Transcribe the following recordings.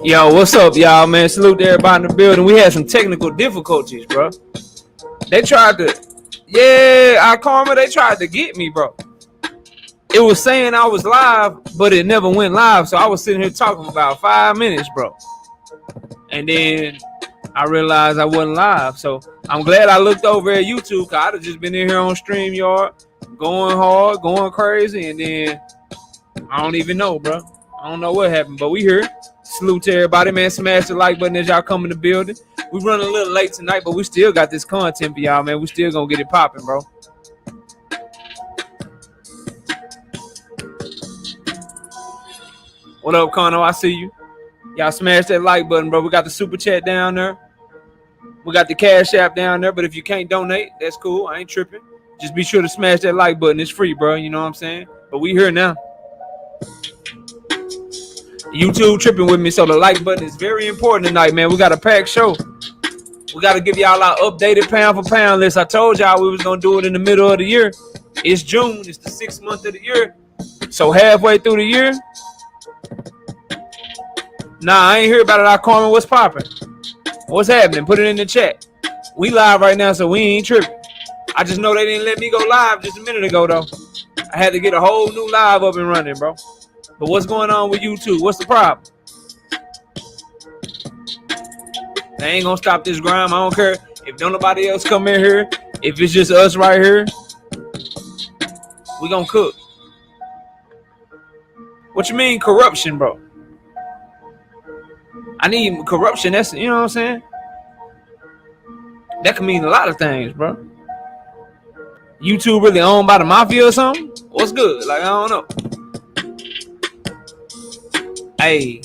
Yo, what's up, y'all, man? Salute to everybody in the building. We had some technical difficulties, bro. They tried to, they tried to get me, bro. It was saying I was live, but it never went live. So I was sitting here talking for about 5 minutes, bro. And then I realized I wasn't live. So I'm glad I looked over at YouTube, because I'd have just been in here on StreamYard, going hard, going crazy, and then I don't even know, bro. I don't know what happened, but we here. Salute to everybody, man. Smash the like button as y'all come in the building. We running a little late tonight, but we still got this content for y'all, man. We still gonna get it popping, bro. What up, Connor? I see you. Y'all smash that like button, bro. We got the super chat down there. We got the cash app down there, but if you can't donate, that's cool. I ain't tripping. Just be sure to smash that like button. It's free, bro. You know what I'm saying? But we here now. YouTube tripping with me, so the like button is very important tonight, man. We got a packed show. We got to give y'all our updated pound for pound list. I told y'all we was going to do it in the middle of the year. It's June. It's the 6th month of the year. So halfway through the year. Nah, I ain't hear about it. I Carmen, what's popping? What's happening? Put it in the chat. We live right now, so we ain't tripping. I just know they didn't let me go live just a minute ago, though. I had to get a whole new live up and running, bro. But what's going on with YouTube? What's the problem? They ain't gonna stop this grind. I don't care if nobody else come in here. If it's just us right here, we gonna cook. What you mean corruption, bro? I need corruption. That's, you know what I'm saying? That can mean a lot of things, bro. YouTube really owned by the mafia or something? What's good? Like, I don't know. Hey.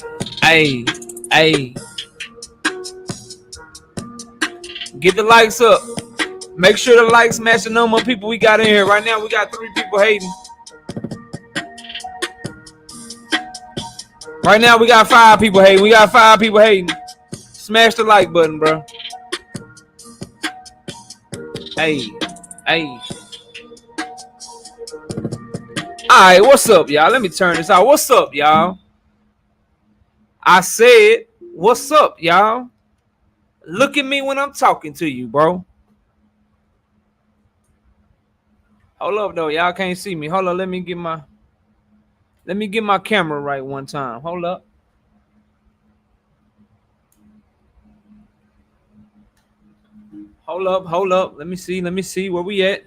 Get the likes up. Make sure the likes match the number of people we got in here. Right now, we got 3 people hating. Right now, we got 5 people hating. We got 5 people hating. Smash the like button, bro. Hey. All right, what's up, y'all? Let me turn this out. What's up, y'all? I said, what's up, y'all? Look at me when I'm talking to you, bro. Hold up, though. Y'all can't see me. Hold up. Let me get my camera right one time. Hold up. Hold up. Let me see. Where we at?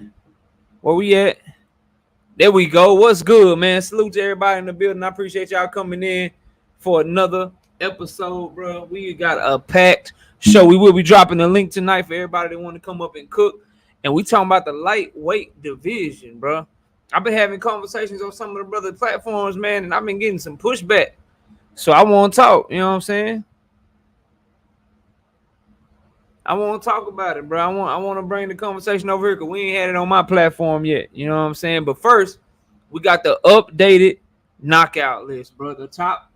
There we go. What's good, man? Salute to everybody in the building. I appreciate y'all coming in for another episode, bro. We got a packed show. We will be dropping a link tonight for everybody that want to come up and cook. And we talking about the lightweight division, bro. I've been having conversations on some of the brother platforms, man, and I've been getting some pushback. So I want to talk, you know what I'm saying? I want to talk about it, bro. I want to bring the conversation over here because we ain't had it on my platform yet. You know what I'm saying? But first, we got the updated knockout list, bro. The top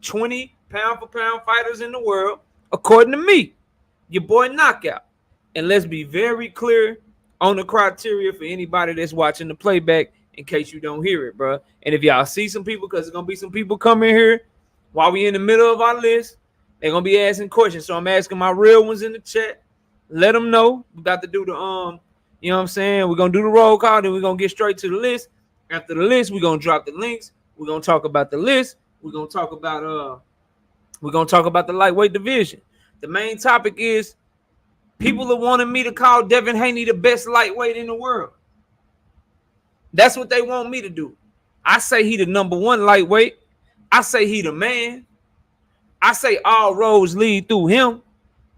20 pound-for-pound fighters in the world, according to me, your boy Knockout. And let's be very clear on the criteria for anybody that's watching the playback in case you don't hear it, bro. And if y'all see some people, because there's going to be some people coming here while we in the middle of our list, they're going to be asking questions. So I'm asking my real ones in the chat. Let them know. We got to do the, you know what I'm saying? We're going to do the roll call, then we're going to get straight to the list. After the list, we're going to drop the links. We're going to talk about the list. We're going to talk about the lightweight division. The main topic is people are wanting me to call Devin Haney the best lightweight in the world. That's what they want me to do. I say he the number 1 lightweight. I say he the man. I say all roads lead through him.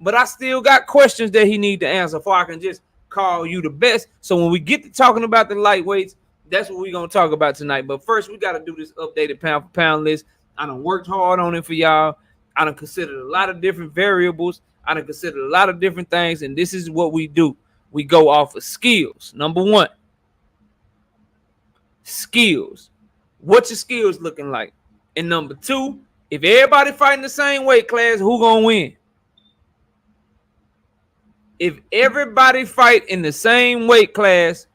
But I still got questions that he need to answer before I can just call you the best. So when we get to talking about the lightweights, that's what we're going to talk about tonight. But first, we got to do this updated pound-for-pound list. I done worked hard on it for y'all. I done considered a lot of different variables. I done considered a lot of different things, and this is what we do. We go off of skills. Number 1, skills. What's your skills looking like? And number 2, if everybody fighting the same weight class, who gonna win? If everybody fight in the same weight class,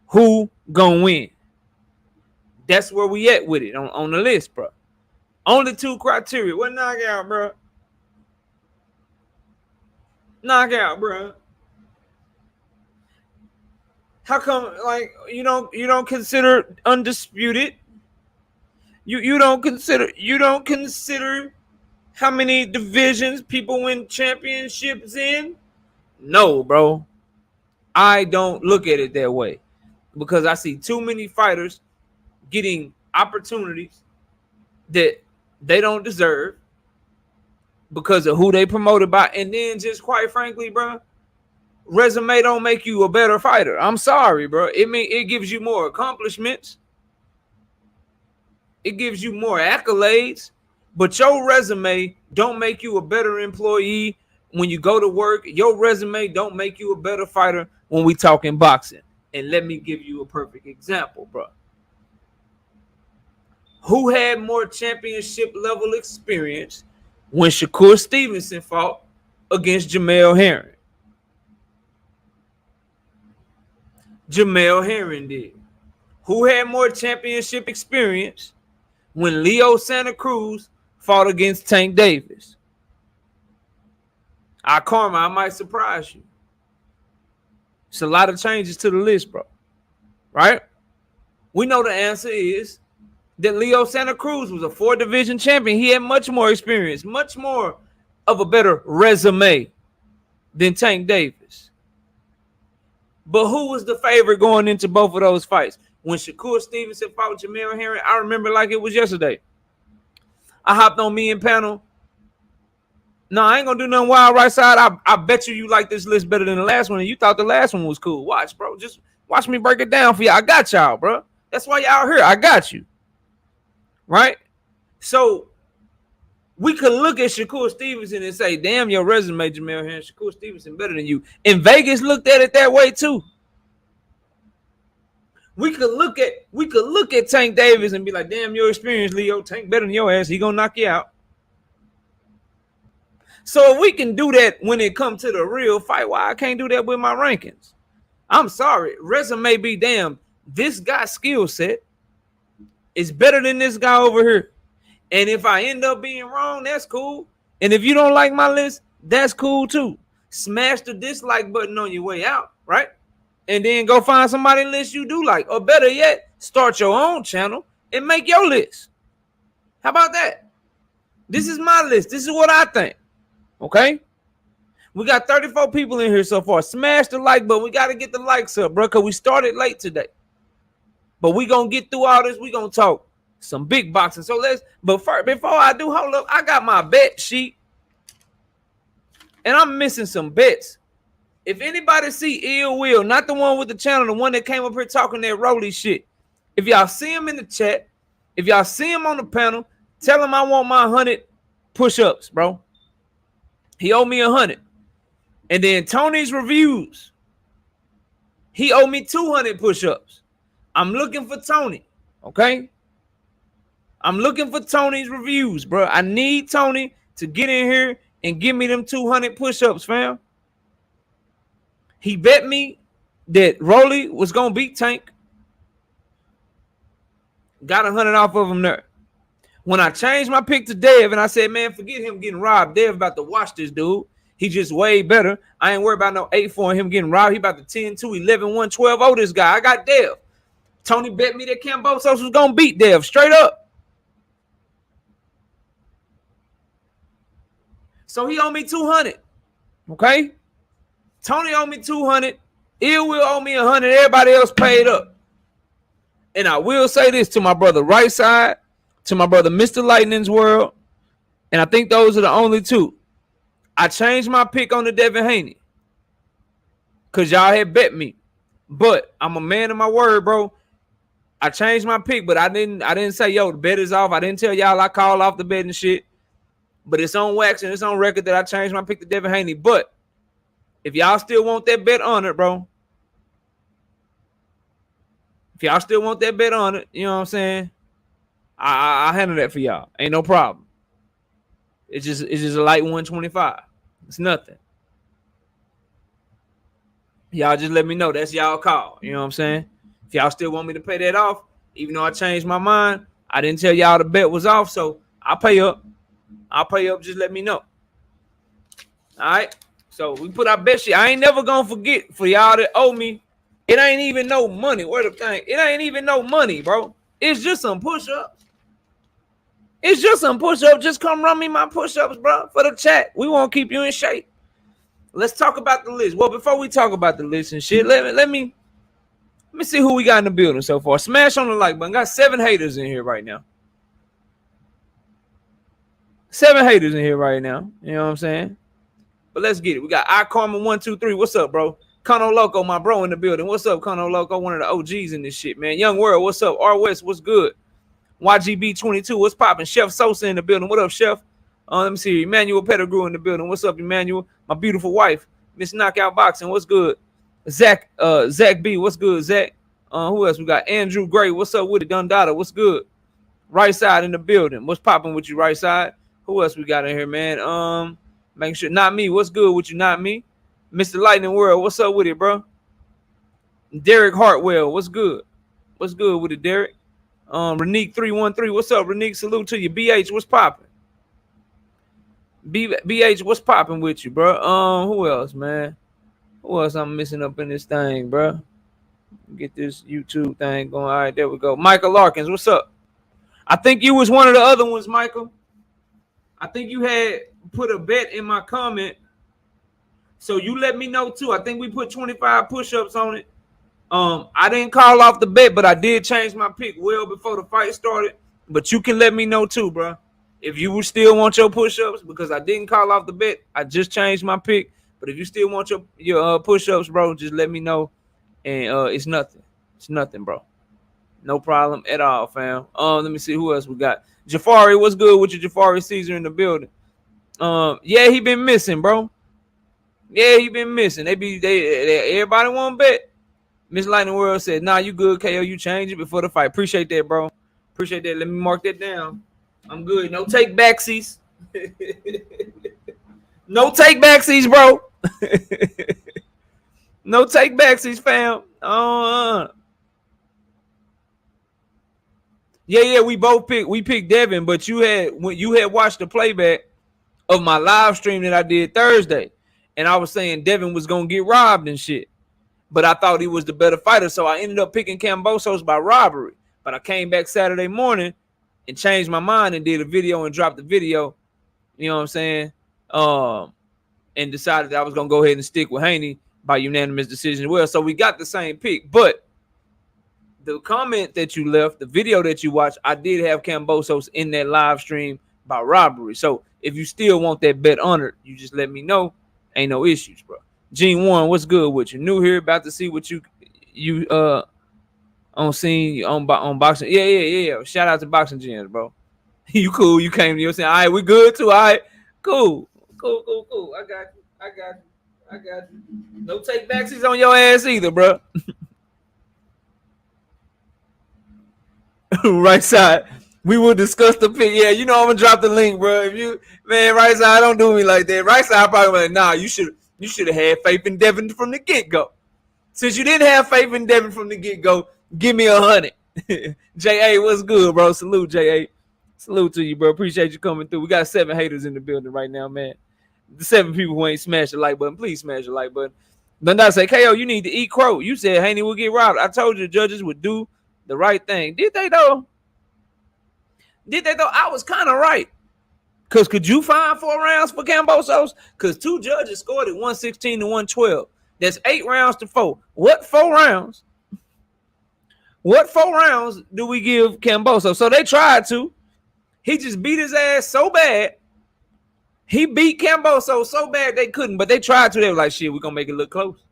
who gonna win? That's where we at with it on the list, bro. Only 2 criteria. What knockout, bro? Knockout, bro. How come, like, you don't consider undisputed? You don't consider how many divisions people win championships in? No, bro. I don't look at it that way because I see too many fighters getting opportunities that they don't deserve because of who they promoted by. And then just quite frankly, bro, resume don't make you a better fighter. I'm sorry, bro. It gives you more accomplishments. It gives you more accolades, but your resume don't make you a better employee when you go to work. Your resume don't make you a better fighter when we talking boxing. And let me give you a perfect example, bro. Who had more championship level experience when Shakur Stevenson fought against Jamel Herring? Jamel Herring did. Who had more championship experience when Leo Santa Cruz fought against Tank Davis? Karma, I might surprise you. It's a lot of changes to the list, bro. Right? We know the answer is that Leo Santa Cruz was a 4-division champion. He had much more experience, much more of a better resume than Tank Davis. But who was the favorite going into both of those fights? When Shakur Stevenson fought with Jamel Herring, I remember like it was yesterday. I hopped on me and panel. No, I ain't gonna do nothing wild right side. I bet you like this list better than the last one, and you thought the last one was cool. Watch, bro. Just watch me break it down for you. I got y'all, bro. That's why y'all here. I got you. Right? So we could look at Shakur Stevenson and say, damn, your resume, Jamel Herring, Shakur Stevenson better than you. And Vegas looked at it that way too. We could look at Tank Davis and be like, damn, your experience, Leo. Tank better than your ass. He gonna knock you out. So if we can do that when it comes to the real fight, why I can't do that with my rankings? I'm sorry. Resume be damn. This guy's skill set is better than this guy over here. And if I end up being wrong, that's cool. And if you don't like my list, that's cool too. Smash the dislike button on your way out, right? And then go find somebody list you do like. Or better yet, start your own channel and make your list. How about that? This is my list. This is what I think. Okay? We got 34 people in here so far. Smash the like button. We got to get the likes up, bro, because we started late today. But we going to get through all this. We going to talk some big boxing. So before I do, hold up. I got my bet sheet. And I'm missing some bets. If anybody see Ill Will, not the one with the channel, the one that came up here talking that Rolly shit. If y'all see him in the chat, if y'all see him on the panel, tell him I want my 100 push-ups, bro. He owe me 100. And then Tony's reviews. He owe me 200 push-ups. I'm looking for Tony, okay? I'm looking for Tony's reviews, bro. I need Tony to get in here and give me them 200 push-ups, fam. He bet me that Rolly was going to beat Tank. Got 100 off of him there. When I changed my pick to Dev and I said, man, forget him getting robbed. Dev about to watch this dude. He just way better. I ain't worried about no 8-4 and him getting robbed. He about to 10-2, 11-1, 12-0 this guy. I got Dev. Tony bet me that Kambosos was going to beat Dev straight up. So he owe me 200. Okay? Tony owe me 200. Ill Will owe me 100. Everybody else paid up. And I will say this to my brother Right Side, to my brother Mr. Lightning's World, and I think those are the only two. I changed my pick on the Devin Haney because y'all had bet me. But I'm a man of my word, bro. I changed my pick, but I didn't say, yo, the bet is off. I didn't tell y'all I called off the bet and shit. But it's on wax and it's on record that I changed my pick to Devin Haney. But if y'all still want that bet on it, bro. If y'all still want that bet on it, you know what I'm saying? I'll handle that for y'all. Ain't no problem. It's just a light 125. It's nothing. Y'all just let me know. That's y'all call. You know what I'm saying? If y'all still want me to pay that off, even though I changed my mind, I didn't tell y'all the bet was off, so I'll pay up. I'll pay up. Just let me know. All right. So we put our best shit. I ain't never gonna forget for y'all that owe me. It ain't even no money. Where the thing? It ain't even no money, bro. It's just some push-ups. It's just some push-ups. Just come run me my push-ups, bro, for the chat. We won't keep you in shape. Let's talk about the list. Well, before we talk about the list and shit, let me see who we got in the building so far. Smash on the like button. Got 7 haters in here right now. 7 haters in here right now. You know what I'm saying? But let's get it. We got iKarma123. What's up, bro? Cono Loco, my bro, in the building. What's up, Cono Loco? One of the OGs in this shit, man. Young World, what's up? R West, what's good? YGB22, what's popping? Chef Sosa in the building. What up, Chef? Let me see. Emmanuel Pettigrew in the building. What's up, Emmanuel? My beautiful wife, Miss Knockout Boxing. What's good? Zach B. What's good, Zach? Who else? We got Andrew Gray. What's up with it? Dundada. What's good? Right side in the building. What's popping with you, right side? Who else we got in here, man? Making sure. Not me. What's good with you? Not me. Mr. Lightning World. What's up with it, bro? Derek Hartwell. What's good? What's good with it, Derek? Renique 313. What's up, Renique? Salute to you. BH, what's popping? BH, what's popping with you, bro? Who else, man? Who else I'm missing up in this thing, bro? Get this YouTube thing going. All right, there we go. Michael Larkins, what's up? I think you was one of the other ones, Michael. I think you had put a bet in my comment. So you let me know too. I think we put 25 push-ups on it. I didn't call off the bet, but I did change my pick well before the fight started. But you can let me know too, bro. If you still want your push-ups, because I didn't call off the bet, I just changed my pick. But if you still want your push-ups, bro, just let me know. And it's nothing. It's nothing, bro. No problem at all, fam. Let me see who else we got. Jafari, what's good with you? Jafari Caesar in the building. Yeah, he been missing, bro. Yeah, he been missing. They everybody want to bet. Miss Lightning World said, nah, you good, KO. You change it before the fight. Appreciate that, bro. Appreciate that. Let me mark that down. I'm good. No take backsies. No take backsies, bro. No take backsies, fam. Yeah, we both picked. We picked Devin, but you had watched the playback of my live stream that I did Thursday, and I was saying Devin was gonna get robbed and shit. But I thought he was the better fighter, so I ended up picking Kambosos by robbery. But I came back Saturday morning and changed my mind and did a video and dropped the video. You know what I'm saying? And decided that I was gonna go ahead and stick with Haney by unanimous decision as well. So we got the same pick, but the comment that you left, the video that you watched, I did have Kambosos in that live stream by robbery. So if you still want that bet honored, you just let me know. Ain't no issues, bro. Gene Warren, what's good with you? New here, about to see what you on scene on boxing. Yeah. Shout out to Boxing Gyms, bro. You cool? You came to your saying, all right, we good too. All right, cool. I got you. No take backsies on your ass either, bro. Right side. We will discuss the pick. Yeah, you know I'm gonna drop the link, bro. If you, man, right side, don't do me like that. Right side probably like, nah, you should have had faith in Devin from the get-go. Since you didn't have faith in Devin from the get-go, give me 100. J.A., what's good, bro? Salute, J.A. Salute to you, bro. Appreciate you coming through. We got 7 haters in the building right now, man. The 7 people who ain't smashed the like button, please smash the like button. Then I say, KO, you need to eat crow. You said Haney will get robbed. I told you the judges would do the right thing. Did they, though? I was kind of right. Because could you find 4 rounds for Kambosos? Because 2 judges scored at 116 to 112. That's 8 rounds to 4. What 4 rounds? What 4 rounds do we give Kambosos? So they tried to. He just beat his ass so bad. He beat Kambosos so bad they couldn't, but they tried to. They were like, shit, we're going to make it look close.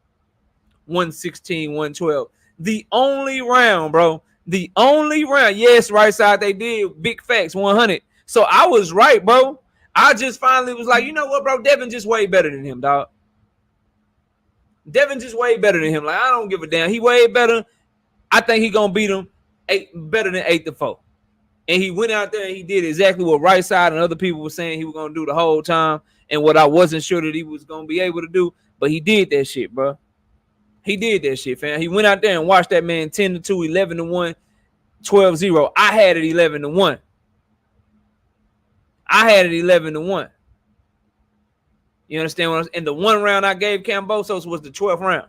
116, 112. The only round, bro. The only round. Yes, right side, they did. Big facts, 100. So I was right, bro. I just finally was like, you know what, bro? Devin just way better than him, dog. Devin just way better than him. Like, I don't give a damn. He way better. I think he going to beat him better than 8-4. And he went out there and he did exactly what right side and other people were saying he was going to do the whole time. And what I wasn't sure that he was going to be able to do. But he did that shit, bro. He did that shit, fam. He went out there and watched that man 10-2, 11-1, 12-0. I had it 11-1. I had it 11-1. You understand what I'm saying? And the one round I gave Kambosos was the 12th round.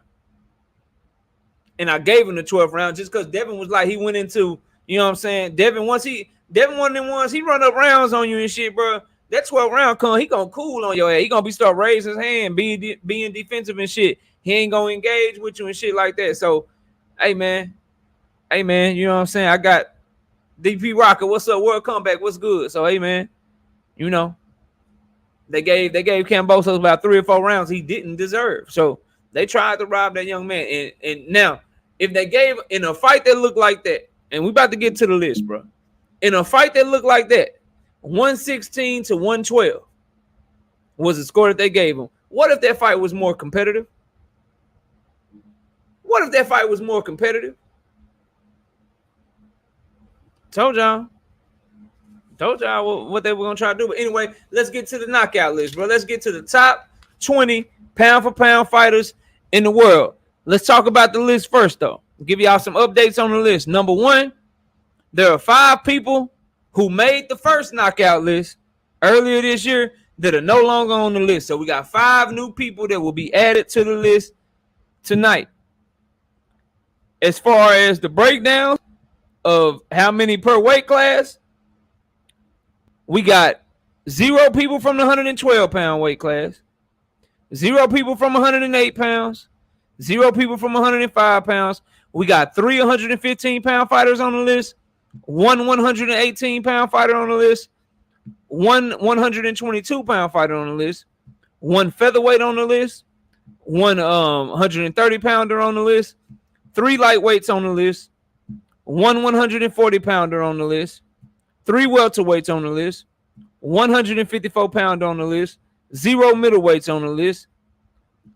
And I gave him the 12th round just because Devin was like, he went into, you know what I'm saying? Devin, one of them ones, he run up rounds on you and shit, bro. That 12th round come, he gonna cool on your ass. He gonna be start raising his hand, being defensive and shit. He ain't gonna engage with you and shit like that. So, hey man, you know what I'm saying? I got DP Rocker. What's up? World Comeback. What's good? So, hey man, you know, they gave Kambosos about 3 or 4 rounds he didn't deserve. So they tried to rob that young man. And now, if they gave in a fight that looked like that, and we about to get to the list, bro. In a fight that looked like that, 116 to 112 was the score that they gave him. What if that fight was more competitive? What if that fight was more competitive? Told y'all what they were going to try to do. But anyway, let's get to the knockout list, bro. Let's get to the top 20 pound-for-pound fighters in the world. Let's talk about the list first, though. I'll give y'all some updates on the list. Number 1, there are 5 people who made the first knockout list earlier this year that are no longer on the list. So we got 5 new people that will be added to the list tonight. As far as the breakdown of how many per weight class, we got 0 people from the 112-pound weight class, 0 people from 108 pounds, 0 people from 105 pounds. We got 3 115-pound fighters on the list, 1 118-pound fighter on the list, 1 122-pound fighter on the list, 1 featherweight on the list, 1 130-pounder on the list, 3 lightweights on the list, 1 140-pounder on the list, 3 welterweights on the list, 154-pounder on the list, 0 middleweights on the list,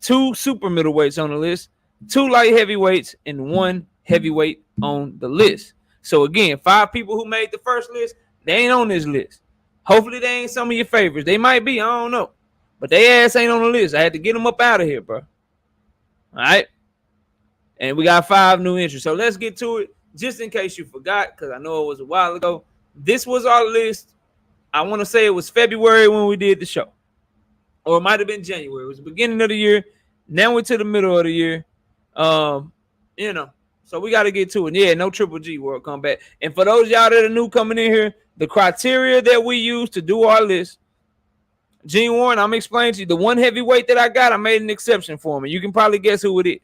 2 super middleweights on the list, 2 light heavyweights, and 1 heavyweight on the list. So again, 5 people who made the first list, they ain't on this list. Hopefully they ain't some of your favorites. They might be, I don't know. But they ass ain't on the list. I had to get them up out of here, bro. All right? And we got 5 new entries. So let's get to it. Just in case you forgot, because I know it was a while ago. This was our list. I want to say it was February when we did the show. Or it might have been January. It was the beginning of the year. Now we're to the middle of the year. You know. So we got to get to it. Yeah, no Triple G World Comeback. And for those y'all that are new coming in here, the criteria that we use to do our list, Gene Warren, I'm explaining to you, the 1 heavyweight that I got, I made an exception for him. And you can probably guess who it is.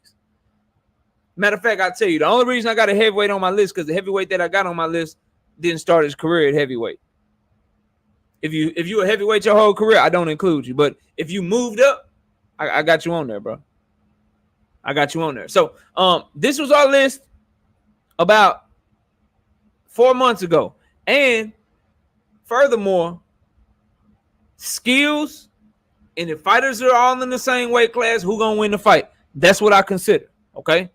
Matter of fact, I'll tell you, the only reason I got a heavyweight on my list because the heavyweight that I got on my list didn't start his career at heavyweight. If you a heavyweight your whole career, I don't include you. But if you moved up, I got you on there, bro. I got you on there. So this was our list about 4 months ago. And furthermore, skills and if fighters are all in the same weight class, who gonna win the fight? That's what I consider. Okay.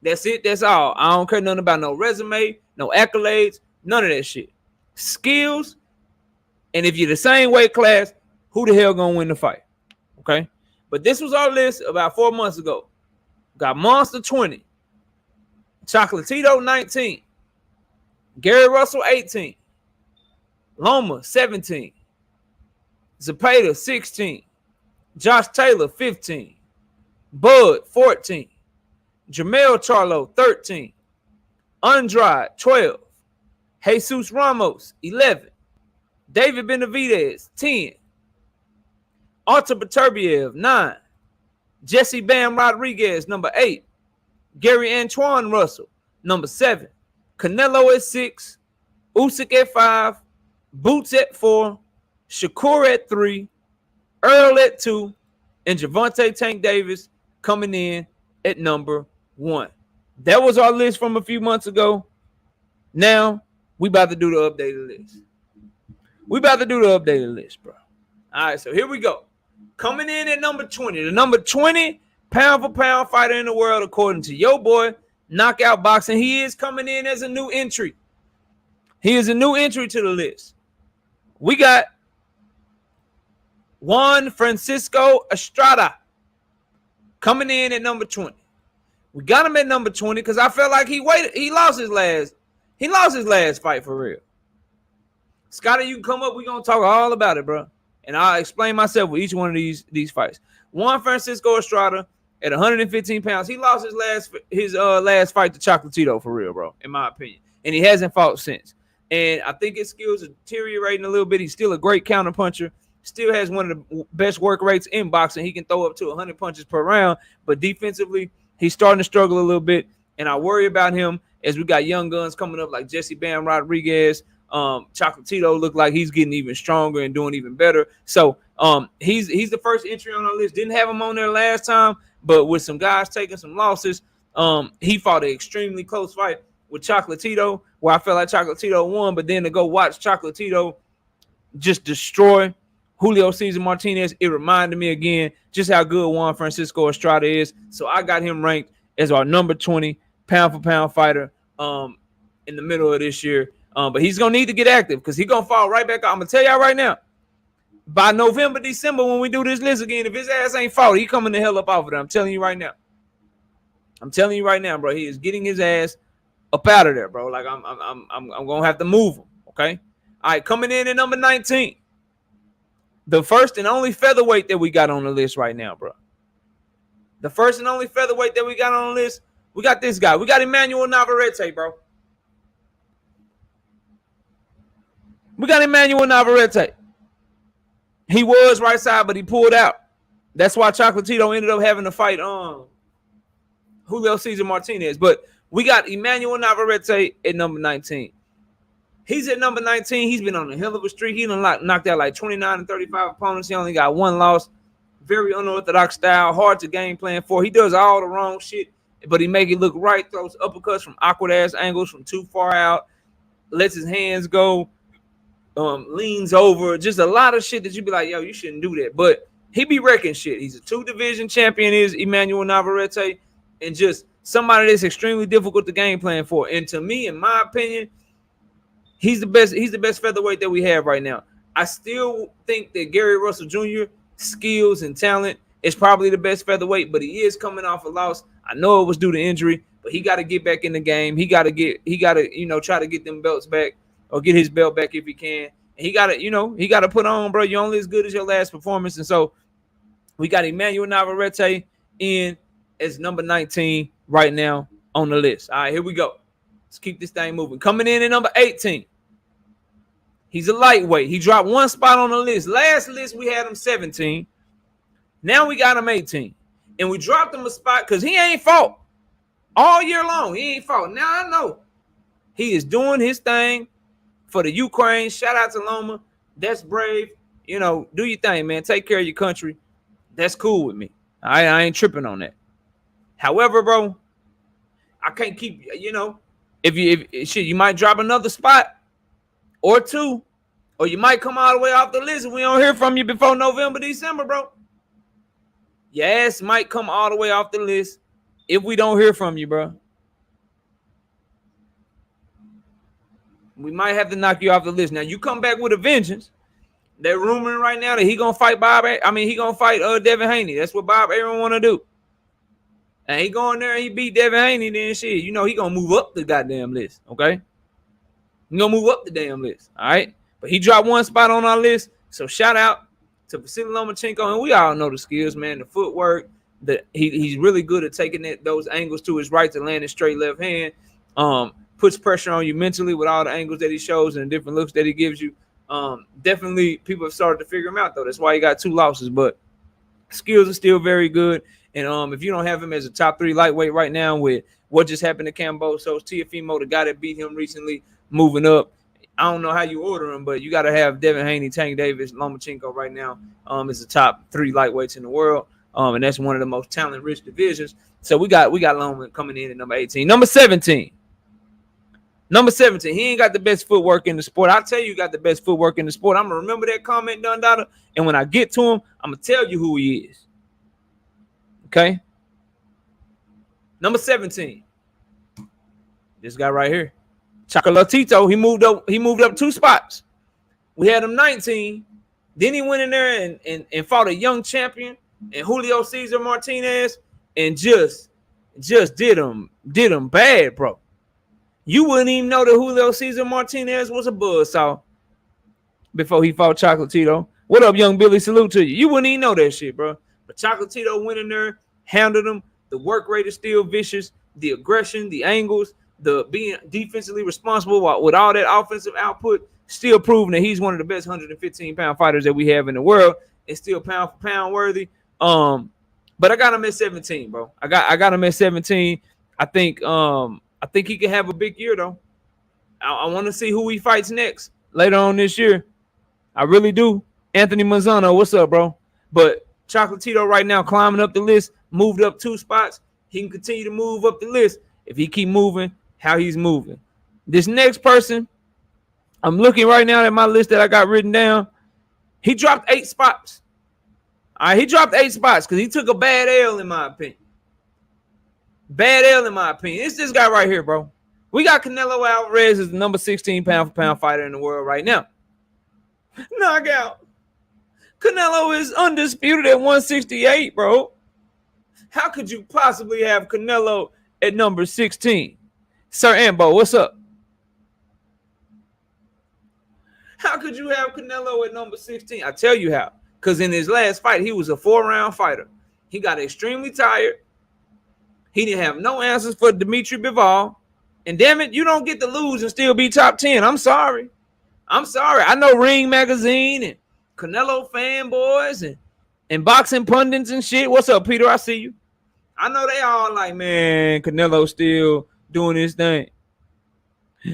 That's it. That's all. I don't care nothing about no resume, no accolades, none of that shit. Skills, and if you're the same weight class, who the hell gonna win the fight? Okay. But this was our list about 4 months ago. Got Monster 20, Chocolatito 19, Gary Russell 18, Loma 17, Zepeda 16, Josh Taylor 15, Bud 14, Jamel Charlo 13, Andrade 12, Jesus Ramos 11, David Benavidez 10, Artur Beterbiev 9, Jesse Bam Rodriguez number 8, Gary Antoine Russell number 7, Canelo at 6, Usyk at 5, Boots at 4, Shakur at 3, Earl at 2, and Gervonta Tank Davis coming in at number 1. That was our list from a few months ago. Now we about to do the updated list. We about to do the updated list, bro. All right, so here we go. Coming in at number 20, the number 20 pound-for-pound fighter in the world, according to your boy, Knockout Boxing. He is coming in as a new entry. He is a new entry to the list. We got Juan Francisco Estrada coming in at number 20. We got him at number 20 because I felt like he lost his last fight for real. Scotty, you can come up. We're going to talk all about it, bro. And I'll explain myself with each one of these fights. Juan Francisco Estrada at 115 pounds. He lost his last fight to Chocolatito, for real, bro, in my opinion. And he hasn't fought since. And I think his skills are deteriorating a little bit. He's still a great counterpuncher. Still has one of the best work rates in boxing. He can throw up to 100 punches per round. But defensively, he's starting to struggle a little bit. And I worry about him as we got young guns coming up like Jesse Bam Rodriguez. Chocolatito look like he's getting even stronger and doing even better. So he's the first entry on our list. Didn't have him on there last time, but with some guys taking some losses, he fought an extremely close fight with Chocolatito, where I felt like Chocolatito won, but then to go watch Chocolatito just destroy Julio Cesar Martinez, it reminded me again just how good Juan Francisco Estrada is. So I got him ranked as our number 20 pound-for-pound fighter in the middle of this year. But he's going to need to get active because he's going to fall right back out. I'm going to tell y'all right now, by November, December, when we do this list again, if his ass ain't fought, he coming the hell up off of it. I'm telling you right now. I'm telling you right now, bro. He is getting his ass up out of there, bro. Like I'm gonna have to move him. Okay. All right, coming in at number 19, the first and only featherweight that we got on the list right now, bro. The first and only featherweight that we got on the list, we got this guy. We got Emmanuel Navarrete, bro. We got Emmanuel Navarrete. He was right side, but he pulled out. That's why Chocolatito ended up having to fight Julio Cesar Martinez. But we got Emmanuel Navarrete at number 19. He's at number 19. He's been on a hell of a streak. He done knocked out like 29 and 35 opponents. He only got one loss. Very unorthodox style. Hard to game plan for. He does all the wrong shit, but he make it look right. Throws uppercuts from awkward-ass angles from too far out. Lets his hands go. Leans over. Just a lot of shit that you be like, yo, you shouldn't do that. But he be wrecking shit. He's a 2-division champion, is Emmanuel Navarrete. And just somebody that's extremely difficult to game plan for. And to me, in my opinion, he's the best featherweight that we have right now. I still think that Gary Russell Jr. skills and talent is probably the best featherweight, but he is coming off a loss. I know it was due to injury, but he got to get back in the game. He got to try to get them belts back or get his belt back if he can. And he got to put on, bro. You're only as good as your last performance. And so we got Emmanuel Navarrete in as number 19 right now on the list. All right, here we go. Let's keep this thing moving. Coming in at number 18. He's a lightweight. He dropped one spot on the list. Last list, we had him 17. Now we got him 18. And we dropped him a spot because he ain't fought all year long. He ain't fought. Now I know he is doing his thing for the Ukraine. Shout out to Loma. That's brave. Do your thing, man. Take care of your country. That's cool with me. I ain't tripping on that. However, bro, I can't keep, if you might drop another spot or two, or you might come all the way off the list and we don't hear from you before November, December, bro. Your ass might come all the way off the list if we don't hear from you, bro. We might have to knock you off the list. Now, you come back with a vengeance. They're rumoring right now that he going to fight Devin Haney. That's what Bob Arum want to do. And he go in there and he beat Devin Haney, then shit. He going to move up the goddamn list, okay? He going to move up the damn list, all right? But he dropped one spot on our list. So shout out to Vasily Lomachenko. And we all know the skills, man, the footwork. He's really good at taking those angles to his right to land his straight left hand. Puts pressure on you mentally with all the angles that he shows and the different looks that he gives you. Definitely people have started to figure him out, though. That's why he got 2 losses. But skills are still very good. And if you don't have him as a top 3 lightweight right now with what just happened to Cambosos, Teofimo, the guy that beat him recently, moving up, I don't know how you order him, but you got to have Devin Haney, Tank Davis, Lomachenko right now as the top 3 lightweights in the world. And that's one of the most talent-rich divisions. So we got Loma coming in at number 18. Number 17. He ain't got the best footwork in the sport. I'll tell you, got the best footwork in the sport. I'm going to remember that comment, Dundada. And when I get to him, I'm going to tell you who he is. Okay. Number 17. This guy right here. Chocolatito. He moved up 2 spots. We had him 19. Then he went in there and fought a young champion and Julio Cesar Martinez and just did him bad, bro. You wouldn't even know that Julio Cesar Martinez was a buzzsaw before he fought Chocolatito. What up, young Billy? Salute to you. You wouldn't even know that shit, bro. But Chocolatito went in there, handled him. The work rate is still vicious. The aggression, the angles, the being defensively responsible with all that offensive output, still proving that he's one of the best 115-pound fighters that we have in the world. It's still pound for pound worthy. But I got him at 17, bro. I got him at 17. I think he can have a big year though. I want to see who he fights next later on this year. I really do. Anthony Manzano, what's up, bro? But Chocolatito right now climbing up the list, moved up 2 spots. He can continue to move up the list if he keep moving how he's moving. This next person, I'm looking right now at my list that I got written down. He dropped 8 spots. All right, he dropped 8 spots because he took a bad L in my opinion. Bad L in my opinion. It's this guy right here, bro. We got Canelo Alvarez as the number 16 pound for pound fighter in the world right now. Knockout. Canelo is undisputed at 168, bro. How could you possibly have Canelo at number 16? Sir Ambo, what's up? How could you have Canelo at number 16? I tell you how. Because in his last fight, he was a 4-round fighter. He got extremely tired. He didn't have no answers for Dimitri Bivol. And damn it, you don't get to lose and still be top 10. I'm sorry. I know Ring Magazine and Canelo fanboys and boxing pundits and shit. What's up, Peter? I see you. I know they all like, man, Canelo still doing his thing.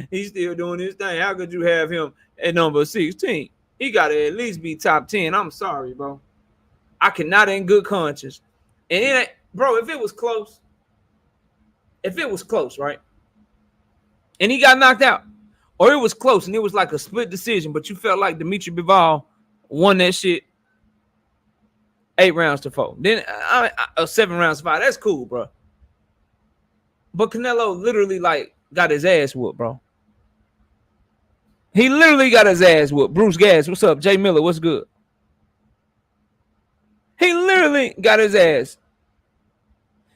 He's still doing his thing. How could you have him at number 16? He got to at least be top 10. I'm sorry, bro. I cannot in good conscience. And it ain't, bro, if it was close, right? And he got knocked out. Or it was close and it was like a split decision, but you felt like Dimitri Bivol won that shit 8 rounds to 4. Then 7 rounds to 5. That's cool, bro. But Canelo literally like got his ass whooped, bro. He literally got his ass whooped. Bruce Gas, what's up? Jay Miller, what's good? He literally got his ass.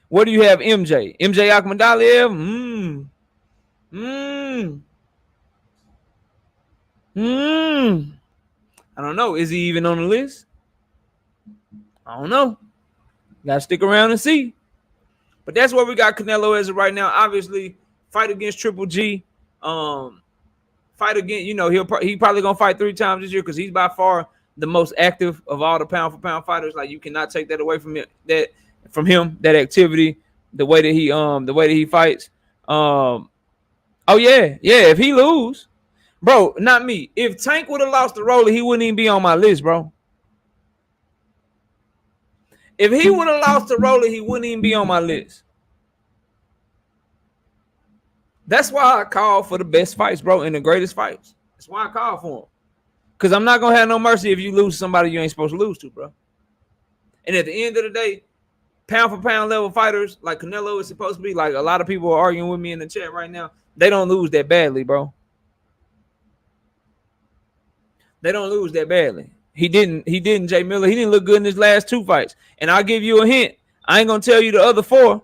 What do you have, MJ? MJ Akhmadaliev? I don't know. Is he even on the list? I don't know. Gotta stick around and see. But that's where we got Canelo as of right now. Obviously, fight against Triple G. Fight again. You know, he probably gonna fight 3 times this year because he's by far the most active of all the pound for pound fighters. Like you cannot take that away from him. That activity, the way that he fights. Oh yeah. If he lose, bro, not me. If Tank would have lost the Roller, he wouldn't even be on my list, bro. If he would have lost the Roller, he wouldn't even be on my list. That's why I call for the best fights, bro, and the greatest fights. That's why I call for them. Because I'm not going to have no mercy if you lose somebody you ain't supposed to lose to, bro. And at the end of the day, pound for pound level fighters like Canelo is supposed to be, like a lot of people are arguing with me in the chat right now, they don't lose that badly, bro. They don't lose that badly. He didn't, Jay Miller. He didn't look good in his last 2 fights. And I'll give you a hint. I ain't going to tell you the other 4.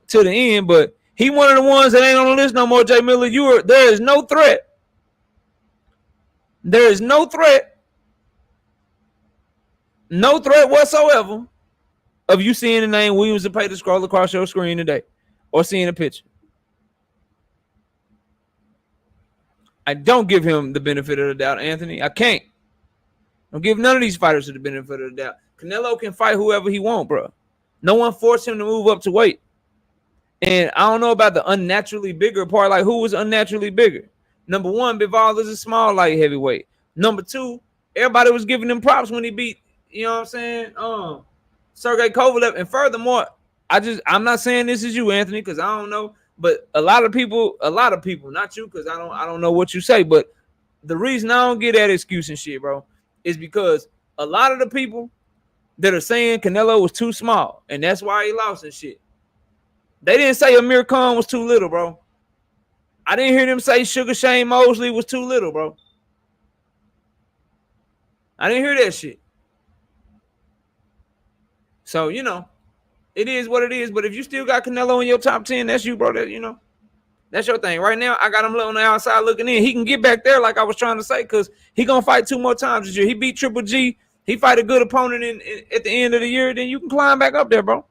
To the end, but he one of the ones that ain't on the list no more, Jay Miller. There is no threat. There is no threat. No threat whatsoever of you seeing the name Williams and Payton scroll across your screen today or seeing a picture. I don't give him the benefit of the doubt, Anthony. I can't. Don't give none of these fighters the benefit of the doubt. Canelo can fight whoever he wants, bro. No one forced him to move up to weight. And I don't know about the unnaturally bigger part. Like, who was unnaturally bigger? Number 1, Bivol is a small light heavyweight. Number 2, everybody was giving him props when he beat, you know what I'm saying, Sergey Kovalev. And furthermore, I'm not saying this is you, Anthony, because I don't know. But a lot of people, not you, because I don't know what you say. But the reason I don't get that excuse and shit, bro, is because a lot of the people that are saying Canelo was too small, and that's why he lost and shit. They didn't say Amir Khan was too little, bro. I didn't hear them say Sugar Shane Mosley was too little, bro. I didn't hear that shit. So, you know, it is what it is. But if you still got Canelo in your top 10, that's you, bro. That, you know, That's your thing. Right now, I got him on the outside looking in. He can get back there, like I was trying to say, because he gonna fight 2 more times this year. He beat Triple G. He fight a good opponent at the end of the year. Then you can climb back up there, bro.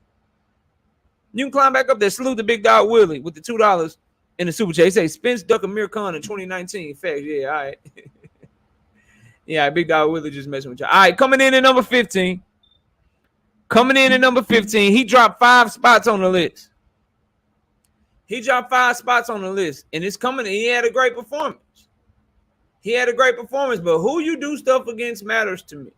You can climb back up there. Salute the big dog Willie with the $2 in the super chat. He say Spence duck Amir Khan in 2019. Facts, yeah, all right. Yeah, big dog Willie just messing with you. All right, coming in at number 15. Coming in at number 15, he dropped 5 spots on the list. He dropped 5 spots on the list, and it's coming. He had a great performance. He had a great performance, but who you do stuff against matters to me.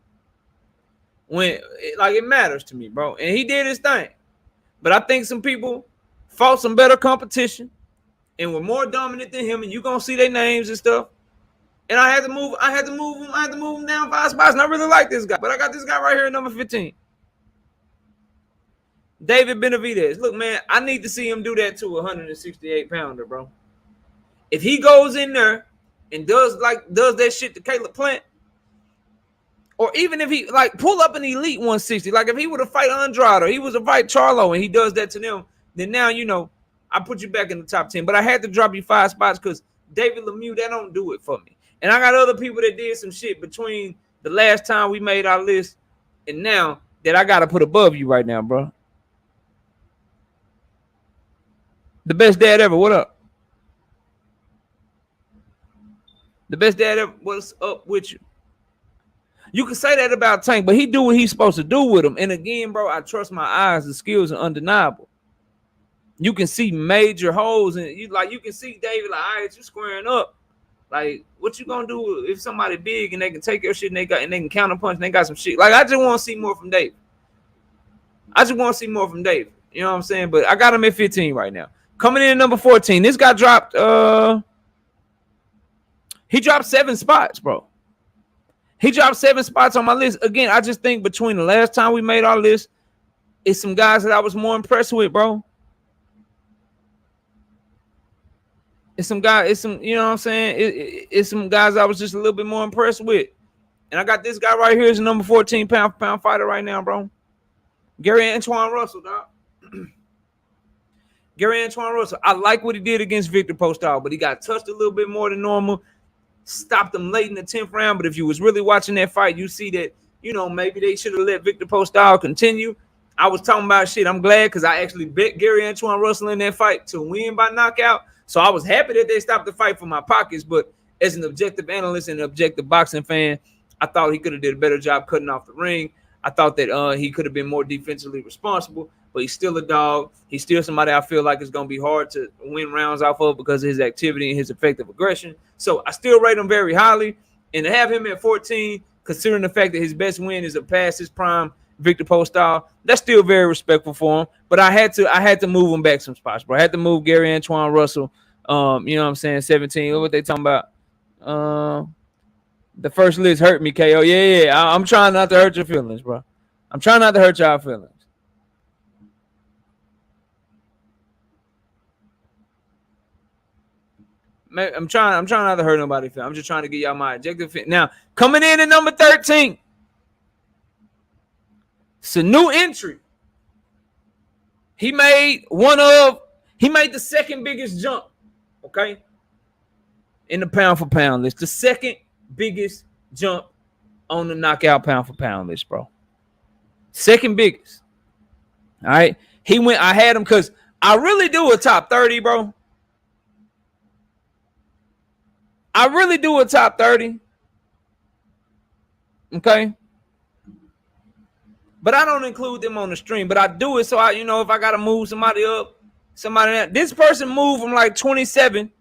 It matters to me, bro. And he did his thing. But I think some people fought some better competition and were more dominant than him, and you're gonna see their names and stuff. And I had to move him down 5 spots. And I really like this guy. But I got this guy right here at number 15. David Benavidez. Look, man, I need to see him do that to a 168-pounder, bro. If he goes in there and does that shit to Caleb Plant, or even if he pull up an elite 160, like if he would have fight Andrade or he was to fight Charlo and he does that to them, then now I put you back in the top 10. But I had to drop you 5 spots because David Lemieux, that don't do it for me. And I got other people that did some shit between the last time we made our list and now that I got to put above you right now, bro. The best dad ever. What up? The best dad ever. What's up with you? You can say that about Tank, but he do what he's supposed to do with him. And again, bro, I trust my eyes. The skills are undeniable. You can see major holes, and you can see David all right, you squaring up. Like, what you gonna do if somebody big and they can take your shit and they can counter punch and they got some shit? Like, I just want to see more from David. You know what I'm saying? But I got him at 15 right now. Coming in at number 14, this guy dropped. He dropped 7 spots, bro. He dropped 7 spots on my list. Again, I just think between the last time we made our list, it's some guys that I was more impressed with, bro. You know what I'm saying? It's some guys I was just a little bit more impressed with. And I got this guy right here is a number 14 pound fighter right now, bro. Gary Antoine Russell, dog. Gary Antoine Russell. I like what he did against Victor Postol, but he got touched a little bit more than normal. Stopped him late in the 10th round. But if you was really watching that fight, you see that, maybe they should have let Victor Postol continue. I was talking about shit. I'm glad because I actually bet Gary Antoine Russell in that fight to win by knockout. So I was happy that they stopped the fight for my pockets. But as an objective analyst and an objective boxing fan, I thought he could have did a better job cutting off the ring. I thought that he could have been more defensively responsible. But he's still a dog. He's still somebody I feel like it's going to be hard to win rounds off of because of his activity and his effective aggression. So I still rate him very highly. And to have him at 14, considering the fact that his best win is a past his prime Victor Postol, that's still very respectful for him. But I had to move him back some spots, bro. I had to move Gary Antoine Russell. You know what I'm saying? 17. What they talking about? The first list hurt me, KO. Yeah. I'm trying not to hurt your feelings, bro. I'm trying not to hurt y'all feelings. I'm trying not to hurt nobody. I'm just trying to get y'all my objective. Now, coming in at number 13. It's a new entry. He made the second biggest jump, okay? In the pound for pound list. The second biggest jump on the knockout pound for pound list, bro. Second biggest. All right. I had him because I really do a top 30, bro. I really do a top 30. Okay. But I don't include them on the stream. But I do it so if I gotta move somebody up, this person moved from like 27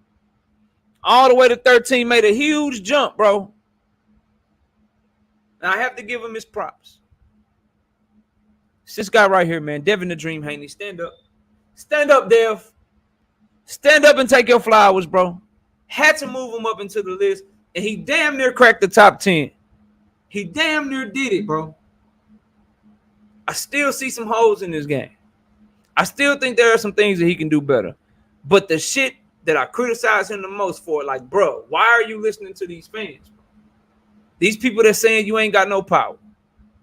all the way to 13, made a huge jump, bro. And I have to give him his props. It's this guy right here, man. Devin the Dream Haney. Stand up. Stand up, Dev. Stand up and take your flowers, bro. Had to move him up into the list, and he damn near cracked the top 10. He damn near did it, bro. I still see some holes in this game. I still think there are some things that he can do better. But the shit that I criticize him the most for, like, bro, why are you listening to these fans? These people that saying you ain't got no power.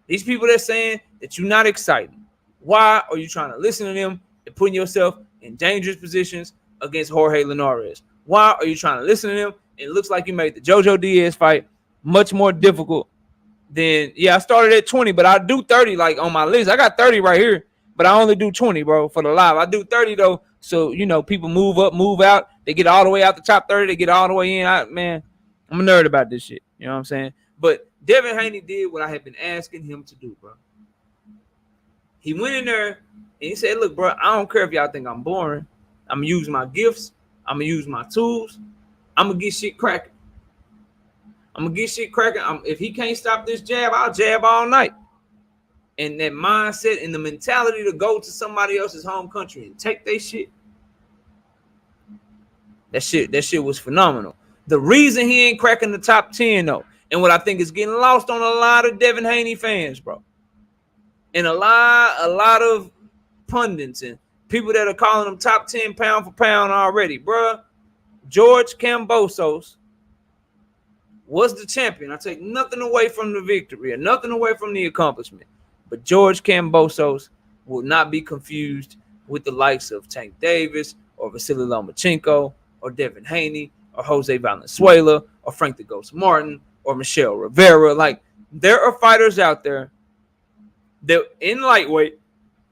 These people that saying that you're not exciting. Why are you trying to listen to them and putting yourself in dangerous positions against Jorge Linares? Why are you trying to listen to him? It looks like you made the Jojo Diaz fight much more difficult than, I started at 20, but I do 30 like on my list. I got 30 right here, but I only do 20, bro, for the live. I do 30 though, so people move up, move out. They get all the way out the top 30. They get all the way in. Man, I'm a nerd about this shit. You know what I'm saying? But Devin Haney did what I had been asking him to do, bro. He went in there and he said, look, bro, I don't care if y'all think I'm boring. I'm going to use my gifts. I'm going to use my tools. I'm going to get shit cracking. If he can't stop this jab, I'll jab all night. And that mindset and the mentality to go to somebody else's home country and take their shit. That shit was phenomenal. The reason he ain't cracking the top 10, though, and what I think is getting lost on a lot of Devin Haney fans, bro, and a lot of pundits and people that are calling him top 10 pound for pound already, bro. George Kambosos was the champion. I take nothing away from the victory and nothing away from the accomplishment. But George Kambosos will not be confused with the likes of Tank Davis or Vasily Lomachenko or Devin Haney or Jose Valenzuela or Frank the Ghost Martin or Michelle Rivera. Like, there are fighters out there that in lightweight,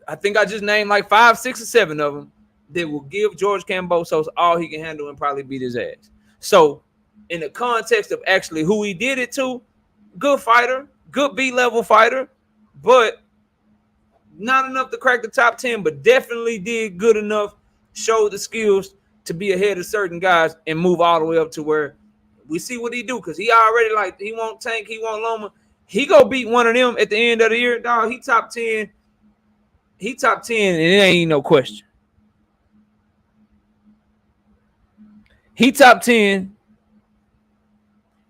I think I just named like 5, 6, or 7 of them, that will give George Kambosos all he can handle and probably beat his ass. So, in the context of actually who he did it to, good fighter, good B-level fighter, but not enough to crack the top 10, but definitely did good enough, showed the skills to be ahead of certain guys and move all the way up to where we see what he do, because he already, like, he won't Tank, he won't Loma. He go beat one of them at the end of the year, dog. He top 10. He top 10, and it ain't no question. He top 10,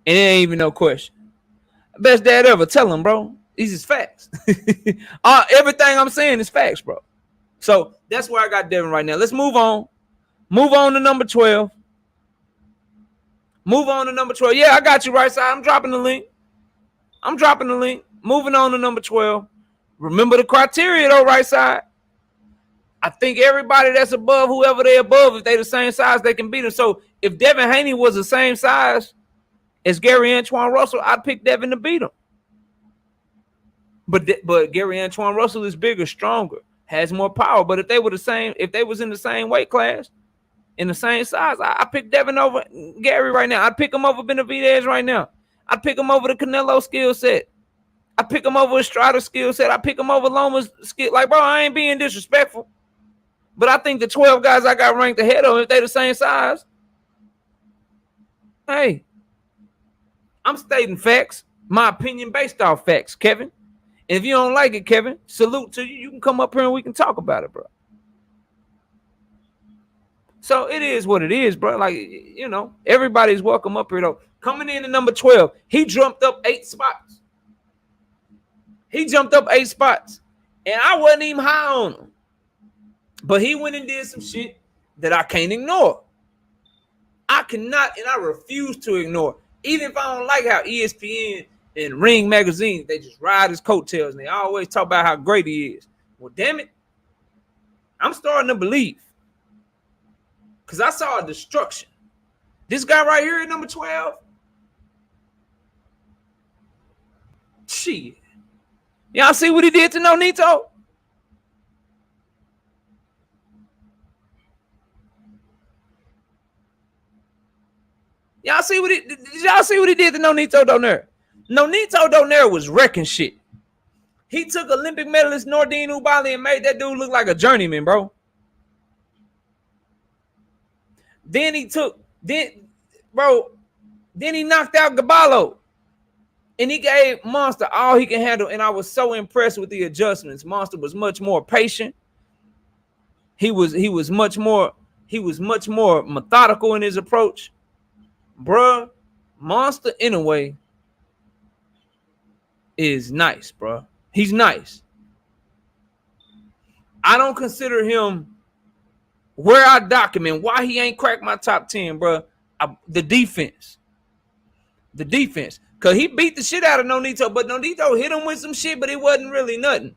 and it ain't even no question. Best dad ever. Tell him, bro. These is facts. Everything I'm saying is facts, bro. So that's where I got Devin right now. Let's move on. Move on to number 12. Yeah, I got you right side. I'm dropping the link. Moving on to number 12. Remember the criteria, though, right side. I think everybody that's above, whoever they above, if they the same size, they can beat them. So if Devin Haney was the same size as Gary Antoine Russell, I'd pick Devin to beat him. But Gary Antoine Russell is bigger, stronger, has more power. But if they were the same, if they was in the same weight class, in the same size, I pick Devin over Gary right now. I'd pick him over Benavidez right now. I'd pick him over the Canelo skill set. I pick him over Estrada skill set. I pick him over Loma's skill. Like, bro, I ain't being disrespectful. But I think the 12 guys I got ranked ahead of, if they the same size, hey, I'm stating facts. My opinion based off facts, Kevin. And if you don't like it, Kevin, salute to you. You can come up here and we can talk about it, bro. So it is what it is, bro. Like, everybody's welcome up here, though. Coming in at number 12, he jumped up 8 spots. And I wasn't even high on him. But he went and did some shit that I can't ignore. I cannot and I refuse to ignore. Even if I don't like how ESPN and Ring Magazine, they just ride his coattails and they always talk about how great he is. Well, damn it. I'm starting to believe. Because I saw a destruction. This guy right here at number 12. Shit. Y'all see what he did to Nonito? Did y'all see what he did to Nonito Donaire? Nonito Donaire was wrecking shit. He took Olympic medalist Nordine Ubali and made that dude look like a journeyman, bro. Then he knocked out Gaballo. And he gave Monster all he can handle. And I was so impressed with the adjustments. Monster was much more patient. He was much more methodical in his approach. Bruh, Monster in a way is nice, bruh. He's nice. I don't consider him where I document why he ain't cracked my top 10, bruh. The defense. Because he beat the shit out of Nonito, but Nonito hit him with some shit, but it wasn't really nothing.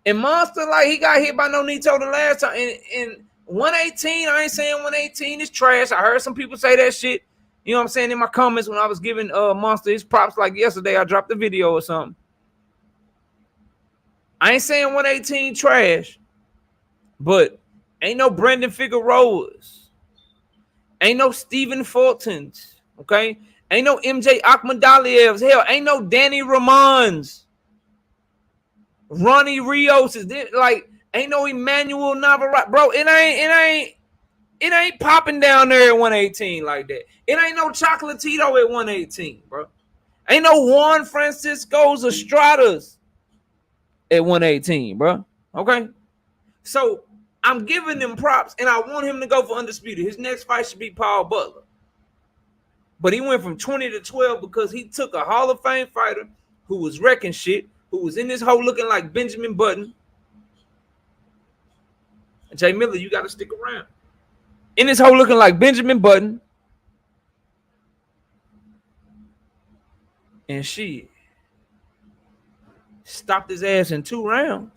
And Monster, like, he got hit by Nonito the last time. And 118, I ain't saying 118 is trash. I heard some people say that shit. You know what I'm saying, in my comments when I was giving Monster his props like yesterday. I dropped a video or something. I ain't saying 118 trash, but ain't no Brendan Figueroas. Ain't no Stephen Fultons. Okay? Ain't no MJ Akhmadalievs. Hell, ain't no Danny Ramons. Ronnie Rios is this, like, ain't no Emmanuel Navarrete. Bro, it ain't popping down there at 118 like that. It ain't no Chocolatito at 118, bro. Ain't no Juan Francisco's Estradas at 118, bro. Okay? So I'm giving him props, and I want him to go for undisputed. His next fight should be Paul Butler. But he went from 20 to 12 because he took a Hall of Fame fighter who was wrecking shit, who was in this hole looking like Benjamin Button. And Jay Miller, you got to stick around. In this hole looking like Benjamin Button. And she stopped his ass in 2 rounds.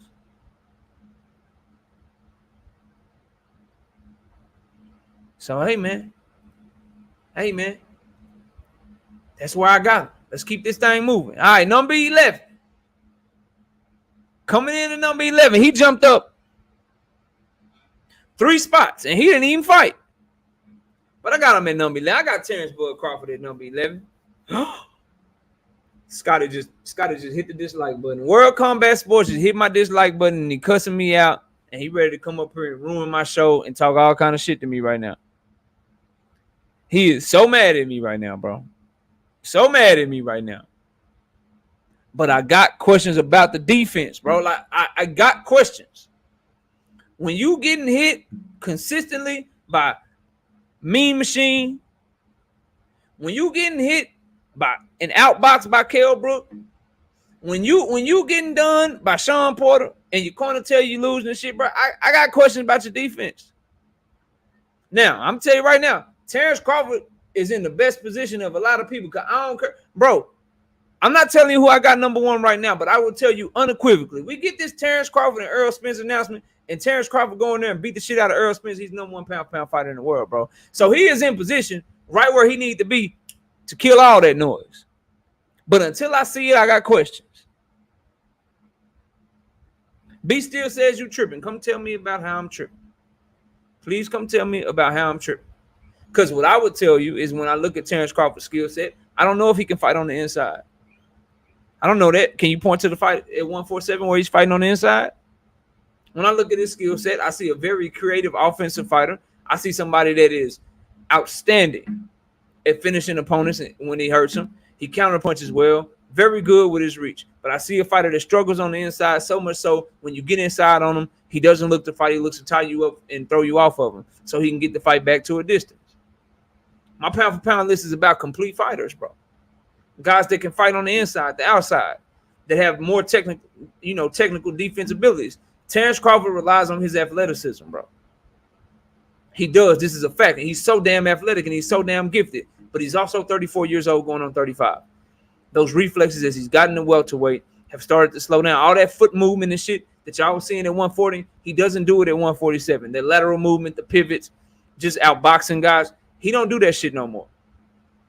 So, hey, man. That's where I got him. Let's keep this thing moving. All right, number 11. Coming in at number 11, he jumped up 3 spots, and he didn't even fight. But I got him at number 11. I got Terence Crawford at number 11. Scotty just hit the dislike button. World Combat Sports just hit my dislike button, and he cussing me out, and he ready to come up here and ruin my show and talk all kind of shit to me right now. He is so mad at me right now, bro. So mad at me right now. But I got questions about the defense, bro. Like, I got questions. When you getting hit consistently by Mean Machine, when you getting hit by an outbox by Kell Brook, when you getting done by Sean Porter and your corner tell you losing and shit, bro, I got questions about your defense. Now, I'm telling you right now, Terence Crawford is in the best position of a lot of people because I don't care. Bro, I'm not telling you who I got number 1 right now, but I will tell you unequivocally. We get this Terence Crawford and Errol Spence announcement, and Terence Crawford go in there and beat the shit out of Errol Spence. He's number 1 pound fighter in the world, bro. So he is in position right where he needs to be to kill all that noise. But until I see it, I got questions. B still says you tripping. Come tell me about how I'm tripping. Please come tell me about how I'm tripping. Because what I would tell you is when I look at Terence Crawford's skill set, I don't know if he can fight on the inside. I don't know that. Can you point to the fight at 147 where he's fighting on the inside? When I look at his skill set, I see a very creative offensive fighter. I see somebody that is outstanding at finishing opponents when he hurts them. He counterpunches well, very good with his reach. But I see a fighter that struggles on the inside so much so when you get inside on him, he doesn't look to fight. He looks to tie you up and throw you off of him so he can get the fight back to a distance. My pound-for-pound list is about complete fighters, bro. Guys that can fight on the inside, the outside, that have more technical defense abilities. Terence Crawford relies on his athleticism, bro. He does. This is a fact. And he's so damn athletic and he's so damn gifted. But he's also 34 years old going on 35. Those reflexes as he's gotten to welterweight have started to slow down. All that foot movement and shit that y'all was seeing at 140, he doesn't do it at 147. The lateral movement, the pivots, just outboxing guys. He don't do that shit no more.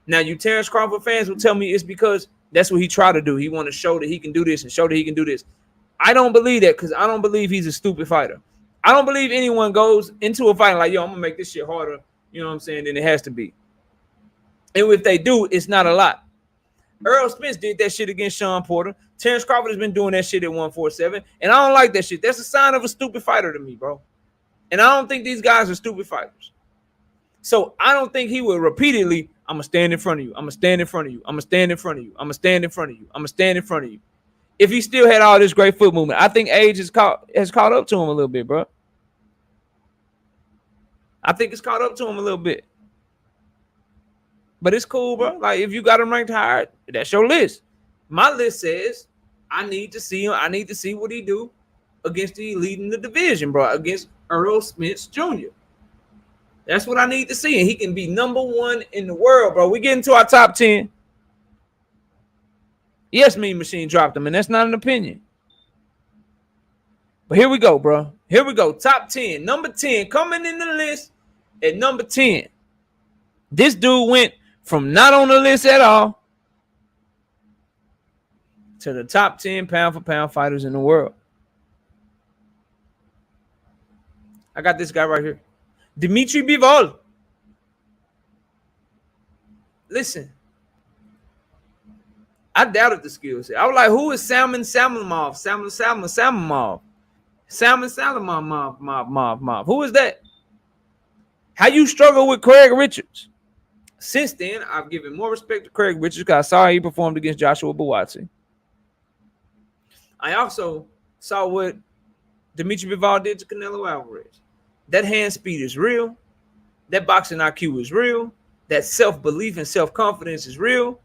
Now, you Terence Crawford fans will tell me it's because that's what he tried to do. He want to show that he can do this and show that he can do this. I don't believe that because I don't believe he's a stupid fighter. I don't believe anyone goes into a fight like, yo, I'm going to make this shit harder, you know what I'm saying, than it has to be. And if they do, it's not a lot. Errol Spence did that shit against Sean Porter. Terence Crawford has been doing that shit at 147, and I don't like that shit. That's a sign of a stupid fighter to me, bro. And I don't think these guys are stupid fighters. So I don't think he would repeatedly, I'm going to stand in front of you. I'm going to stand in front of you. I'm going to stand in front of you. I'm going to stand in front of you. I'm going to stand in front of you. If he still had all this great foot movement, I think age has caught up to him a little bit, bro. I think it's caught up to him a little bit. But it's cool, bro. Like, if you got him ranked higher, that's your list. My list says I need to see him. I need to see what he do against the elite in the division, bro, against Errol Spence Jr. That's what I need to see. And he can be number 1 in the world, bro. We get into our top 10. Yes, Mean Machine dropped him, and that's not an opinion. But here we go, bro. Here we go. Top 10. Number 10 coming in the list at number 10. This dude went from not on the list at all to the top 10 pound-for-pound fighters in the world. I got this guy right here. Dimitri Bivol. Listen. I doubted the skill set. I was like, who is Salmon Salmonov? Who is that? How you struggle with Craig Richards? Since then, I've given more respect to Craig Richards because I saw he performed against Joshua Buatsi. I also saw what Dimitri Bivol did to Canelo Alvarez. That hand speed is real. That boxing IQ is real. That self-belief and self-confidence is real.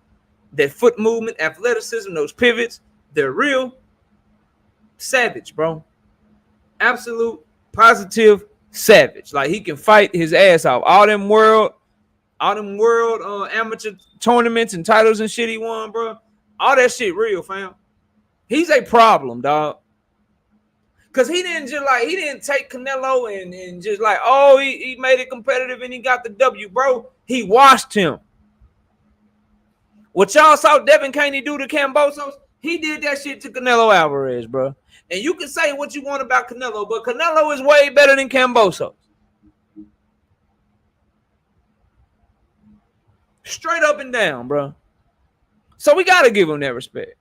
That foot movement, athleticism, those pivots, they're real. Savage, bro. Absolute, positive savage. Like, he can fight his ass off. All them world amateur tournaments and titles and shit he won, bro. All that shit real, fam. He's a problem, dog. Because he didn't take Canelo and just like, oh, he made it competitive and he got the W, bro. He washed him. What y'all saw Devin Caney do to Kambosos, he did that shit to Canelo Alvarez, bro. And you can say what you want about Canelo, but Canelo is way better than Kambosos. Straight up and down, bro. So we got to give him that respect.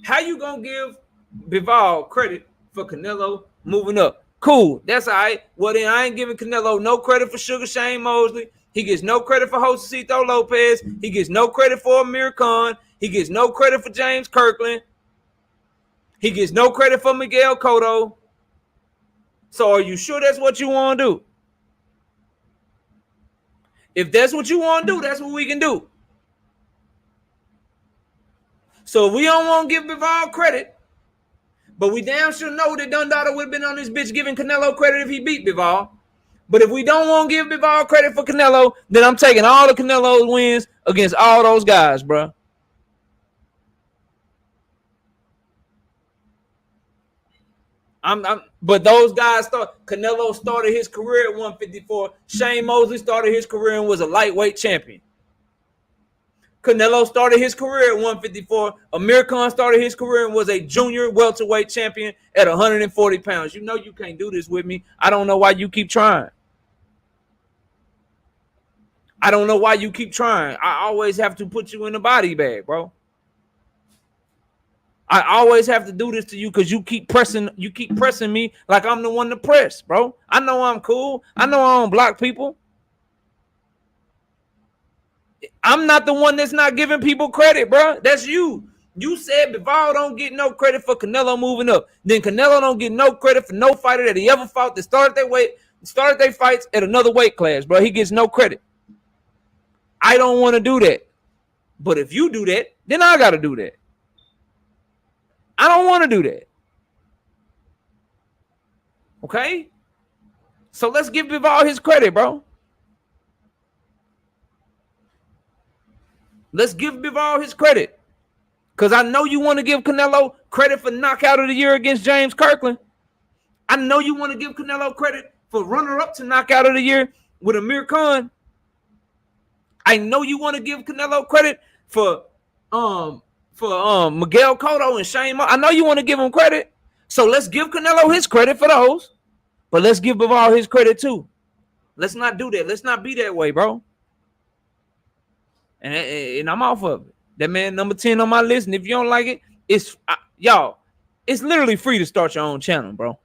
How you going to give Bivol credit for Canelo moving up? Cool. That's all right. Well, then I ain't giving Canelo no credit for Sugar Shane Mosley. He gets no credit for Josecito Lopez. He gets no credit for Amir Khan. He gets no credit for James Kirkland. He gets no credit for Miguel Cotto. So are you sure that's what you want to do? If that's what you want to do, that's what we can do. So if we don't want to give Bivol credit, but we damn sure know that Dundada would have been on this bitch giving Canelo credit if he beat Bivol. But if we don't want to give Bivol credit for Canelo, then I'm taking all the Canelo's wins against all those guys, bro. But those guys Canelo started his career at 154. Shane Mosley started his career and was a lightweight champion. Canelo started his career at 154. Amir Khan started his career and was a junior welterweight champion at 140 pounds. You know you can't do this with me. I don't know why you keep trying. I don't know why you keep trying. I always have to put you in the body bag, bro. I always have to do this to you because you keep pressing me like I'm the one to press, bro. I know I'm cool. I know I don't block people. I'm not the one that's not giving people credit, bro. That's you. You said Bivol don't get no credit for Canelo moving up. Then Canelo don't get no credit for no fighter that he ever fought that started their fights at another weight class, bro. He gets no credit. I don't want to do that. But if you do that, then I got to do that. I don't want to do that. Okay? So let's give Bivol his credit, bro. Let's give Bivol his credit. Because I know you want to give Canelo credit for knockout of the year against James Kirkland. I know you want to give Canelo credit for runner-up to knockout of the year with Amir Khan. I know you want to give Canelo credit for Miguel Cotto and Shane Mosley. I know you want to give him credit. So let's give Canelo his credit for those. But let's give Bivol his credit too. Let's not do that. Let's not be that way, bro. And I'm off of it. That man number 10 on my list. And if you don't like it, it's literally free to start your own channel, bro.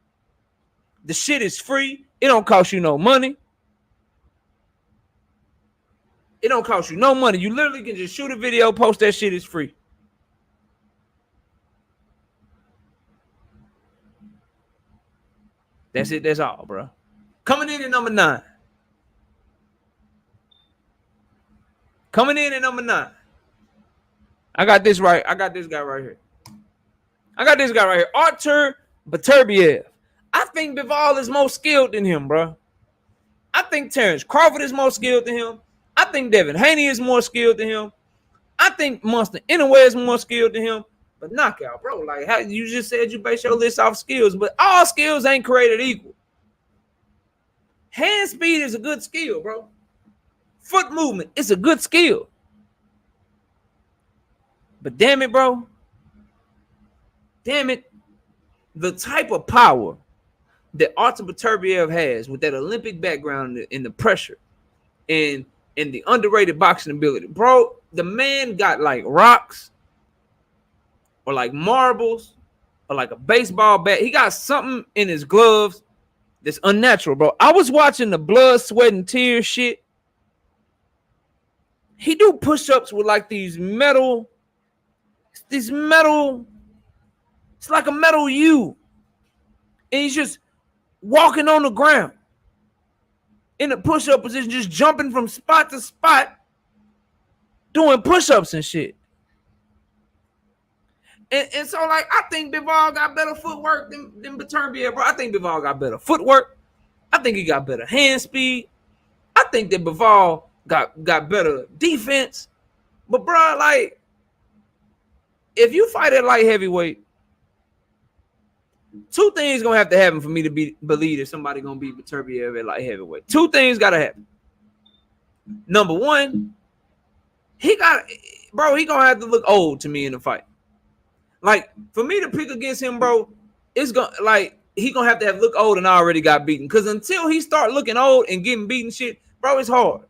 The shit is free. It don't cost you no money. It don't cost you no money. You literally can just shoot a video, post that shit. It's free. That's it. That's all, bro. Coming in at number 9. Coming in at number 9. I got this right. I got this guy right here. Artur Beterbiev. I think Bivol is more skilled than him, bro. I think Terence Crawford is more skilled than him. I think Devin Haney is more skilled than him. I think Monster Inoue is more skilled than him. a knockout, bro. Like how you just said you base your list off skills, but all skills ain't created equal. Hand speed is a good skill, bro. Foot movement is a good skill. But damn it, bro. Damn it. The type of power that Artur Beterbiev has with that Olympic background and the pressure and the underrated boxing ability, bro, the man got like rocks or like marbles or like a baseball bat. He got something in his gloves that's unnatural, bro. I was watching the blood, sweat, and tears shit. He do push-ups with like these metal, it's like a metal U. And he's just walking on the ground in a push-up position, just jumping from spot to spot, doing push-ups and shit. And so, like, I think Bivol got better footwork than Beterbiev, bro. I think Bivol got better footwork. I think he got better hand speed. I think that Bivol got better defense. But, bro, like, if you fight at light heavyweight, two things gonna have to happen for me to believe that somebody gonna beat Beterbiev at light heavyweight. Two things gotta happen. Number one, he gonna have to look old to me in the fight. Like, for me to pick against him, bro, it's gonna he gonna have to look old and already got beaten. Cause until he start looking old and getting beaten shit, bro, it's hard.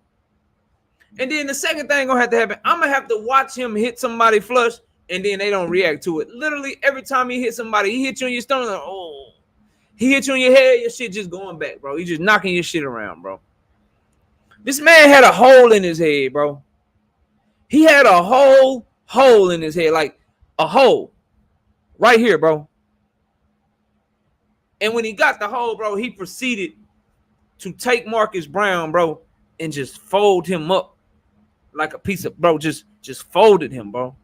And then the second thing gonna have to happen, I'm gonna have to watch him hit somebody flush and then they don't react to it. Literally every time he hit somebody, he hit you in your stomach, like, oh. He hit you in your head, your shit just going back, bro. He just knocking your shit around, bro. This man had a hole in his head, bro. He had a whole hole in his head, like a hole right here, bro. And when he got the hole, bro, he proceeded to take Marcus Brown, bro, and just fold him up like a piece of, bro, just folded him, bro.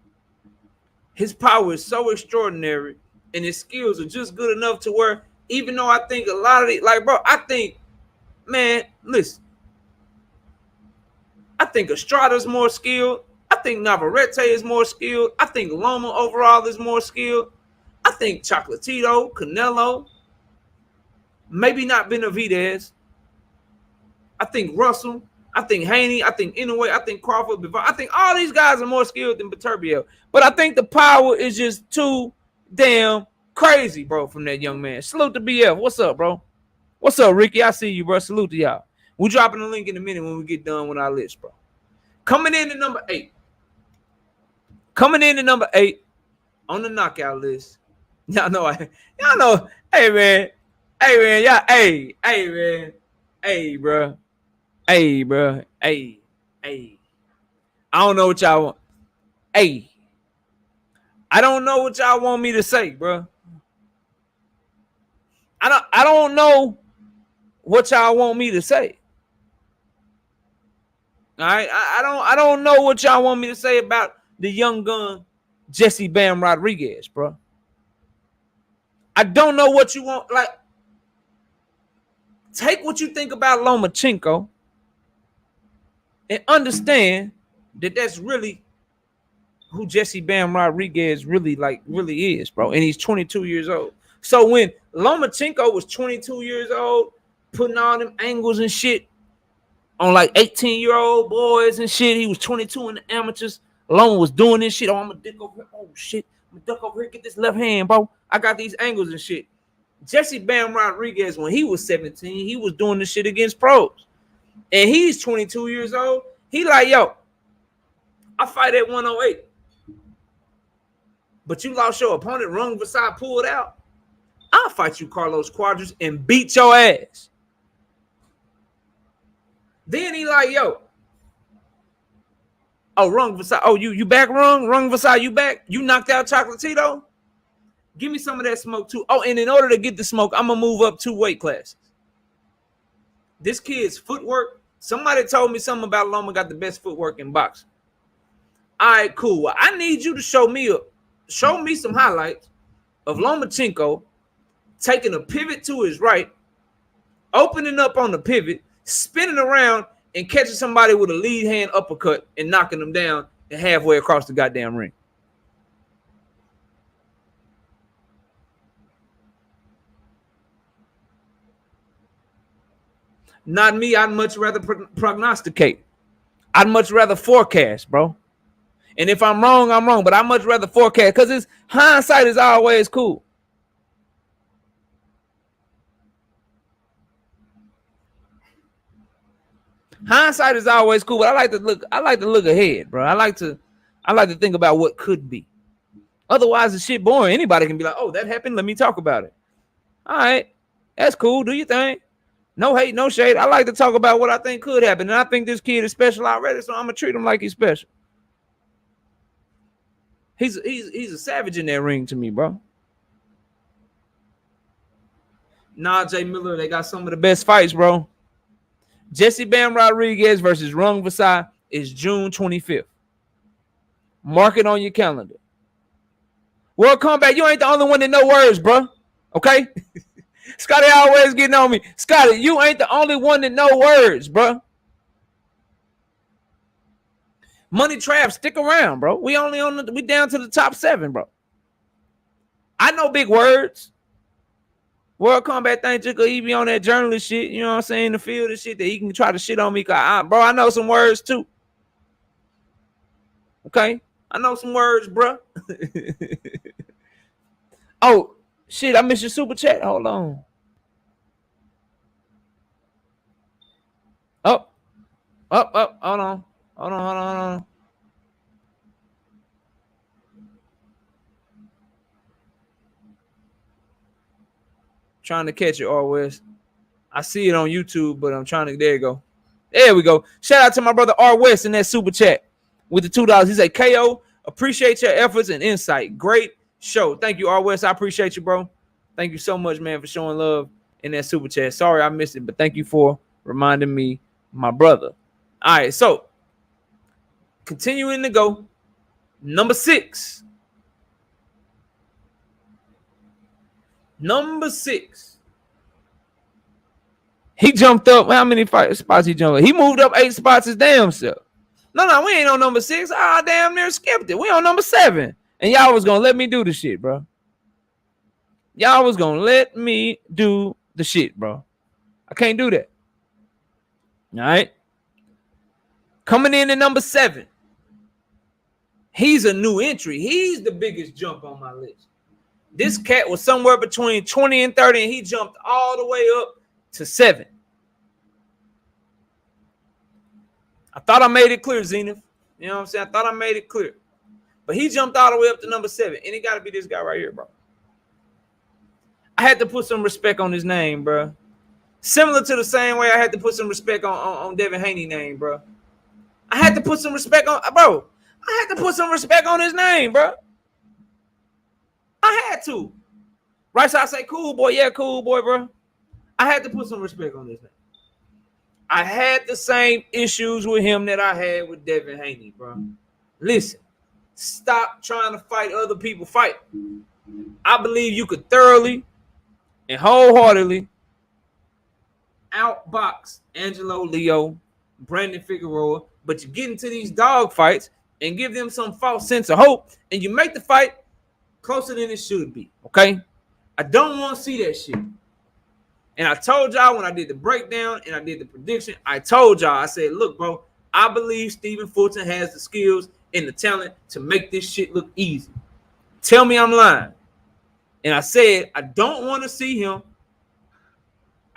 His power is so extraordinary, and his skills are just good enough to where, even though I think a lot of it, like, bro, I think, man, listen, I think Estrada's more skilled. I think Navarrete is more skilled. I think Loma overall is more skilled. I think Chocolatito, Canelo, maybe not Benavidez. I think Russell. I think Haney. I think Inoue. I think Crawford. Bivol. I think all these guys are more skilled than Beterbiev. But I think the power is just too damn crazy, bro, from that young man. Salute to BF. What's up, bro? What's up, Ricky? I see you, bro. Salute to y'all. We're dropping the link in a minute when we get done with our list, bro. Coming in at number 8. Coming in at number 8 on the knockout list. Y'all know. Hey, man. Y'all. Hey, man. Hey, bro. Hey, bro. Hey. I don't know what y'all want. Hey. I don't know what y'all want me to say, bro. I don't know what y'all want me to say. All right? I don't know what y'all want me to say about the young gun Jesse Bam Rodriguez, bro. I don't know what you want. Like, take what you think about Lomachenko and understand that that's really who Jesse Bam Rodriguez really is, bro. And he's 22 years old. So when Lomachenko was 22 years old, putting all them angles and shit on like 18-year-old boys and shit, he was 22 in the amateurs. Loma was doing this shit. Oh, I'm gonna dick over here. Oh shit, I'm gonna duck over here, get this left hand, bro. I got these angles and shit. Jesse Bam Rodriguez, when he was 17, he was doing this shit against pros. And he's 22 years old. He like, yo, I fight at 108. But you lost your opponent, Rung Vasai pulled out. I'll fight you, Carlos Cuadras, and beat your ass. Then he like, yo, oh, Rung Vasai. Oh, you back, Rung? Rung Vasai, you back? You knocked out Chocolatito? Give me some of that smoke, too. Oh, and in order to get the smoke, I'm going to move up 2 weight classes. This kid's footwork, somebody told me something about Loma got the best footwork in boxing. All right, cool. Well, I need you to show me some highlights of Lomachenko taking a pivot to his right, opening up on the pivot, spinning around, and catching somebody with a lead hand uppercut and knocking them down and halfway across the goddamn ring. Not me. I'd much rather prognosticate. I'd much rather forecast, bro. And if I'm wrong, I'm wrong. But I'd much rather forecast because it's hindsight is always cool. Hindsight is always cool, but I like to look ahead, bro. I like to think about what could be. Otherwise, the shit boring. Anybody can be like, oh, that happened. Let me talk about it. All right. That's cool. Do your thing. No hate, no shade. I like to talk about what I think could happen. And I think this kid is special already, so I'm gonna treat him like he's special. He's a savage in that ring to me, bro. Nah, Jay Miller, they got some of the best fights, bro. Jesse Bam Rodriguez versus Rung Vasai is June 25th. Mark it on your calendar. World Combat, you ain't the only one that know words, bro. Okay? Scotty always getting on me. Scotty, you ain't the only one that know words, bro. Money Trap, stick around, bro. We down to the top 7, bro. I know big words. World Combat think just he be on that journalist shit, you know what I'm saying, the field and shit that he can try to shit on me. Bro, I know some words too. Okay? I know some words, bro. Oh, shit, I missed your super chat. Hold on. Up. Hold on. Trying to catch it, R-West. I see it on YouTube, but I'm trying to. There you go. There we go. Shout out to my brother R-West in that super chat with the $2. He said, KO, appreciate your efforts and insight. Great show. Thank you, R-West. I appreciate you, bro. Thank you so much, man, for showing love in that super chat. Sorry I missed it, but thank you for reminding me, my brother. All right, so continuing to go. Number 6. Number 6. He jumped up. How many spots he jumped up? He moved up 8 spots his damn self. No, we ain't on number 6. I damn near skipped it. We on number 7. And y'all was going to let me do the shit, bro. Y'all was going to let me do the shit, bro. I can't do that. All right. Coming in at number 7. He's a new entry. He's the biggest jump on my list. This cat was somewhere between 20 and 30, and he jumped all the way up to 7. I thought I made it clear, Zenith. You know what I'm saying? I thought I made it clear. But he jumped all the way up to number 7, and it got to be this guy right here, bro. I had to put some respect on his name, bro. Similar to the same way I had to put some respect on Devin Haney's name, bro. I had to put some respect on, bro. I had to put some respect on his name, bro. I had to. Right, so I say, cool boy. Yeah, cool boy, bro. I had to put some respect on his name. I had the same issues with him that I had with Devin Haney, bro. Listen, stop trying to fight other people. Fight. I believe you could thoroughly and wholeheartedly outbox Angelo Leo, Brandon Figueroa, but you get into these dog fights and give them some false sense of hope, and you make the fight closer than it should be, okay? I don't want to see that shit. And I told y'all when I did the breakdown and I did the prediction, I told y'all, I said, look, bro, I believe Stephen Fulton has the skills and the talent to make this shit look easy. Tell me I'm lying. And I said, I don't want to see him.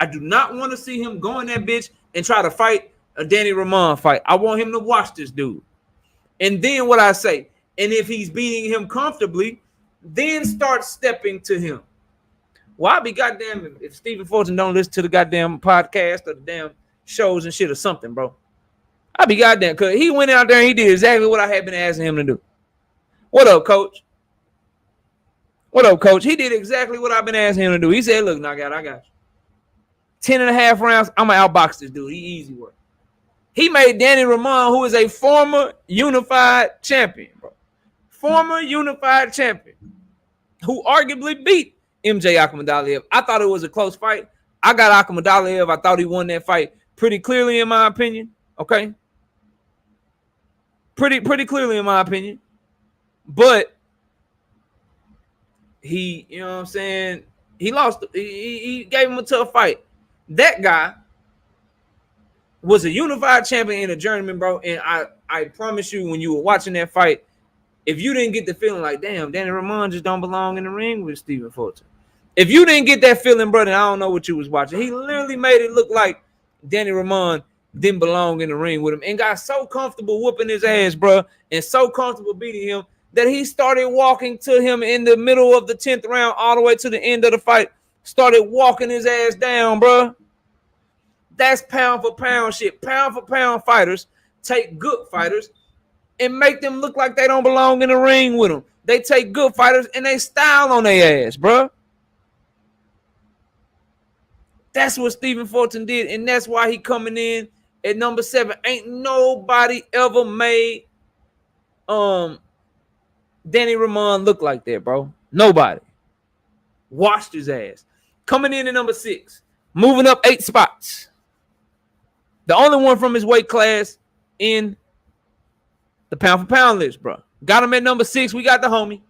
I do not want to see him go in that bitch and try to fight a Danny Rahman fight. I want him to watch this dude. And then what I say, and if he's beating him comfortably, then start stepping to him. Well, I'll be goddamn if Stephen Fulton don't listen to the goddamn podcast or the damn shows and shit or something, bro. I'll be goddamn, because he went out there and he did exactly what I had been asking him to do. What up, coach? What up, coach? He did exactly what I've been asking him to do. He said, look, knockout, I got you. 10 and a half rounds, I'm going to outbox this dude. He easy work. He made Danny Rahman, who is a former unified champion, bro. Former unified champion, who arguably beat MJ Akhmadaliev. I thought it was a close fight. I got Akhmadaliev. I thought he won that fight pretty clearly, in my opinion. Okay? Pretty clearly, in my opinion. But he, you know what I'm saying, he lost. He gave him a tough fight. That guy was a unified champion and a journeyman, bro. And I promise you, when you were watching that fight, if you didn't get the feeling like, damn, Danny Rahman just don't belong in the ring with Stephen Fulton. If you didn't get that feeling, brother, I don't know what you was watching. He literally made it look like Danny Rahman didn't belong in the ring with him and got so comfortable whooping his ass, bro, and so comfortable beating him that he started walking to him in the middle of the 10th round all the way to the end of the fight, started walking his ass down, bro. That's pound for pound shit. Pound for pound fighters take good fighters and make them look like they don't belong in the ring with them. They take good fighters and they style on their ass, bro. That's what Stephen Fulton did, and that's why he coming in at number 7. Ain't nobody ever made Danny Rahman look like that, bro. Nobody. Washed his ass. Coming in at number 6. Moving up 8 spots. The only one from his weight class in the pound for pound list, bro. Got him at number 6. We got the homie.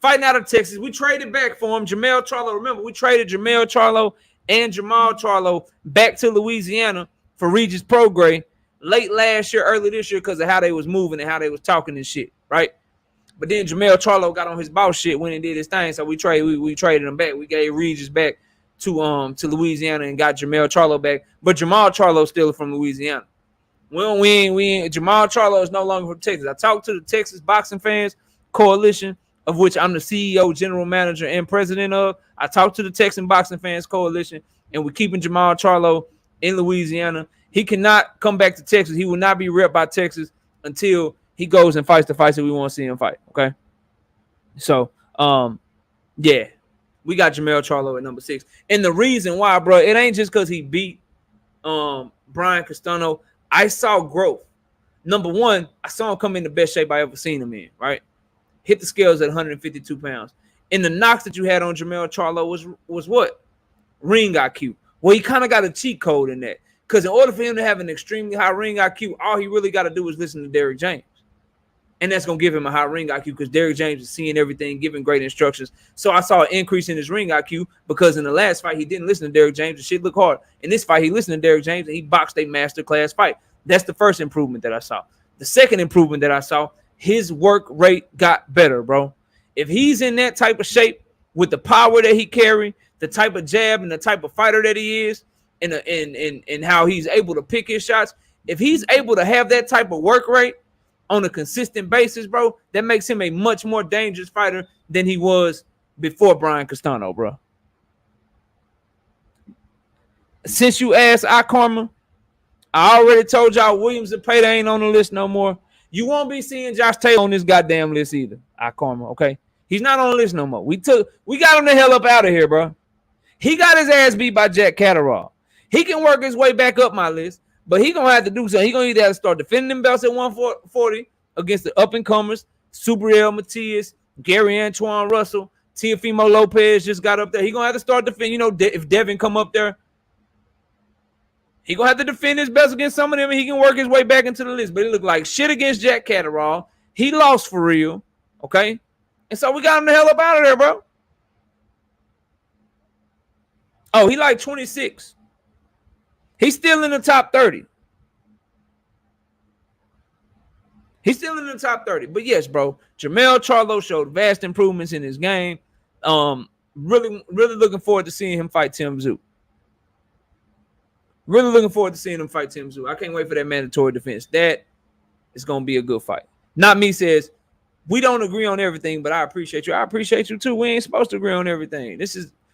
Fighting out of Texas. We traded back for him. Jamel Charlo. Remember, we traded Jamel Charlo and Jamel Charlo back to Louisiana for Regis Prograis late last year, early this year, because of how they was moving and how they was talking and shit, right? But then Jamel Charlo got on his boss shit when he did his thing, so we traded him back. We gave Regis back to Louisiana and got Jamel Charlo back. But Jamel Charlo still from Louisiana. Well, Jamel Charlo is no longer from Texas. I talked to the Texas Boxing Fans Coalition, of which I'm the CEO, general manager, and president of. I talked to the Texan Boxing Fans Coalition, and we're keeping Jamel Charlo in Louisiana. He cannot come back to Texas. He will not be repped by Texas until he goes and fights the fights that we want to see him fight. Okay. So, yeah, we got Jamel Charlo at number 6. And the reason why, bro, it ain't just because he beat Brian Castano. I saw growth. Number 1, I saw him come in the best shape I ever seen him in, right? Hit the scales at 152 pounds. And the knocks that you had on Jamel Charlo was what? Ring IQ. Well, he kind of got a cheat code in that. Because in order for him to have an extremely high ring IQ, all he really got to do is listen to Derrick James. And that's going to give him a high ring IQ because Derrick James is seeing everything, giving great instructions. So I saw an increase in his ring IQ because in the last fight, he didn't listen to Derrick James. The shit looked hard. In this fight, he listened to Derrick James and he boxed a masterclass fight. That's the first improvement that I saw. The second improvement that I saw, his work rate got better, bro. If he's in that type of shape with the power that he carry, the type of jab and the type of fighter that he is, and how he's able to pick his shots, if he's able to have that type of work rate on a consistent basis, bro, that makes him a much more dangerous fighter than he was before Brian Castano, bro. Since you asked Karma, I already told y'all Williams and Payda ain't on the list no more. You won't be seeing Josh Taylor on this goddamn list either. Karma, okay? He's not on the list no more. We got him the hell up out of here, bro. He got his ass beat by Jack Catterall. He can work his way back up my list, but he gonna have to do something. He gonna either have to start defending them belts at 140 against the up-and-comers, Subriel Matias, Gary Antoine Russell, Teofimo Lopez just got up there. He gonna have to start defending. You know, if Devin come up there, he gonna have to defend his belts against some of them, and he can work his way back into the list. But it looked like shit against Jack Catterall. He lost for real, okay? And so we got him the hell up out of there, bro. Oh, he like 26. He's still in the top 30. He's still in the top 30. But yes, bro, Jamel Charlo showed vast improvements in his game. Really looking forward to seeing him fight Tim Tszyu. Really looking forward to seeing him fight Tim Tszyu. I can't wait for that mandatory defense. That is going to be a good fight. Not me says, we don't agree on everything, but I appreciate you. I appreciate you too. We ain't supposed to agree on everything.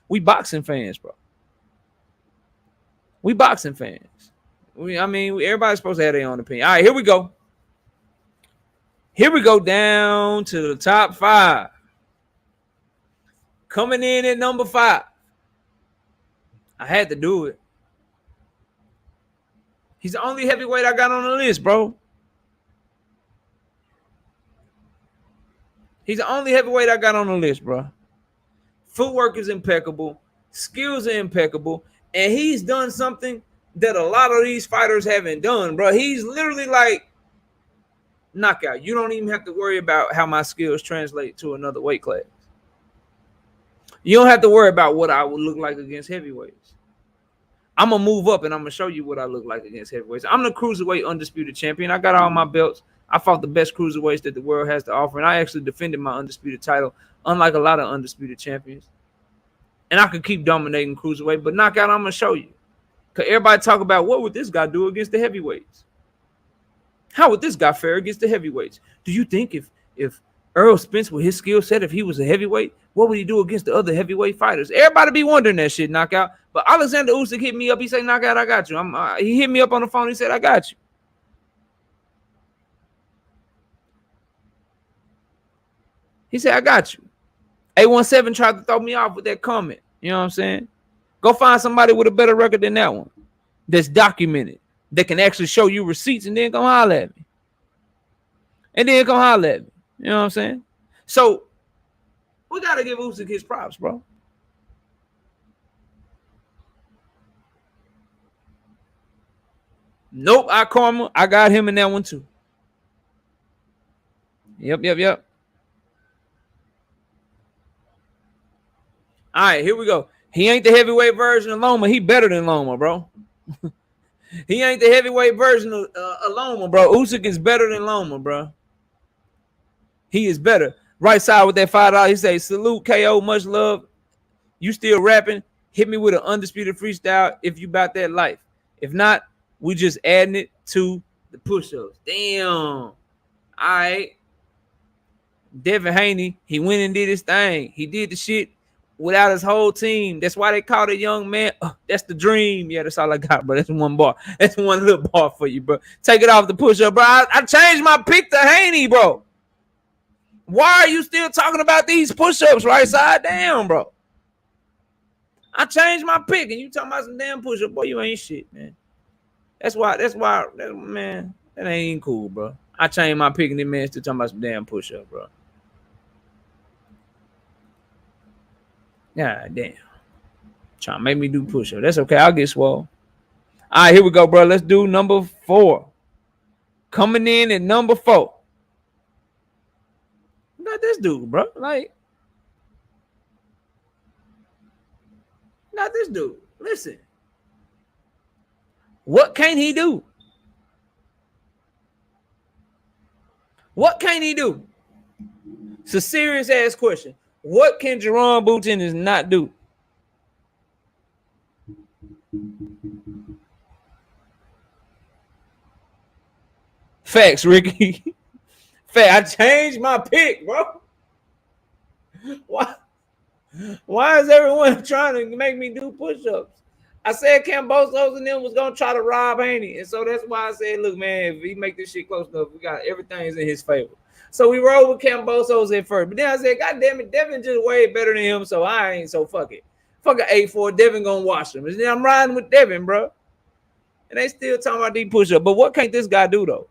We boxing fans, bro. We boxing fans. Everybody's supposed to have their own opinion. All right, here we go. Here we go down to the top 5. Coming in at number 5. I had to do it. He's the only heavyweight I got on the list, bro. He's the only heavyweight I got on the list, bro. Footwork is impeccable. Skills are impeccable. And he's done something that a lot of these fighters haven't done, bro. He's literally like knockout. You don't even have to worry about how my skills translate to another weight class. You don't have to worry about what I would look like against heavyweights. I'm gonna move up and I'm gonna show you what I look like against heavyweights. I'm the cruiserweight undisputed champion. I got all my belts. I fought the best cruiserweights that the world has to offer, and I actually defended my undisputed title, unlike a lot of undisputed champions. And I could keep dominating cruiserweight, but knockout, I'm gonna show you. Cause everybody talk about what would this guy do against the heavyweights? How would this guy fare against the heavyweights? Do you think if Earl Spence with his skill set, if he was a heavyweight, what would he do against the other heavyweight fighters? Everybody be wondering that shit, knockout. But Alexander Usyk hit me up. He said, knockout, I got you. He hit me up on the phone. He said, I got you. He said, I got you. A17 tried to throw me off with that comment. You know what I'm saying? Go find somebody with a better record than that one that's documented, that can actually show you receipts and then come holler at me. And then come holler at me. You know what I'm saying? So we got to give Usyk his props, bro. Nope, I got him in that one too. Yep. All right, here we go. He ain't the heavyweight version of Loma. He better than Loma, bro. He ain't the heavyweight version of Loma, bro. Usyk is better than Loma, bro. He is better. Right side with that $5. He say, salute, KO, much love. You still rapping? Hit me with an undisputed freestyle if you about that life. If not, we just adding it to the push-ups. Damn. All right. Devin Haney, he went and did his thing. He did the shit without his whole team. That's why they call it young man. That's the dream. Yeah, that's all I got, bro. That's one bar. That's one little bar for you, bro. Take it off the push-up, bro. I changed my pick to Haney, bro. Why are you still talking about these push-ups right side down, bro? I changed my pick, and you talking about some damn push-up. Boy, you ain't shit, man. That's why, man, that ain't cool, bro. I changed my pick, and this man still talking about some damn push-up, bro. God damn. Trying to make me do push-up. That's okay. I'll get swole. All right, here we go, bro. Let's do number 4. Coming in at number 4. Got this dude, bro. Like, got this dude. Listen. What can he do? What can he do? It's a serious ass question. What can Jerome Bouteng not do? Facts, Ricky. Fact, I changed my pick, bro. Why is everyone trying to make me do push-ups? I said Cambosos and them was gonna try to rob Haney, and so that's why I said, look, man, if he make this shit close enough, we got everything's in his favor. So we rolled with Cambosos at first, but then I said, God damn it, Devin just way better than him, so I ain't. So fuck it. Fuck an 8-4. Devin gonna watch him. And then I'm riding with Devin, bro. And they still talking about these push-ups. But what can't this guy do though?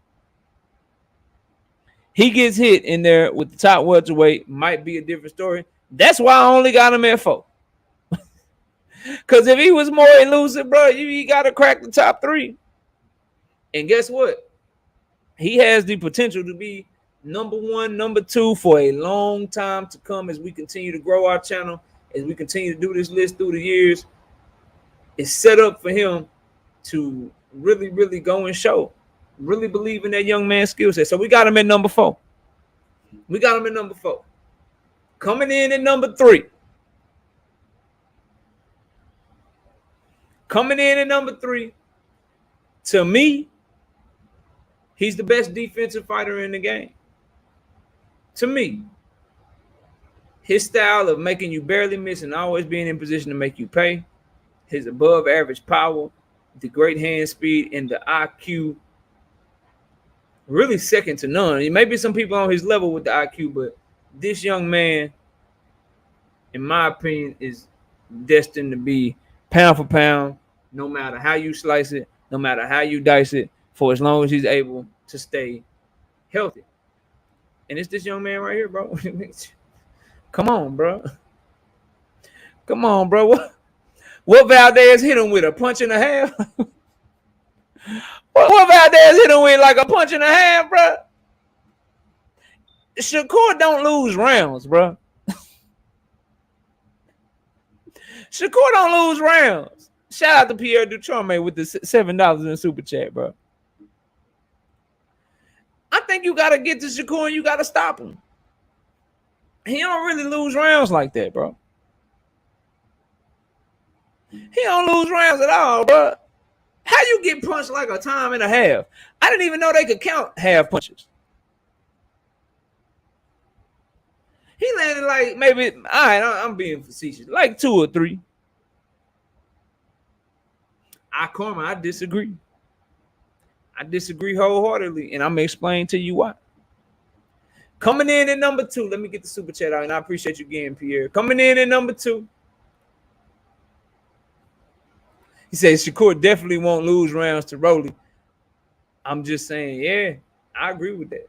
He gets hit in there with the top welterweight. Might be a different story. That's why I only got him at 4. Because if he was more elusive, bro, you got to crack the top 3. And guess what? He has the potential to be number 1, number 2 for a long time to come as we continue to grow our channel, as we continue to do this list through the years. It's set up for him to really, really go and show. Really believe in that young man's skill set. So we got him at number 4. Coming in at number 3. To me, he's the best defensive fighter in the game. To me, his style of making you barely miss and always being in position to make you pay, his above average power, the great hand speed, and the IQ, really second to none. Maybe some people on his level with the IQ, but this young man, in my opinion, is destined to be pound for pound, no matter how you slice it, no matter how you dice it, for as long as he's able to stay healthy. And it's this young man right here, bro. Come on, bro. What Valdez hit him with? A punch and a half? What Valdez hit him with? Like a punch and a half, bro? Shakur don't lose rounds, bro. Shakur don't lose rounds. Shout out to Pierre Ducharme with the $7 in super chat, bro. I think you gotta get to Shakur and you gotta stop him. He don't really lose rounds like that, bro. He don't lose rounds at all, bro. How you get punched like a time and a half? I didn't even know they could count half punches. He landed like maybe, all right, I'm being facetious, like 2 or 3. I disagree. I disagree wholeheartedly, and I'm gonna explain to you why. Coming in at number 2, let me get the super chat out, and I appreciate you again, Pierre. Coming in at number 2, he says Shakur definitely won't lose rounds to Rolly. I'm just saying, yeah, I agree with that.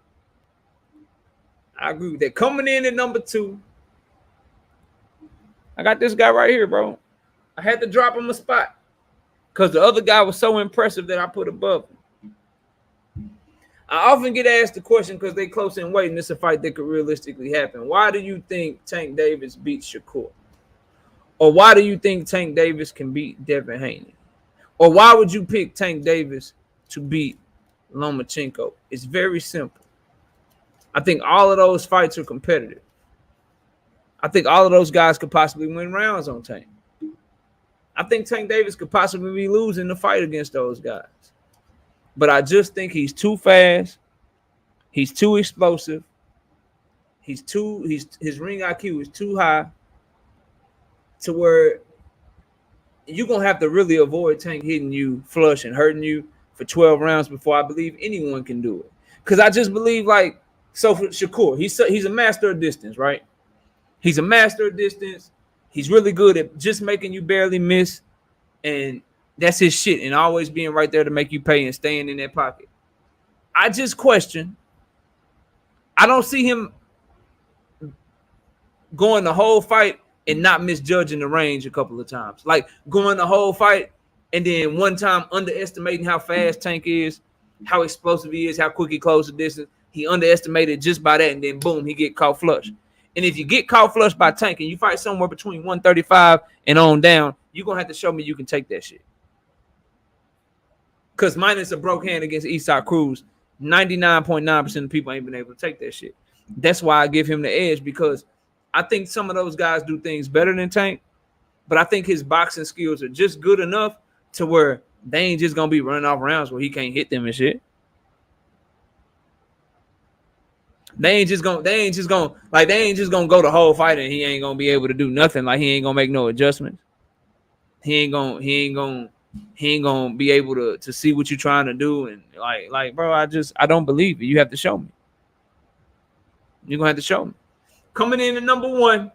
Coming in at number 2, I got this guy right here, bro. I had to drop him a spot because the other guy was so impressive that I put above him. I often get asked the question because they close in weight and it's a fight that could realistically happen. Why do you think Tank Davis beats Shakur? Or why do you think Tank Davis can beat Devin Haney? Or why would you pick Tank Davis to beat Lomachenko? It's very simple. I think all of those fights are competitive. I think all of those guys could possibly win rounds on Tank. I think Tank Davis could possibly be losing the fight against those guys. But I just think he's too fast. He's too explosive. His ring IQ is too high to where you're going to have to really avoid Tank hitting you flush and hurting you for 12 rounds before I believe anyone can do it. Because I just believe, like, so for Shakur, he's a master of distance, right? He's a master of distance. He's really good at just making you barely miss. And that's his shit. And always being right there to make you pay and staying in that pocket. I just question. I don't see him going the whole fight and not misjudging the range a couple of times. Like going the whole fight and then one time underestimating how fast Tank is, how explosive he is, how quick he closes the distance. He underestimated just by that, and then boom, he get caught flush. And if you get caught flush by Tank and you fight somewhere between 135 and on down, you're going to have to show me you can take that shit. Because minus a broke hand against Eastside Cruz, 99.9% of people ain't been able to take that shit. That's why I give him the edge, because I think some of those guys do things better than Tank, but I think his boxing skills are just good enough to where they ain't just going to be running off rounds where he can't hit them and shit. They ain't just gonna go the whole fight and he ain't gonna be able to do nothing. Like he ain't gonna make no adjustments. He ain't gonna be able to see what you're trying to do. And like, bro, I don't believe it. You have to show me. You're gonna have to show me. Coming in at number 1,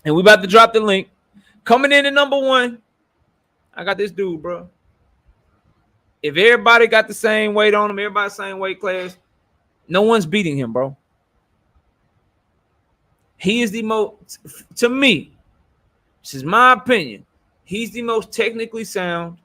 and we about to drop the link. Coming in at number 1, I got this dude, bro. If everybody got the same weight on him, everybody same weight class, no one's beating him, bro. He is the most, to me, this is my opinion, he's the most technically sound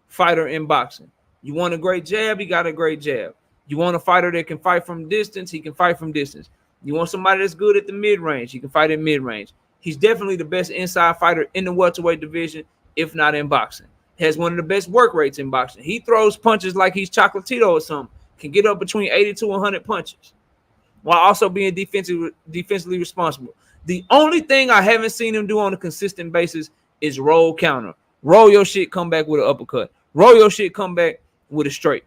fighter in boxing. You want a great jab, he got a great jab. You want a fighter that can fight from distance, he can fight from distance. You want somebody that's good at the mid-range, he can fight in mid-range. He's definitely the best inside fighter in the welterweight division, if not in boxing. He has one of the best work rates in boxing. He throws punches like he's Chocolatito or something. Can get up between 80 to 100 punches while also being defensively responsible. The only thing I haven't seen him do on a consistent basis is roll counter. Roll your shit, come back with an uppercut. Roll your shit, come back with a straight.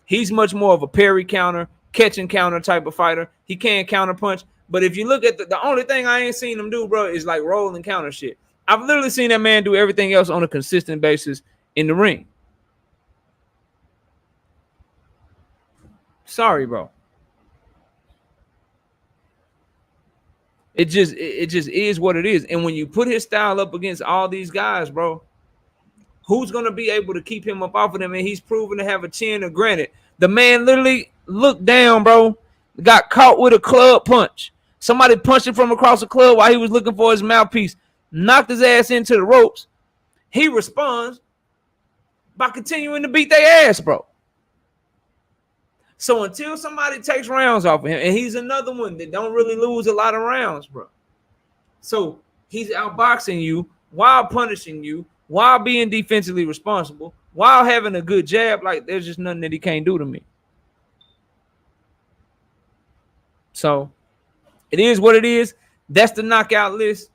He's much more of a parry counter, catch and counter type of fighter. He can counter punch, but if you look at the only thing I ain't seen him do, bro, is like roll and counter shit. I've literally seen that man do everything else on a consistent basis in the ring. Sorry, bro. It just is what it is. And when you put his style up against all these guys, bro, who's going to be able to keep him up off of them? And he's proven to have a chin. And granted, the man literally looked down, bro, got caught with a club punch. Somebody punched him from across the club while he was looking for his mouthpiece, knocked his ass into the ropes. He responds by continuing to beat their ass, bro. So until somebody takes rounds off of him, and he's another one that don't really lose a lot of rounds, bro. So he's outboxing you while punishing you, while being defensively responsible, while having a good jab. Like, there's just nothing that he can't do to me. So it is what it is. That's the knockout list.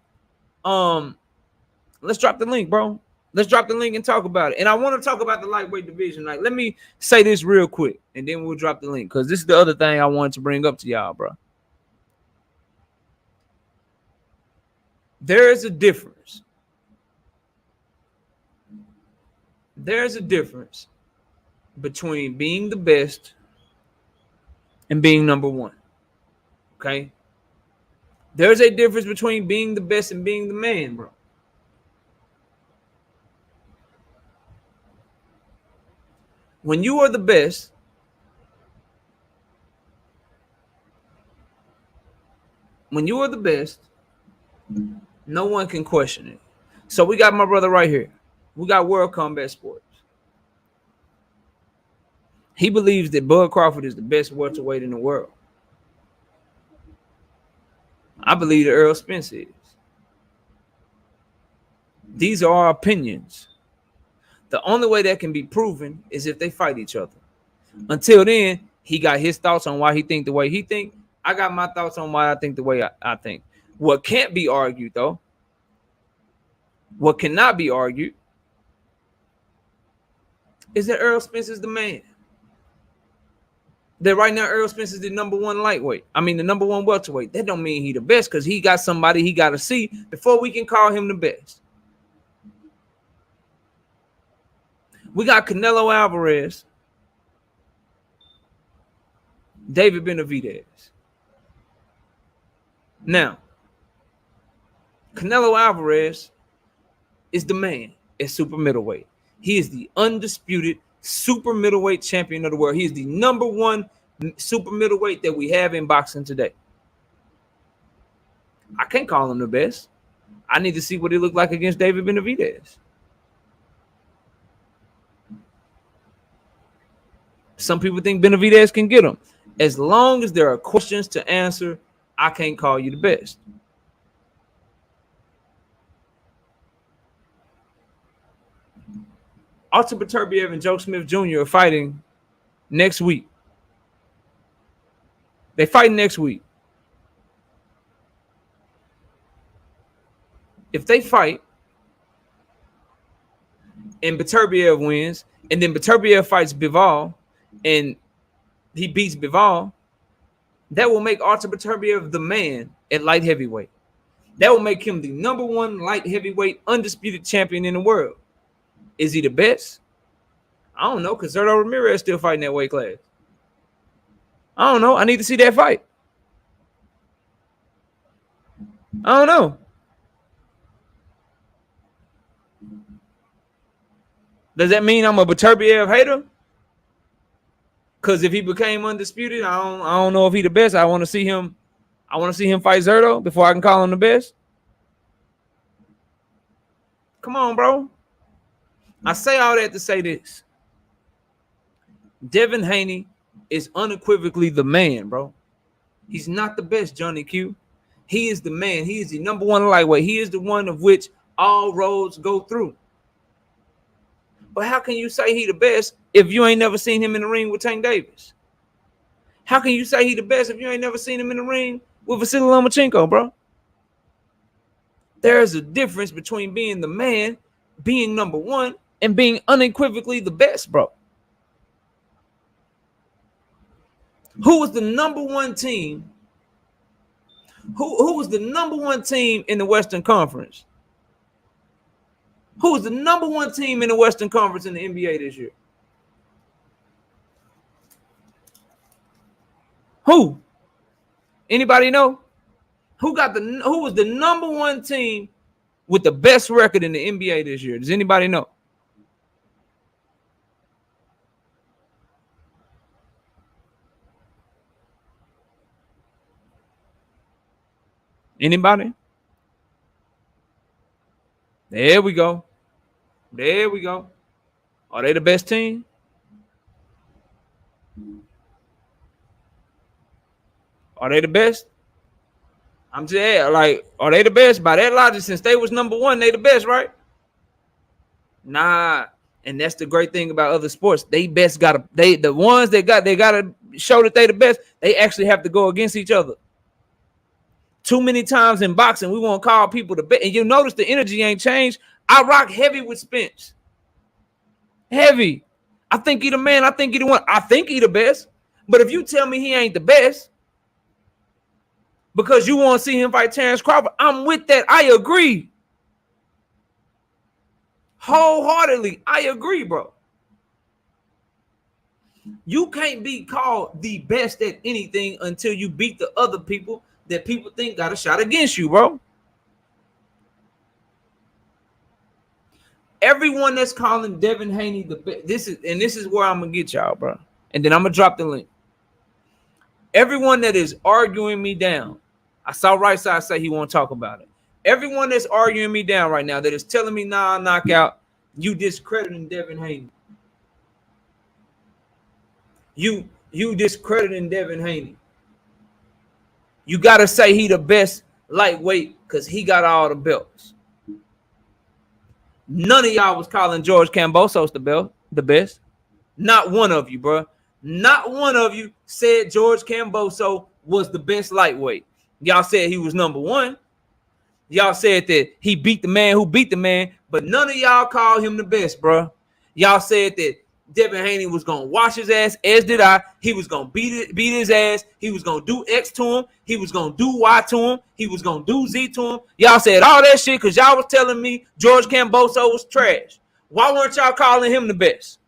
Let's drop the link, bro. Let's drop the link and talk about it. And I want to talk about the lightweight division. Like, let me say this real quick, and then we'll drop the link, because this is the other thing I wanted to bring up to y'all, bro. There is a difference. There's a difference between being the best and being number one. Okay? There's a difference between being the best and being the man, bro. When you are the best, no one can question it. So we got my brother right here. We got World Combat Sports. He believes that Bud Crawford is the best welterweight in the world. I believe that Errol Spence is. These are our opinions. The only way that can be proven is if they fight each other. Until then, he got his thoughts on why he think the way he think. I got my thoughts on why I think the way I think. What can't be argued, though, what cannot be argued, is that Errol Spence is the man. That right now Errol Spence is the number one lightweight. I mean, the number one welterweight. That don't mean he the best, because he got somebody he got to see before we can call him the best. We got Canelo Alvarez, David Benavidez. Now, Canelo Alvarez is the man at super middleweight. He is the undisputed super middleweight champion of the world. He is the number one super middleweight that we have in boxing today. I can't call him the best. I need to see what he looked like against David Benavidez. Some people think Benavidez can get him. As long as there are questions to answer, I can't call you the best. Artur Beterbiev and Joe Smith Jr. are fighting next week. They fight next week. If they fight and Beterbiev wins, and then Beterbiev fights Bivol and he beats Bivol, that will make Artur Beterbiev the man at light heavyweight. That will make him the number one light heavyweight undisputed champion in the world. Is he the best? I don't know, because Zerto Ramirez is still fighting that weight class. I don't know. I need to see that fight. I don't know. Does that mean I'm a Beterbiev hater? Because if he became undisputed, I don't know if he the best. I want to see him fight Zerto before I can call him the best. Come on, bro. I say all that to say this. Devin Haney is unequivocally the man, bro. He's not the best, Johnny Q. He is the man. He is the number one lightweight. He is the one of which all roads go through. But how can you say he the best if you ain't never seen him in the ring with Tank Davis? How can you say he the best if you ain't never seen him in the ring with Vasily Lomachenko, bro? There's a difference between being the man, being number one, and being unequivocally the best, bro. Who was the number one team? Who was the number one team in the Western Conference? Who was the number one team in the Western Conference in the NBA this year? Who? Anybody know? Who was the number one team with the best record in the NBA this year? Does anybody know? Anybody? There we go. There we go. Are they the best team? Are they the best? I'm just like, are they the best? By that logic, since they was number one, they the best, right? Nah. And that's the great thing about other sports. The ones that gotta show that they the best, they actually have to go against each other. Too many times in boxing, we want to call people the best. And you notice the energy ain't changed. I rock heavy with Spence. Heavy. I think he the man. I think he the one. I think he the best. But if you tell me he ain't the best because you want to see him fight Terence Crawford, I'm with that. I agree. Wholeheartedly, I agree, bro. You can't be called the best at anything until you beat the other people that people think got a shot against you, bro. Everyone that's calling Devin Haney the best, this is where I'm gonna get y'all, bro. And then I'm gonna drop the link. Everyone that is arguing me down, I saw Right Side say he won't talk about it. Everyone that's arguing me down right now that is telling me nah, knockout, you discrediting Devin Haney. You discrediting Devin Haney. You gotta say he the best lightweight because he got all the belts. None of y'all was calling George Kambosos the best. Not one of you, bro. Not one of you said George Kambosos was the best lightweight. Y'all said he was number one. Y'all said that he beat the man who beat the man, but none of y'all called him the best, bro. Y'all said that Devin Haney was gonna wash his ass, as did I. He was gonna beat his ass. He was gonna do X to him. He was gonna do Y to him. He was gonna do Z to him. Y'all said all that shit because y'all was telling me George Kambosos was trash. Why weren't y'all calling him the best?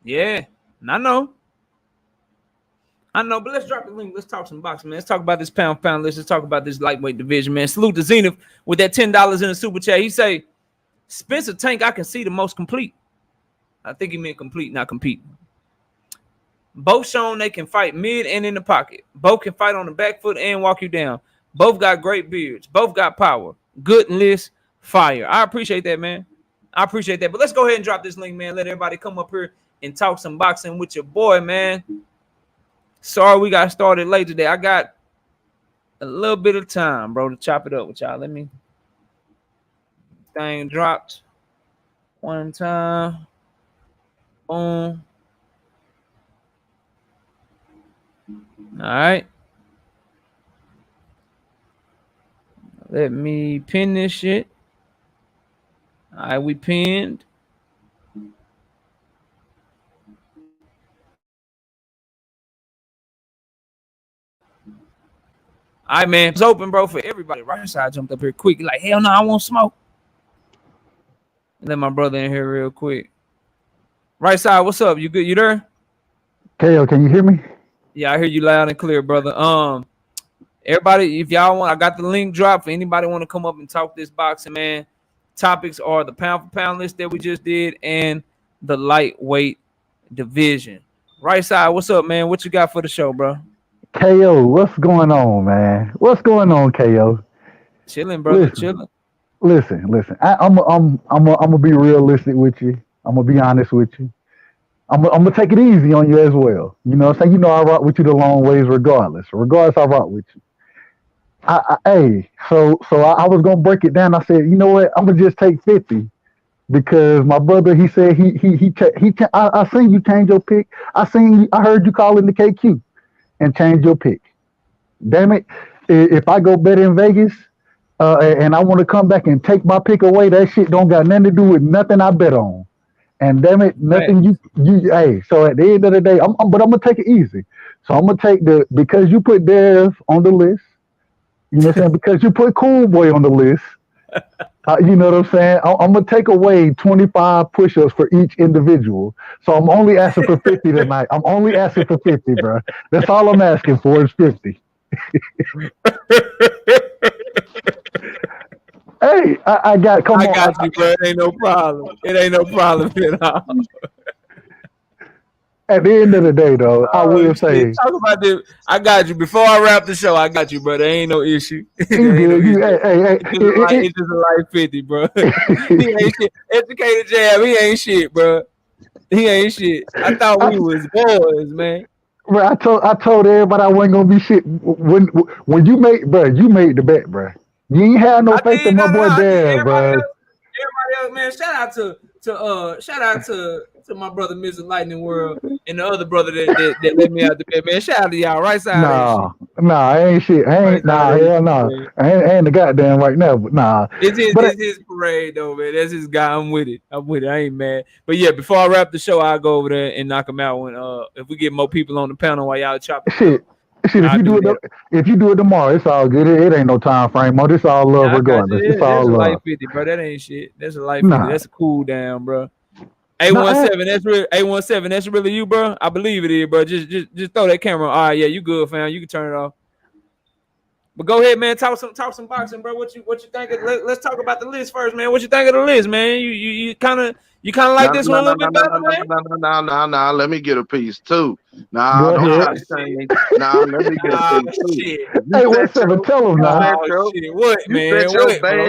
Yeah, I know, but let's drop the link. Let's talk some boxing, man. Let's talk about this pound. Let's just talk about this lightweight division, man. Salute to Zenith with that $10 in the super chat. He say, Spencer Tank, I can see the most complete. I think he meant complete, not compete. Both shown they can fight mid and in the pocket. Both can fight on the back foot and walk you down. Both got great beards. Both got power. Good list, fire. I appreciate that, man. I appreciate that. But let's go ahead and drop this link, man. Let everybody come up here and talk some boxing with your boy, man. Sorry we got started late today. I got a little bit of time, bro, to chop it up with y'all. Let me. Thing dropped one time. Boom. All right. Let me pin this shit. All right, we pinned. All right, man. It's open, bro, for everybody. Right side jumped up here quick. Like, hell no, I won't smoke. Let my brother in here real quick. Right side, what's up? You good? You there? KO, can you hear me? Yeah, I hear you loud and clear, brother. Everybody, if y'all want, I got the link dropped for anybody want to come up and talk this boxing, man. Topics are the pound for pound list that we just did and the lightweight division. Right side, what's up, man? What you got for the show, bro? KO, what's going on, man? What's going on, KO? Chilling, brother. Chilling. Listen. I'm gonna be realistic with you. I'm gonna be honest with you. I'm gonna take it easy on you as well. You know what I'm saying? You know I rock with you the long ways regardless. Regardless, I rock with you. So I was gonna break it down. I said, you know what? I'm gonna just take 50 because my brother, he said I seen you change your pick. I heard you call in the KQ and change your pick. Damn it! If I go bet in Vegas and I want to come back and take my pick away, that shit don't got nothing to do with nothing I bet on. And damn it, nothing you. Hey, so at the end of the day, but I'm gonna take it easy. So I'm gonna take because you put Dev on the list. You know what I'm saying? Because you put Cool Boy on the list. You know what I'm saying? I'm going to take away 25 push-ups for each individual. So I'm only asking for 50 tonight. I'm only asking for 50, bro. That's all I'm asking for is 50. Hey, I got. Come I on. got you, bro. It ain't no problem. It ain't no problem at all. At the end of the day, though, I Oh will shit! say Talk about this. I got you. Before I wrap the show, I got you, bro. There ain't no issue. you There ain't no good. issue. Hey, It's just a life 50, bro. He ain't shit. Educated Jab, he ain't shit, bro. He ain't shit. I thought we was boys, man. bro, I told everybody I wasn't gonna be shit. When you made the bet, bro. You ain't had no I faith in did, my no, boy I did. Dad, bro. Everybody else, man. Shout out to my brother, Mr. Lightning World, and the other brother that let me out the bed, man. Shout out to y'all. Right side of this shit. I ain't shit. Right side of this Hell shit, no. man. I ain't the goddamn right now, but nah. But It's his parade though, man. That's his guy. I'm with it. I ain't mad. But yeah, before I wrap the show, I'll go over there and knock him out when if we get more people on the panel while y'all chopping it shit, up. if I'll you do do it, that. if you do it tomorrow, it's all good. It ain't no time frame. It's all love Nah, I got regardless. It's you. all That's a light love. 50, bro. That ain't shit. That's a light 50. Nah, That's a cool down, bro. nah. A17, that's real. A17, that's really you, bro. I believe it is, bro. Just throw that camera. All right, yeah, you good, fam. You can turn it off. But go ahead, man. Talk some boxing, bro. What you think? Let's talk about the list first, man. What you think of the list, man? You kind of like No, this one no, a no, little no, bit no, better, no, man. no, no, no, no, no. Let me get a piece too. No, Go don't ahead. try Oh to shit. change. No, let me get a Oh piece too. shit. You Hey, set 17, your, tell him you now. set Oh your, shit. What, you man? set your What, bro?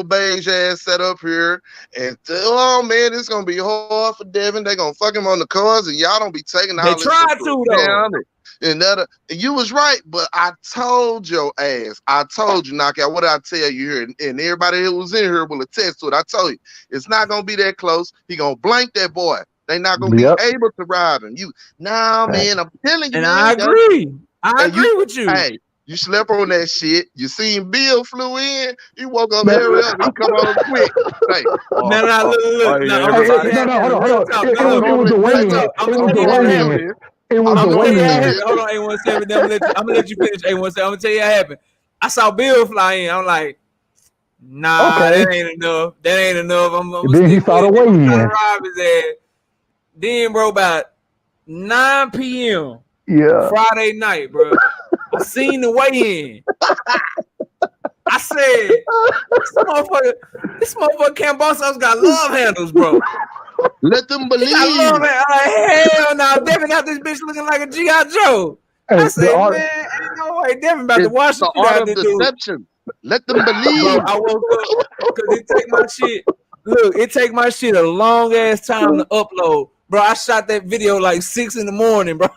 beige ass set up here, and oh man, it's gonna be hard for Devin. They gonna fuck him on the cards, and y'all don't be taking They all this tried into to though. account. And you was right, but I told your ass. I told you, knockout. What did I tell you here? And everybody who was in here will attest to it. I told you, it's not gonna be that close. He gonna blank that boy. They not gonna be Yep. able to rob him. Fact. Man, I'm telling you, And I man. agree. I And you, agree with you. hey, you slept on that shit. You seen Bill flew in. You woke up, hurry up. He come on quick. Say, No, no, look. hey, No, I'm gonna Hey, tell you everybody. how it no, hold happened. on, Real hold on. talk. It, No, it look, was it was a real weigh-in. talk. I'm It gonna was tell a you how it weigh-in. happened. this. It was I'm a I'm gonna tell telling you how it you weigh-in. happened. this. Hold on, A17. I'm gonna let you finish. A17. I'm gonna tell you how it happened. I saw Bill fly in. I'm like, nah, Okay. that ain't enough. That ain't enough. I'm gonna Then he stick saw with the it. They gonna try to weigh-in. rob his ass. Then, bro, about 9 p.m. Yeah. Friday night, bro, I seen the weigh-in. I said, this motherfucker Cam Bossos got love handles, bro. Let them He got believe. love handles. I'm like, hell no, Devin got this bitch looking like a G.I. Joe. I Hey, the say, art. man, ain't no way Devin about to It's wash the the shit art out of this dude. deception. Let them Bro, believe. I woke up because it take my shit. Look, it take my shit a long ass time to upload. Bro, I shot that video like 6 in the morning, bro.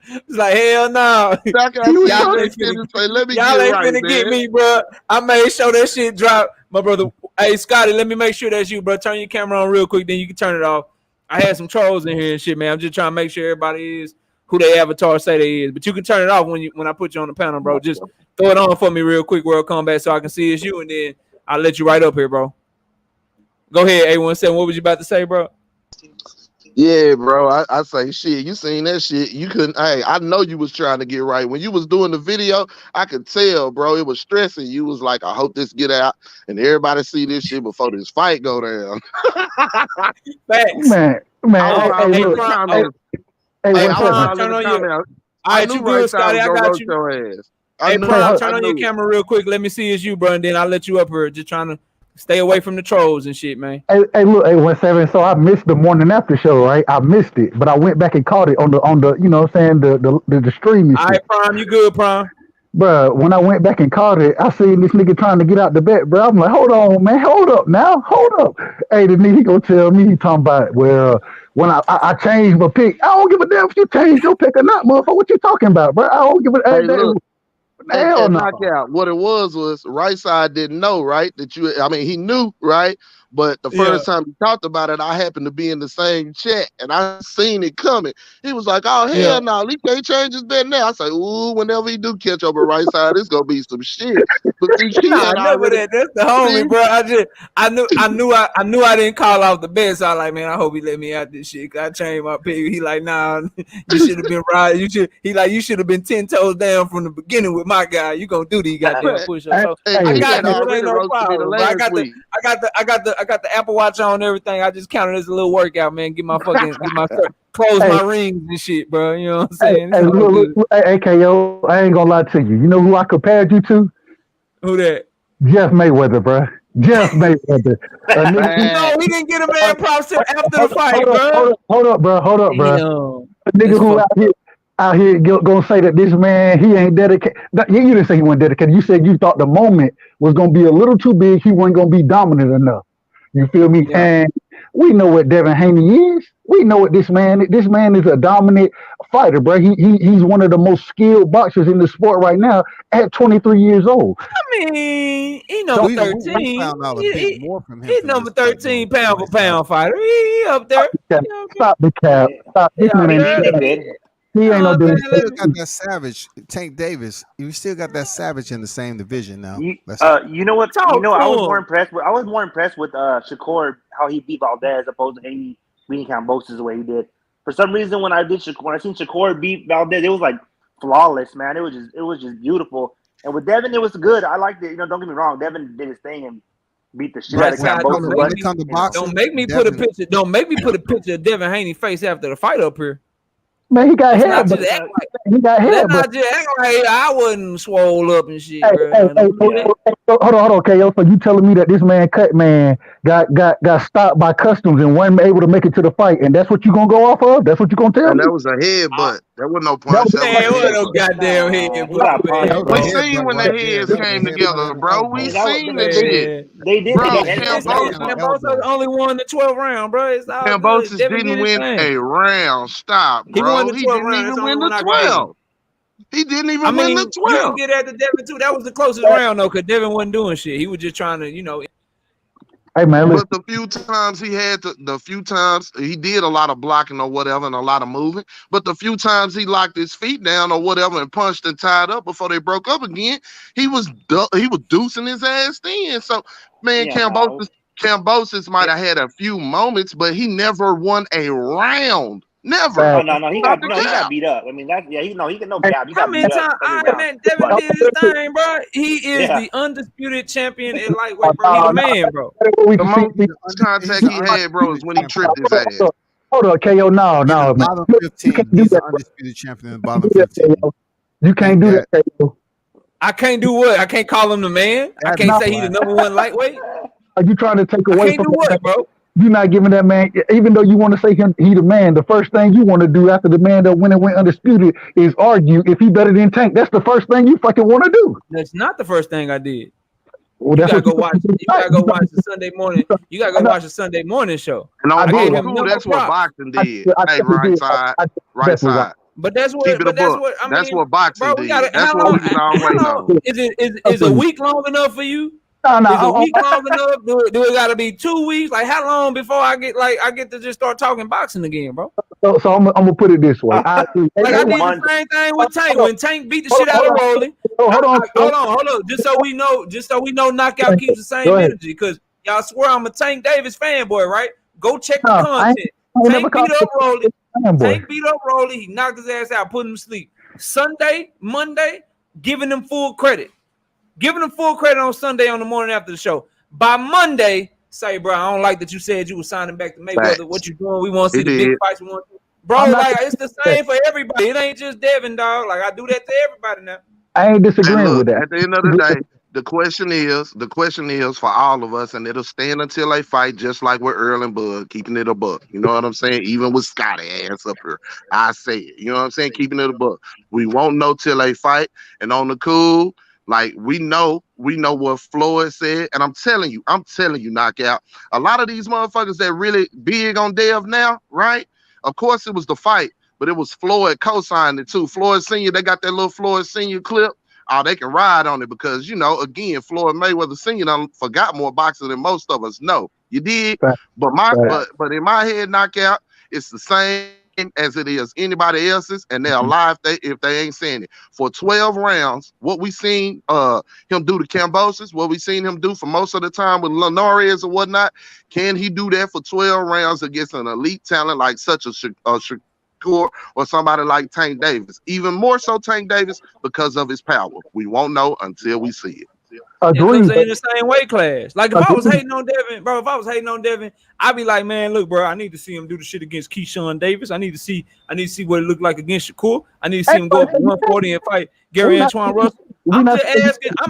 It's like, hell no. Like I He was seen Y'all trying. that ain't shit finna and say, let me get Y'all ain't right, finna get man. me, bro. I made sure that shit drop. My brother, hey Scotty, let me make sure that's you, bro. Turn your camera on real quick, then you can turn it off. I had some trolls in here and shit, man. I'm just trying to make sure everybody is who they avatar say they is. But you can turn it off when I put you on the panel, bro. Just throw it on for me real quick, World Combat, so I can see it's you, and then I'll let you right up here, bro. Go ahead, A17. What was you about to say, bro? Yeah, bro. I say shit. You seen that shit. You couldn't. Hey, I know you was trying to get right. When you was doing the video, I could tell, bro. It was stressing. You was like, I hope this get out and everybody see this shit before this fight go down. Facts. Man, I was hey, riding in the look. Prime, Hey, comments. hey, Hey, hey, I was Prime, 17. riding in turn the on your. comments. All I right, knew you Right good, Side Scotty? was I gonna got roast you. your ass. I Hey, knew Hey, it. Prime, hold, I turn on your knew it. camera real quick. Let me see it's you, bro, and then I'll let you up here. Just trying to stay away from the trolls and shit, man. hey, look, A17. So I missed the morning after show, right? I missed it, but I went back and caught it on the you know what I'm saying, the streaming All right, shit. Prime, you good, Prime? Bro, when I went back and caught it, I seen this nigga trying to get out the bet, bro. I'm like, hold on, man, hold up now, hold up. Hey, the nigga, he gonna tell me, he talking about, well, when I changed my pick, I don't give a damn if you changed your pick or not, motherfucker. What you talking about, bro? I don't give a Hey, look. hell And no. knockout. What it was Right Side didn't know, right? That you, I mean, he knew, right? But the Yeah. first time he talked about it, I happened to be in the same chat and I seen it coming. He was like, "Oh Yeah. hell no, he can't change his bet now." I say, "Ooh, whenever he do catch up a Right Side, it's gonna be some shit." But see, he Nah, had never already that. That's the see. homie, bro. I knew I didn't call off the bet. So I like, man, I hope he let me out this shit. I changed my pick. He like, nah, you should have been right. You should have been 10 toes down from the beginning with my guy. You gonna do these goddamn push-ups. So And I Hey, he got had you. It ain't already no roasted me the problem. But last week. I got the Apple Watch on and everything. I just counted as a little workout, man. Close hey, my rings and shit, bro. You know what I'm hey, saying? It's all look, good. hey, AKO, I ain't gonna lie to you. You know who I compared you to? Who that? Jeff Mayweather, bro. Jeff Mayweather. No, he didn't get a man props till after the fight, Hold up, bro. Damn. A nigga who out here gonna say that this man, he ain't dedicated. You didn't say he wasn't dedicated. You said you thought the moment was gonna be a little too big. He wasn't gonna be dominant enough. You feel me? Yeah. And we know what Devin Haney is. We know what this man is a dominant fighter, bro. He's one of the most skilled boxers in the sport right now at 23 years old. I mean, he number 13. He's number 13 pound for pound fighter. He up there. Stop the cap. Stop. This man ain't he ain't no dude. Still got that savage Tank Davis. You still got that savage in the same division now. You know what? I was more impressed with Shakur, how he beat Valdez opposed to Haney beating Kambosos the way he did. For some reason, when I seen Shakur beat Valdez, it was like flawless, man. It was just beautiful. And with Devin, it was good. I liked it. Don't get me wrong. Devin did his thing and beat the shit out of Kambosos. Don't make me put a picture. Don't make me put a picture of Devin Haney's face after the fight up here. Man, he got hair. He got hair. Let's not just act like I wasn't swole up and shit, bro. Hold on, KO. So you telling me that this man got stopped by customs and wasn't able to make it to the fight, and that's what you gonna go off of? That's what you gonna tell me? That was a headbutt. That wasn't no punch. That was no goddamn headbutt. We seen when the heads came together, bro. We seen that shit. They did. Kambosos only won the 12th round, bro. Kambosos didn't win a round. Stop, bro. He didn't even win the 12. He didn't even win the 12. You can get at the Devin too. That was the closest round though, because Devin wasn't doing shit. He was just trying to, Hey man, but the few times he did a lot of blocking or whatever and a lot of moving. But the few times he locked his feet down or whatever and punched and tied up before they broke up again, he was deucing his ass then. So man, Kambosos might have had a few moments, but he never won a round. Never. No. He got beat up. I mean, he can no gap. How many times? Man, Devin did his thing, bro. He is the undisputed champion at lightweight, bro. He's the man, bro. The most contact he had, bro, is when he tripped his ass. Hold on, KO. No, man. Bottom 15. He's the undisputed champion in the bottom 15. You can't do that, KO. I can't do what? I can't call him the man. I can't say he's the number one lightweight. Are you trying to take away from what, bro? You're not giving that man, even though you want to say he the man, the first thing you want to do after the man that went undisputed is argue if he better than Tank. That's the first thing you fucking want to do. That's not the first thing I did. Well, you gotta go watch the Sunday morning. You gotta go watch the Sunday morning show. No, that's what boxing did. Hey, right side. But that's what. That's what boxing did. That's what we can always know. Is a week long enough for you? No. Is a week long enough? Do it gotta be 2 weeks? Like how long before I get to just start talking boxing again, bro? So I'm gonna put it this way. I did the same thing with Tank. When Tank beat the shit out of Rolly. Hold on. Just so we know, knockout keeps the same energy. Because y'all swear I'm a Tank Davis fanboy, right? Go check the content. Tank beat up Rolly. He knocked his ass out, put him to sleep. Sunday, Monday, giving him full credit. Giving him full credit on Sunday on the morning after the show. By Monday, say, bro, I don't like that you said you were signing back to Mayweather. What you doing? We want to see the big fights. We want to. Bro, it's the same for everybody. It ain't just Devin, dog. Like I do that to everybody now. I ain't disagreeing with that. At the end of the day, the question is for all of us, and it'll stand until they fight, just like with Earl and Bud, keeping it a buck. You know what I'm saying? Even with Scotty ass up here, I say it. You know what I'm saying? Keeping it a buck. We won't know till they fight, and on the cool. Like we know what Floyd said, and I'm telling you, knockout. A lot of these motherfuckers that really big on Dev now, right? Of course, it was the fight, but it was Floyd co-signed it too. Floyd Senior, they got that little Floyd Senior clip. Oh, they can ride on it because again, Floyd Mayweather Senior done forgot more boxing than most of us know. You did, but in my head, knockout, it's the same as it is anybody else's, and they're alive if they ain't saying it. For 12 rounds, what we seen him do to Kambosos, what we seen him do for most of the time with Linares or whatnot, can he do that for 12 rounds against an elite talent like such a Shakur or somebody like Tank Davis? Even more so Tank Davis because of his power. We won't know until we see it. Agreed. they in the same weight class. Like if I was Agreed. hating on Devin, bro, I'd be like, man, look, bro, I need to see him do the shit against Keyshawn Davis. I need to see what it looked like against Shakur. I need to see him go up to 140 and fight Gary Antoine Russell. I'm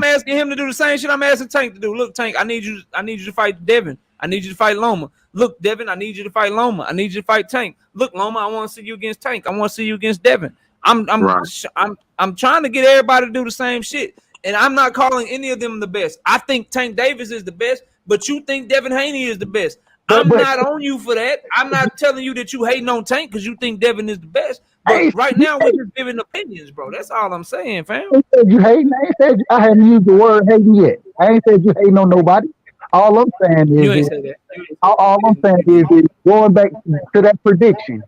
asking him to do the same shit I'm asking Tank to do. Look, Tank, I need you to fight Devin. I need you to fight Loma. Look, Devin, I need you to fight Loma. I need you to fight Tank. Look, Loma, I want to see you against Tank. I want to see you against Devin. I'm trying to get everybody to do the same shit. And I'm not calling any of them the best. I think Tank Davis is the best, but you think Devin Haney is the best. I'm not on you for that. I'm not telling you that you hating on Tank because you think Devin is the best. But right now, we're just giving opinions, bro. That's all I'm saying, fam. I ain't said you hating. I haven't used the word hating yet. I ain't said you hating on nobody. All I'm saying is, you ain't say that. All I'm saying is going back to that prediction.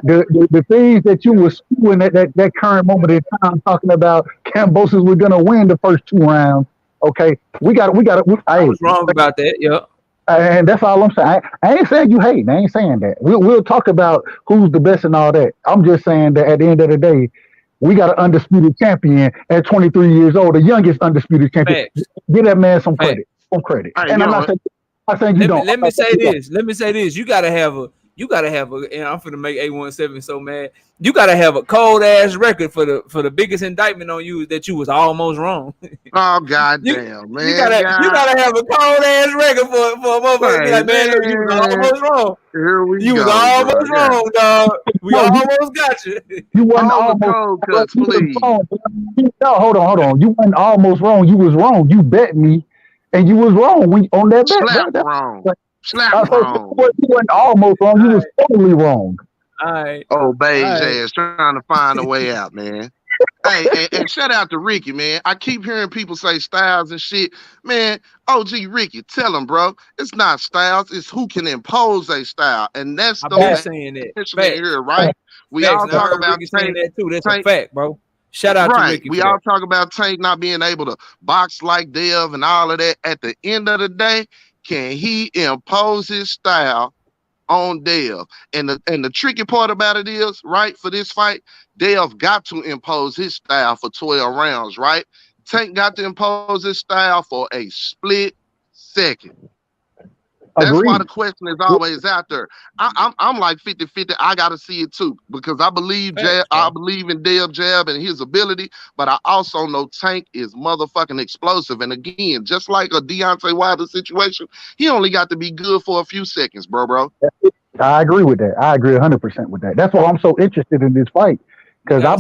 The things that you were spewing at that current moment in time, talking about Kambosos was gonna win the first 2 rounds. Okay, I was wrong about that. Yeah, and that's all I'm saying. I ain't saying you hate. I ain't saying that. We'll talk about who's the best and all that. I'm just saying that at the end of the day, we got an undisputed champion at 23 years old, the youngest undisputed champion. Facts. Give that man some credit. Some credit. Hey, and I'm not saying you don't. Let me say this. You gotta have a. And I'm finna make 817 so mad. You gotta have a cold ass record for the biggest indictment on you is that you was almost wrong. Oh goddamn, man! You gotta have a cold ass record for a motherfucker to be like, man, look, you was almost wrong. Here we You go, was almost bro. wrong, dog. We almost got you. You wasn't All the almost cold cuts, please. No, hold on. You wasn't almost wrong. You was wrong. You bet me, and you was wrong on that bet. Slap Bro. wrong. Slap wrong. You wasn't almost wrong. You was totally wrong. All right. Oh, beige ass trying to find a way out, man. Hey, and shout out to Ricky, man. I keep hearing people say Styles and shit. Man, OG Ricky, tell him, bro, it's not Styles, it's who can impose a style. And that's the been saying that. Here, right? We all talk about saying that too. That's a fact, bro. Shout out to Ricky. We all talk about Tank not being able to box like Dev and all of that. At the end of the day, can he impose his style on Dev? And the tricky part about it is, right, for this fight, Dev got to impose his style for 12 rounds, right? Tank got to impose his style for a split second. That's why the question is always out there. I'm like 50-50. I gotta see it too because I believe I believe in Dev Jab and his ability, but I also know Tank is motherfucking explosive. And again, just like a Deontay Wilder situation, he only got to be good for a few seconds, bro. I agree with that. I agree 100% with that. That's why I'm so interested in this fight because I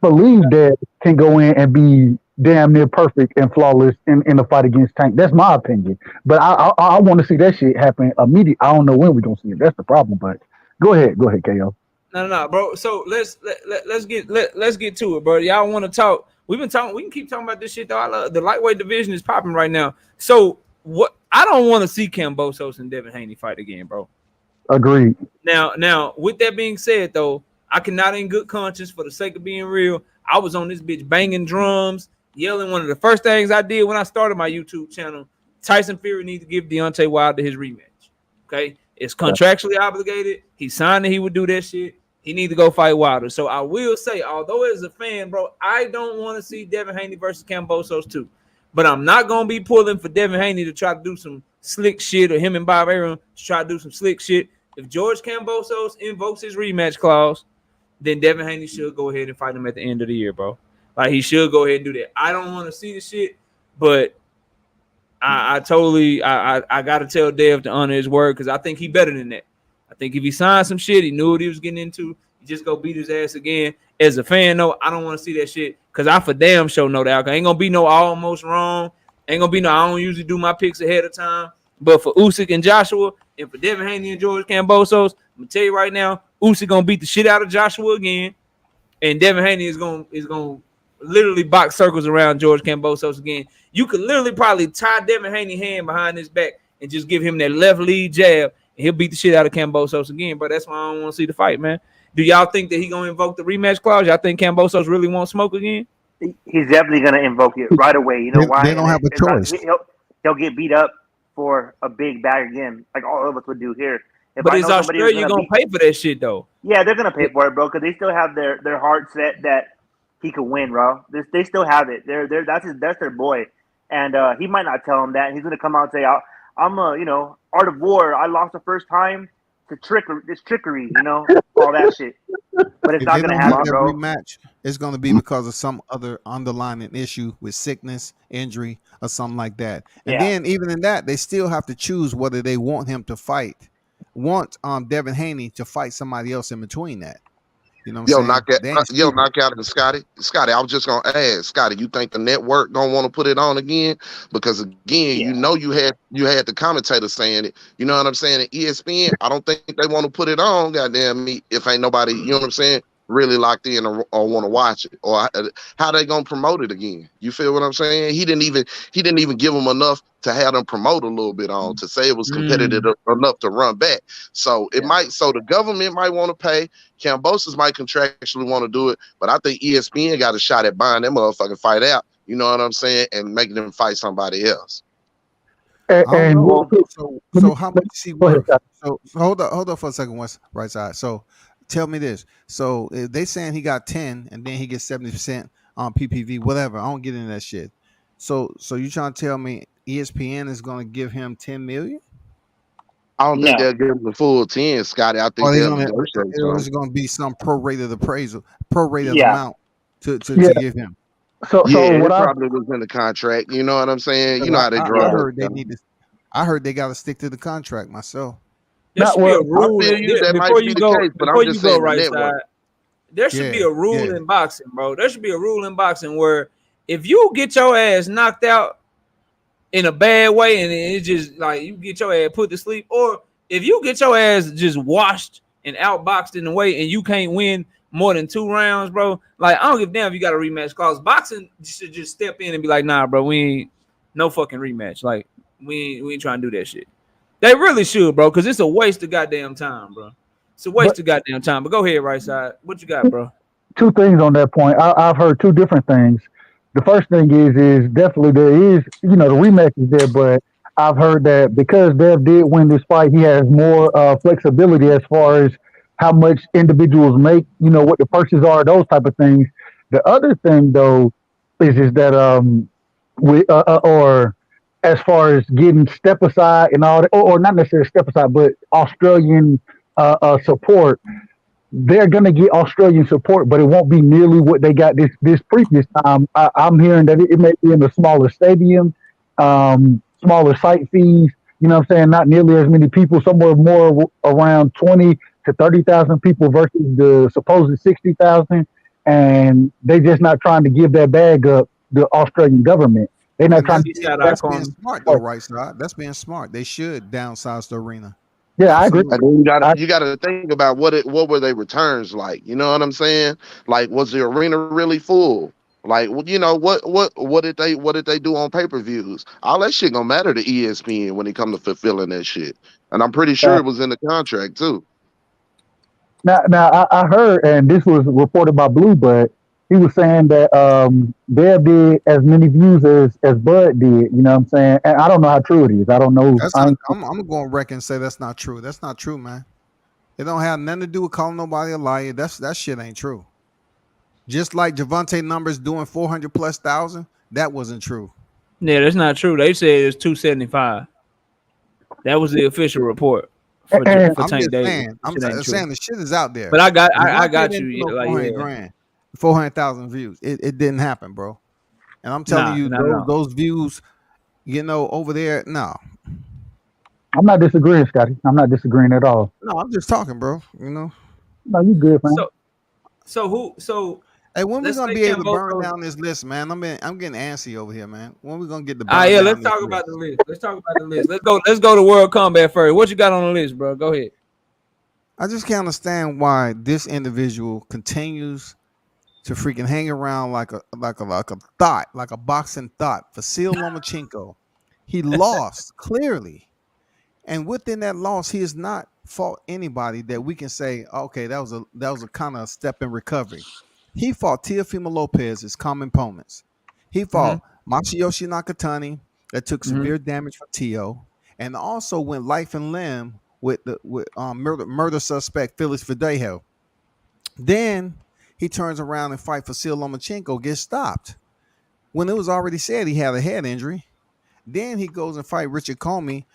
believe that can go in and be damn near perfect and flawless in the fight against Tank. That's my opinion. But I want to see that shit happen immediately. I don't know when we're gonna see it. That's the problem. But go ahead, KO. No, bro. So let's get to it, bro. Y'all want to talk? We can keep talking about this shit though. I love the lightweight division is popping right now. So what? I don't want to see Kambosos and Devin Haney fight again, bro. Agreed. Now, with that being said, though, I cannot in good conscience, for the sake of being real, I was on this bitch banging drums, yelling. One of the first things I did when I started my YouTube channel, Tyson Fury needs to give Deontay Wilder his rematch. Okay, it's contractually obligated. He signed that he would do that shit. He need to go fight Wilder. So I will say, although as a fan, bro, I don't want to see Devin Haney versus Kambosos too. But I'm not gonna be pulling for Devin Haney to try to do some slick shit, or him and Bob Arum to try to do some slick shit. If George Kambosos invokes his rematch clause, then Devin Haney should go ahead and fight him at the end of the year, bro. Like, he should go ahead and do that. I don't want to see the shit, but I gotta tell Dev to honor his word because I think he better than that. I think if he signed some shit, he knew what he was getting into. He just go beat his ass again. As a fan, though, I don't want to see that shit because I for damn sure know that ain't gonna be no almost wrong. Ain't gonna be no. I don't usually do my picks ahead of time. But for Usyk and Joshua, and for Devin Haney and George Kambosos, I'm gonna tell you right now, Usyk gonna beat the shit out of Joshua again, and Devin Haney is gonna literally box circles around George Kambosos again. You could literally probably tie Devin Haney's hand behind his back and just give him that left lead jab, and he'll beat the shit out of Kambosos again. But that's why I don't want to see the fight, man. Do y'all think that he gonna invoke the rematch clause? Y'all think Kambosos really won't smoke again? He's definitely gonna invoke it right away. You know why? They don't have a choice. He'll get beat up for a big bag again, like all of us would do here. But is Australia gonna pay for that shit though? Yeah, they're gonna pay for it, bro, because they still have their heart set that he could win, bro. They still have it. That's their boy, and he might not tell him that. He's gonna come out and say, "I'm a, Art of War. I lost the first time to trickery, all that shit." But it's If not they gonna don't have happen, that bro. rematch, it's going to be because of some other underlying issue with sickness, injury, or something like that. And Yeah. then even in that, they still have to choose whether they want him to fight, want Devin Haney to fight somebody else in between that. You know what I'm saying? They ain't stupid. Knockout and Scotty. I was just gonna ask, Scotty, you think the network don't want to put it on again? Because again, Yeah. you had the commentator saying it. You know what I'm saying? At ESPN, I don't think they want to put it on. Goddamn me, if ain't nobody, you know what I'm saying, really locked in or want to watch it, or how they gonna promote it again? You feel what I'm saying? He didn't even give them enough to have them promote a little bit on to say it was competitive enough to run back. So so the government might want to pay. Cambosis might contractually want to do it, but I think ESPN got a shot at buying that motherfucking fight out. You know what I'm saying? And making them fight somebody else. I don't And know. So how much is he go ahead, worth? So hold up for a second, West, right side. So tell me this. So if they saying he got 10 and then he gets 70% on PPV, whatever. I don't get into that shit. So you trying to tell me ESPN is going to give him 10 million? I don't think No. they'll give him the full 10, Scotty. I Or think they they'll going to? negotiate Or is some. it going to be some prorated appraisal, prorated Yeah. amount to Yeah. give him? So Yeah, what it I probably was in the contract. You know what I'm saying? You know how they I draw that heard they stuff. need to. I heard they got to stick to the contract myself. There not should be a well. I rule feel you. That before might you be the go case, but I'm just saying the right network. side. There should be Yeah, a rule yeah. in boxing, bro. There should be a rule in boxing where if you get your ass knocked out in a bad way and it's just like you get your ass put to sleep, or if you get your ass just washed and outboxed in a way and you can't win more than 2 rounds, bro. Like I don't give a damn if you got a rematch clause. Boxing should just step in and be like, nah, bro, we ain't no fucking rematch. Like we ain't trying to do that shit. They really should, bro, because it's a waste of goddamn time, bro. It's a waste But of goddamn time. But go ahead, right side. What you got, bro? two things on that point. I've heard two different things. The first thing is definitely there is, the rematch is there, but I've heard that because Dev did win this fight, he has more flexibility as far as how much individuals make, what the purses are, those type of things. The other thing though is that we or as far as getting step aside and all that, or not necessarily step aside, but Australian support, they're going to get Australian support, but it won't be nearly what they got this previous time. I'm hearing that it may be in a smaller stadium, smaller site fees. You know what I'm saying? Not nearly as many people, somewhere more around 20 to 30,000 people versus the supposed 60,000. And they just not trying to give that bag up the Australian government. They're not And trying that's to. being smart though, right, side? That's being smart. They should downsize the arena. Yeah, I agree. And Absolutely. then you gotta think about what were their returns like. You know what I'm saying? Like, was the arena really full? Like, what did they do on pay-per-views? All that shit gonna matter to ESPN when it comes to fulfilling that shit. And I'm pretty sure it was in the contract too. Now I heard, and this was reported by Blue, but he was saying that Bev did as many views as Bud did. You know what I'm saying? And I don't know how true it is. I don't know. That's not. I'm going to reckon and say that's not true. That's not true, man. It don't have nothing to do with calling nobody a liar. That shit ain't true. Just like Javante numbers doing 400 plus thousand, that wasn't true. Yeah, that's not true. They said it's 275. That was the official report for And for I'm Tank just Davis. saying. That shit ain't true. Saying the shit is out there. But I got Javante you. didn't do Yeah, no like 400 yeah, grand, 400,000 views. It didn't happen, bro. And I'm telling nah, you, not at all. those views, over there. No, I'm not disagreeing, Scotty. I'm not disagreeing at all. I'm just talking, bro. No, you good, man. So Hey, when we let's gonna say be able to burn Camboso. down this list, man? I'm getting antsy over here, man. When we gonna get to Ah, burn yeah, down let's this talk about the list? list. Let's talk about the list. Let's go to World Combat first. What you got on the list, bro? Go ahead. I just can't understand why this individual continues to freaking hang around like a thought, like a boxing thought. Vasil Lomachenko, he lost clearly, and within that loss, he has not fought anybody that we can say, okay, that was a kind of step in recovery. He fought Teofimo Lopez, his common opponents. He Mm-hmm. fought Masayoshi Nakatani, that took Mm-hmm. severe damage from Tio, and also went life and limb with the murder suspect Felix Verdejo. Then he turns around and fight for Sil Lomachenko, gets stopped. when it was already said he had a head injury. Then he goes and fight Richard Comey,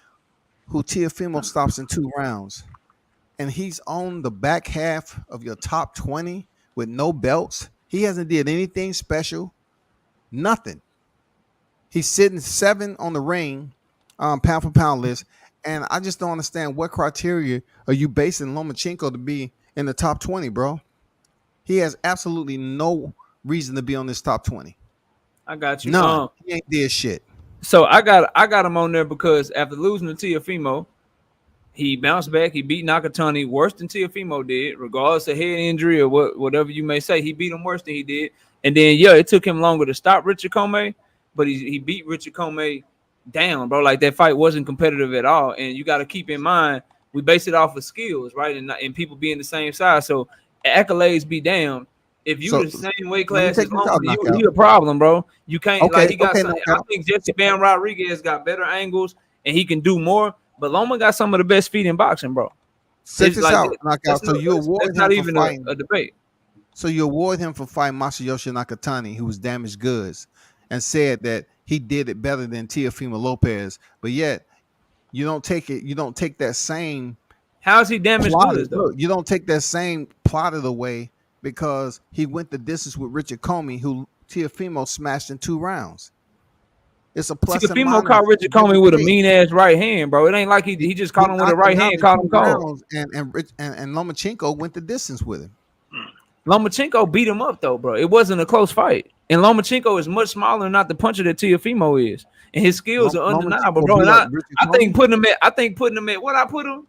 who Teofimo stops in 2 rounds. And he's on the back half of your top 20 with no belts. He hasn't did anything special. Nothing. He's sitting 7 on the ring, pound for pound list. And I just don't understand what criteria are you basing Lomachenko to be in the top 20, bro? He has absolutely no reason to be on this top 20. I got you. None. He ain't did shit. So I got him on there because after losing to Teofimo, he bounced back. He beat Nakatani worse than Teofimo did, regardless of head injury or whatever you may say. He beat him worse than he did. And then, yeah, it took him longer to stop Richard Comey, but he beat Richard Comey down, bro. Like, that fight wasn't competitive at all. And you got to keep in mind, we base it off of skills, right? And people being the same size. So accolades be damned. If you the same weight class as Loma, you a problem, bro. You can't I think Jesse Van Rodriguez got better angles and he can do more, but Loma got some of the best feet in boxing, bro. Check this out, Knockout. So you award him not for even fighting a debate. So you award him for fighting Masayoshi Nakatani, who was damaged goods, and said that he did it better than Teofimo Lopez, but yet you don't take it. You don't take that same. How's he damaged goods though? You don't take that same plotted away because he went the distance with Richard Comey, who Teofimo smashed in 2 rounds. It's a plus. Teofimo caught Richard Comey with a mean ass right hand, bro. It ain't like he just caught him with a right hand, caught him cold. And Lomachenko went the distance with him. Lomachenko beat him up though, bro. It wasn't a close fight. And Lomachenko is much smaller and not the puncher that Teofimo is. And his skills are undeniable, bro. And I think putting him at what I put him.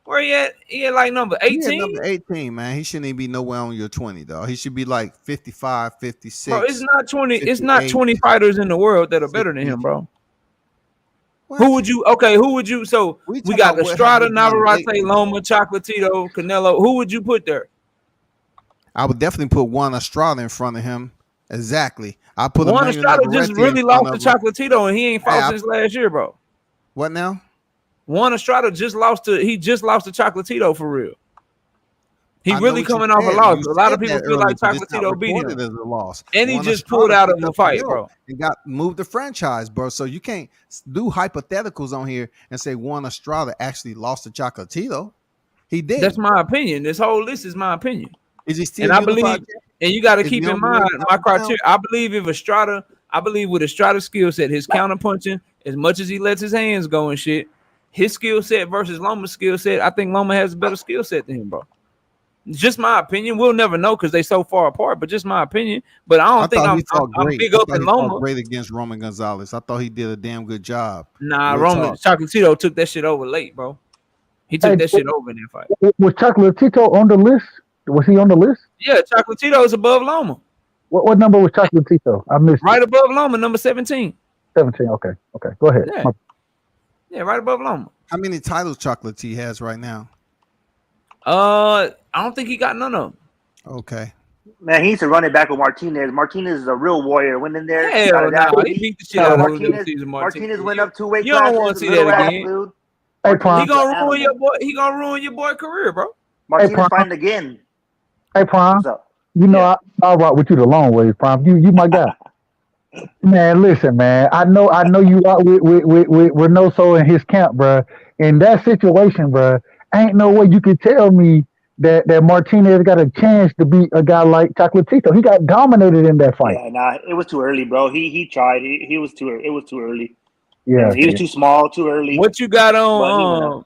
Where he at? He at like number 18? Number 18, man. He shouldn't even be nowhere on your 20, dog. He should be like 55, 56. Bro, it's not 20. It's not 20 fighters in the world that are better than him, bro. What? Who would you? So we got Estrada, Navarrete, Loma, Chocolatito, Canelo. Who would you put there? I would definitely put Juan Estrada in front of him. Exactly. I put Juan Estrada just really lost to Chocolatito, and he ain't fought since last year, bro. What now? Juan Estrada just lost to Chocolatito for real. He really coming off a loss. A lot of people feel like Chocolatito beat him. As a loss. And he just pulled out of the fight, bro. And got moved the franchise, bro. So you can't do hypotheticals on here and say Juan Estrada actually lost to Chocolatito. He did. That's my opinion. This whole list is my opinion. Is he still? And I believe, and you got to keep in mind my criteria. I believe with Estrada's skill set, his counter punching, as much as he lets his hands go and shit, his skill set versus Loma's skill set, I think Loma has a better skill set than him, bro. Just my opinion. We'll never know because they so far apart, but just my opinion. But I don't think I'm big up in Loma. Great against Roman Gonzalez. I thought he did a damn good job. Nah, Roman Chocolatito took that shit over late, bro. He took that shit over in that fight. Was Chocolatito on the list? Was he on the list? Yeah, Chocolatito is above Loma. What number was Chocolatito? I missed right above Loma, number 17. 17, okay. Go ahead. Yeah, right above Loma. How many titles Chocolatito has right now? I don't think he got none of them. Okay. Man, he needs to run it back with Martinez. Martinez is a real warrior. Went in there. Hell no, he beat the shit out of Martinez went up 2 weight classes. You don't want to see that again. Hey, Prime. He gonna ruin your boy. He gonna ruin your boy career, bro. Martinez fighting again. Hey, Prime. You know I'll rock with you the long way, Prime. You my guy. Man, listen, man. I know you out with Reynoso in his camp, bro. In that situation, bro, ain't no way you could tell me that Martinez got a chance to beat a guy like Chocolatito. He got dominated in that fight. Yeah, nah, it was too early, bro. He tried. He was too. It was too early. Yeah, he was too small, too early. What you got on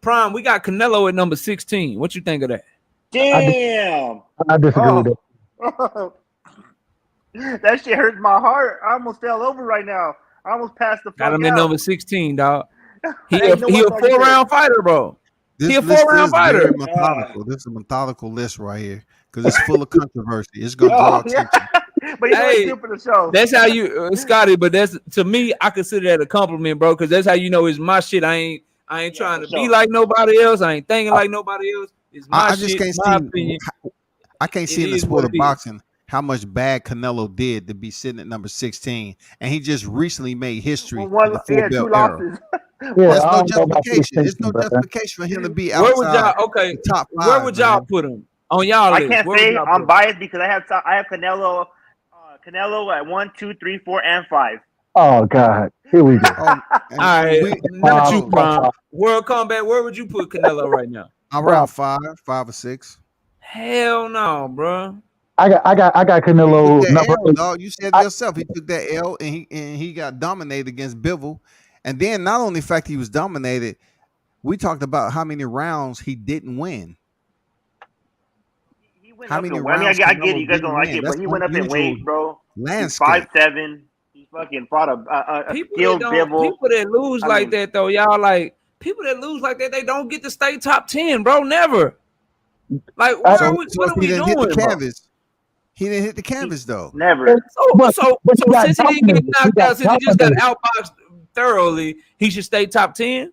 Prime? We got Canelo at number 16. What you think of that? Damn, I disagree with that. That shit hurts my heart. I almost fell over right now. I almost passed the fuck Got him out. at number 16, dog. He a 4-round fighter, bro. He a 4-round fighter. Methodical. This is a methodical list right here because it's full of controversy. It's gonna draw attention. But you know, for the show. That's how you, Scotty. But that's, to me, I consider that a compliment, bro. Because that's how you know it's my shit. I ain't trying to be like nobody else. I ain't thinking like nobody else. It's my I just shit, can't my see. opinion. I can't see in the sport of boxing how much bad Canelo did to be sitting at number 16, and he just recently made history in the 4-belt era. There's no justification. There's no justification for him to be outside. The top 5, where would y'all put him on y'all list? I can't say I'm biased because I have Canelo, Canelo at 1, 2, 3, 4, and 5. Oh God, here we go. All right, not you, Prime. World Combat. Where would you put Canelo right now? Around 5 or 6. Hell no, bro. I got Canelo number 8. Dog. You said yourself he took that L and he got dominated against Bivol. And then not only the fact he was dominated, we talked about how many rounds he didn't win. How many rounds? I get it, you guys don't like it, but he went up in weight, bro. Landscape. 5'7". He fucking fought a skilled Bivol. People that lose like that, though, y'all, like, people that lose like that, they don't get to stay top 10, bro. Never. Like, what are we doing, hit the canvas. He didn't hit the canvas, though. Never. So since he didn't get knocked out, since he just got outboxed thoroughly, he should stay top 10?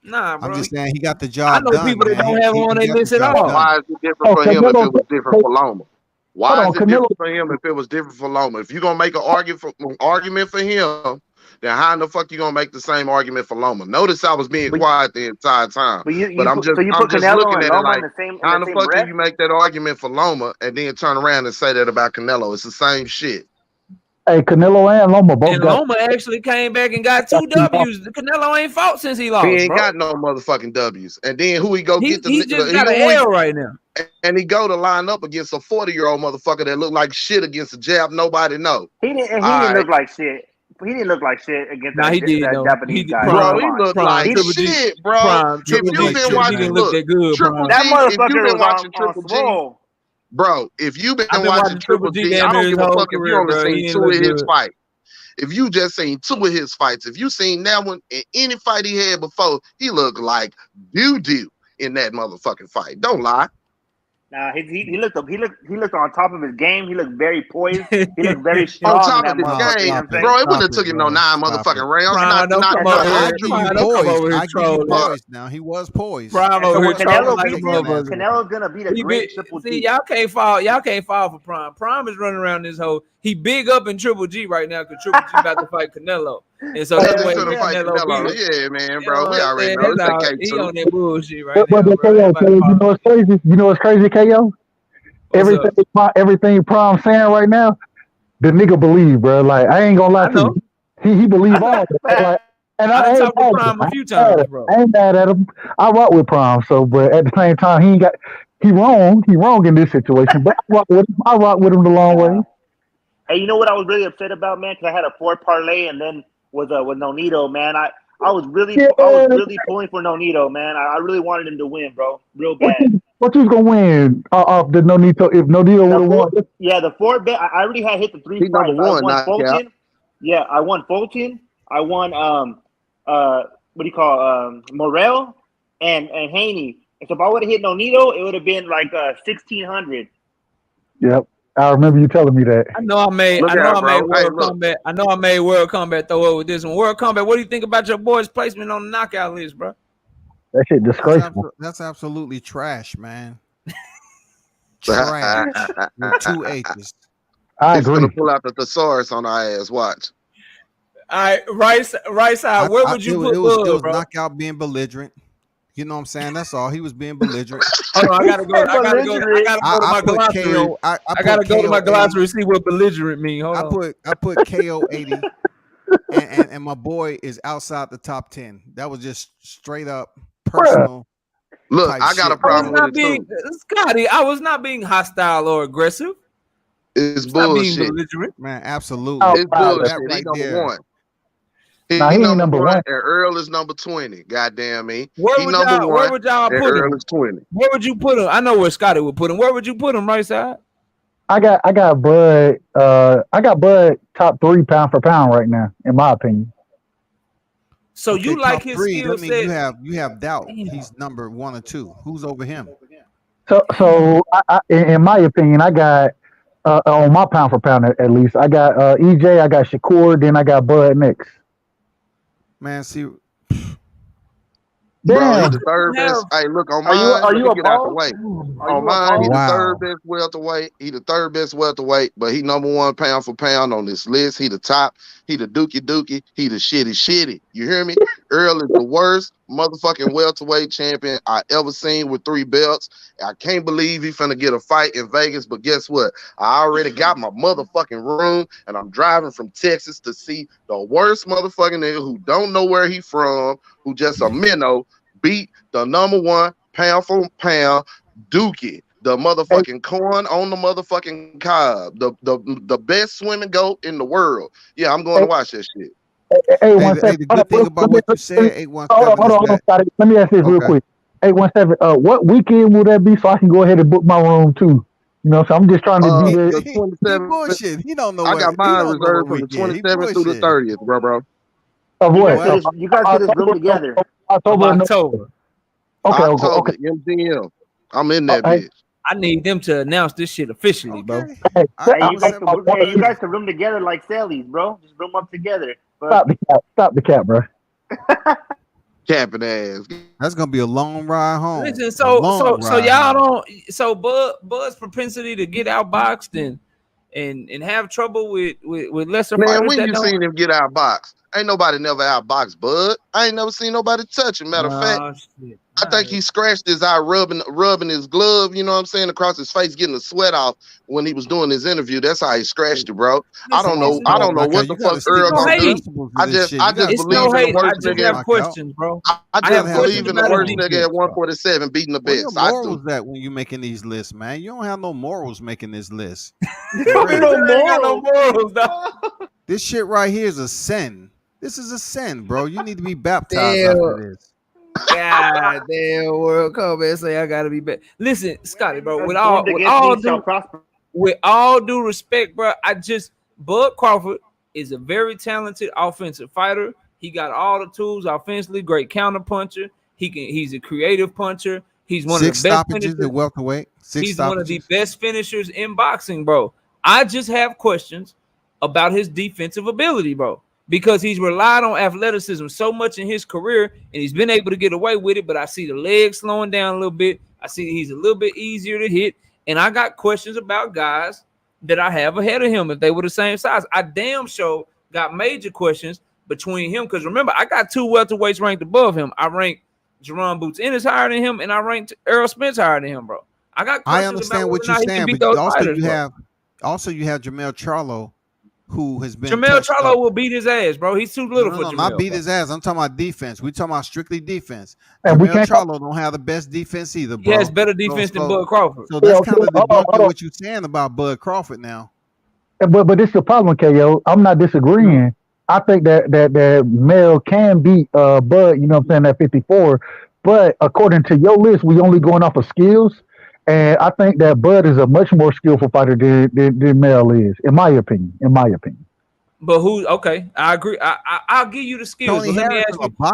Nah, bro. I'm just saying he got the job done. I know people that don't have him on their list at all. Why is it different for him if it was different for Loma? Why is it different for him if it was different for Loma? If you're going to make an argument for him, then how in the fuck you going to make the same argument for Loma? Notice I was being quiet the entire time. But I'm just looking at it like, how in the fuck can you make that argument for Loma and then turn around and say that about Canelo? It's the same shit. Hey, Canelo and Loma both and Loma actually came back and got 2 W's. Canelo ain't fought since he lost. He ain't got no motherfucking W's. And then who he go get the? He just got an L right now. And he go to line up against a 40-year-old motherfucker that look like shit against a jab nobody know. He didn't look like shit. He didn't look like shit against that Japanese guy. Bro, he looked like shit, bro. If you've been watching, that motherfucker was watching Triple G. Bro, if you've been watching Triple G, I don't give a fuck if you only seen 2 of his fights. If you just seen 2 of his fights, if you seen that one in any fight he had before, he looked like doo-doo in that motherfucking fight. Don't lie. Nah, he looked on top of his game. He looked very poised. He looked very strong. On top of his game, bro. It wouldn't have took him no 9 motherfucking rounds. I give you poised now. He was poised. Canelo's gonna beat a great Triple G. See, y'all can't fall for Prime. Prime is running around this whole. He big up in Triple G right now because Triple G about to fight Canelo, and so that's why Canelo. Yeah, man, bro. We already know he on that bullshit right now. But you know what's crazy? You know what's crazy, KO? Everything Prime saying right now, the nigga believe, bro. Like I ain't gonna lie to you. He believe all of it. Like, and I ain't talked to Prime a few times, bro. I ain't mad at him. I rock with Prime, so but at the same time, he wrong in this situation. But I rock with him the long way. Hey, you know what I was really upset about, man? Because I had a 4 parlay and then with Nonito, man. I was really pulling for Nonito, man. I really wanted him to win, bro, real bad. What you was gonna win off the Nonito if Nonito would have won? Yeah, the 4 bet. I already had hit the 3 fights. I won Fulton. Yeah, I won Fulton. I won Morel and Haney. And so if I would have hit Nonito, it would have been like 1,600. Yep. I remember you telling me that. I know I made World Combat throw up with this one. World Combat, what do you think about your boy's placement on the knockout list, bro? That shit disgraceful. That's absolutely trash, man. Trash with 2 H's. I agree. He's gonna pull out the thesaurus on our ass. Watch. All right, right side. Where would you put it was bro? Knockout being belligerent. You know what I'm saying? That's all. He was being belligerent. Hold on, I gotta go to my glossary. I gotta go to my glossary to see what belligerent mean. Hold on. I put KO 80, and my boy is outside the top 10. That was just straight up personal. Look, I got a problem with it too. Scotty, I was not being hostile or aggressive. It's bullshit, man. Absolutely, it's bullshit. He's number 1. He number 1, and Earl is number 20. Goddamn me. Where would y'all put him? Earl is 20. Where would you put him? I know where Scotty would put him. Where would you put him? Right side. I got Bud. I got Bud top 3 pound for pound right now, in my opinion. So okay, you like his skill set? You have doubt. Damn. He's number 1 or 2. Who's over him? So in my opinion, I got on my pound for pound at least. I got EJ. I got Shakur. Then I got Bud next. Man, see, bro, he's the 3rd best. Hey, look on mine. Are you get out the way? On mine, he's the 3rd best welterweight. He the 3rd best welterweight, but he number 1 pound for pound on this list. He the top. He the dookie. He the shitty. You hear me? Earl is the worst, motherfucking welterweight champion I ever seen with 3 belts. I can't believe he finna get a fight in Vegas, but guess what? I already got my motherfucking room, and I'm driving from Texas to see the worst motherfucking nigga who don't know where he from, who just a minnow, beat the #1 pound for pound Dookie, the motherfucking corn on the motherfucking cob, the best swimming goat in the world. Yeah, I'm going to watch that shit. Hey, the good thing about what you said, 817 hold on, Scotty. Let me ask this real quick. 817, what weekend will that be so I can go ahead and book my room too? You know, so I'm just trying to do the 27th. Bullshit. He don't know. I got mine reserved from the 27th through the 30th, bro. Of what? You guys get this room together. October. Okay. MGM. I'm in that bitch. I need them to announce this shit officially, bro. Hey, you guys can room together like Sally's, bro. Just room up together. But... Stop the cap, bro. Capping ass. That's gonna be a long ride home. Listen, so y'all don't. So Bud's propensity to get outboxed and have trouble with lesser fighters. Man, when you seen him get outboxed? Ain't nobody never outboxed Bud. I ain't never seen nobody touch him. Matter of fact, I think he scratched his eye rubbing his glove, you know what I'm saying, across his face, getting the sweat off when he was doing his interview. That's how he scratched it, bro. I don't know what the fuck Earl gonna do. I just believe in the worst nigga. I have questions, bro. I just believe in the worst nigga at 147 beating the best. What morals that when you making these lists, man? You don't have no morals making this list. No morals, dog. This shit right here is a sin. This is a sin, bro. You need to be baptized after this. God damn, World Cup and say I gotta be back. Listen, Scotty, bro. With all due respect, bro, Bud Crawford is a very talented offensive fighter. He got all the tools offensively. Great counter puncher. He's a creative puncher. He's one of the best finishers at welterweight. He's one of the best finishers in boxing, bro. I just have questions about his defensive ability, bro. Because he's relied on athleticism so much in his career, and he's been able to get away with it. But I see the legs slowing down a little bit. I see he's a little bit easier to hit. And I got questions about guys that I have ahead of him if they were the same size. I damn sure got major questions between him. Because remember, I got 2 welterweights ranked above him. I ranked Jerron Boots Ennis higher than him, and I ranked Errol Spence higher than him, bro. I understand what you're saying, but also you have Jamel Charlo, who has been Jamel Charlo will beat his ass, bro. He's too little for Jamel. Not beat his ass. I'm talking about defense. We're talking about strictly defense. And Jamel Charlo don't have the best defense either, bro. He has better defense than Bud Crawford. So that's kind of debunking what you're saying about Bud Crawford now. But this is the problem, KO. I'm not disagreeing. I think that Mel can beat Bud, you know what I'm saying, at 54. But according to your list, we only going off of skills. And I think that Bud is a much more skillful fighter than Mel is, in my opinion. But okay, I agree. I'll give you the skills. But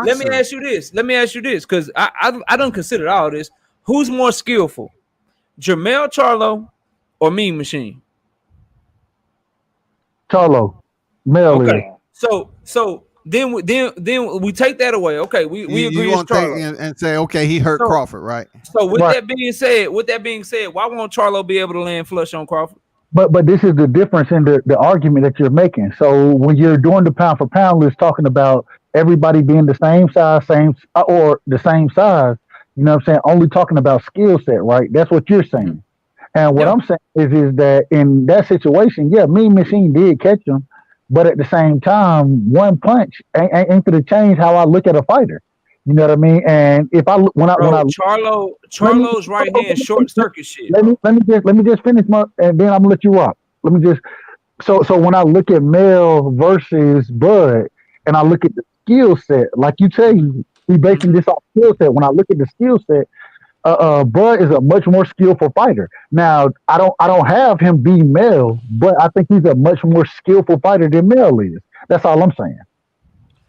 let me ask you this, because I don't consider all this. Who's more skillful, Jamel Charlo or Mean Machine? Charlo. Mel is. So then we take that away. Okay, we agree. You want to take and say, okay, he hurt Crawford, right? So with that being said, why won't Charlo be able to land flush on Crawford? But this is the difference in the argument that you're making. So when you're doing the pound for pound list, talking about everybody being the same size, or the same size, you know what I'm saying? Only talking about skill set, right? That's what you're saying. Mm-hmm. And what I'm saying is that in that situation, Mean Machine did catch him. But at the same time, one punch ain't going to change how I look at a fighter. You know what I mean? And if I when I Charlo's right hand short circuit shit. Let me just finish and then I'm gonna let you rock. So when I look at Mel versus Bud, and I look at the skill set, like you tell you, we basing this off skill set. When I look at the skill set, Bud is a much more skillful fighter. Now, I don't have him beat Mel, but I think he's a much more skillful fighter than Mel is. That's all I'm saying.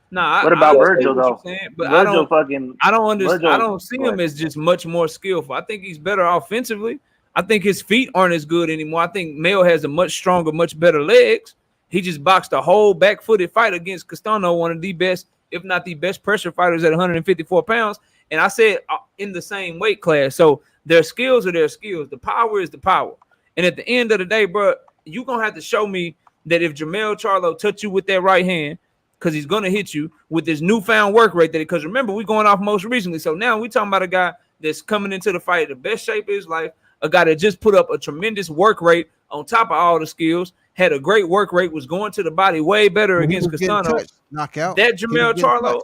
Nah, what about Virgil though? But I don't understand. I don't see him as just much more skillful. I think he's better offensively. I think his feet aren't as good anymore. I think Mel has a much stronger, much better legs. He just boxed a whole back-footed fight against Castano, one of the best, if not the best pressure fighters at 154 pounds. And I said in the same weight class. So their skills are their skills. The power is the power. And at the end of the day, bro, you're going to have to show me that if Jamel Charlo touch you with that right hand because he's gonna hit you with this newfound work rate. Because remember, we going off most recently, so now we talking about a guy that's coming into the fight the best shape of his life, a guy that just put up a tremendous work rate on top of all the skills, had a great work rate, was going to the body way better against Castano. Knockout. That Jamel Charlo,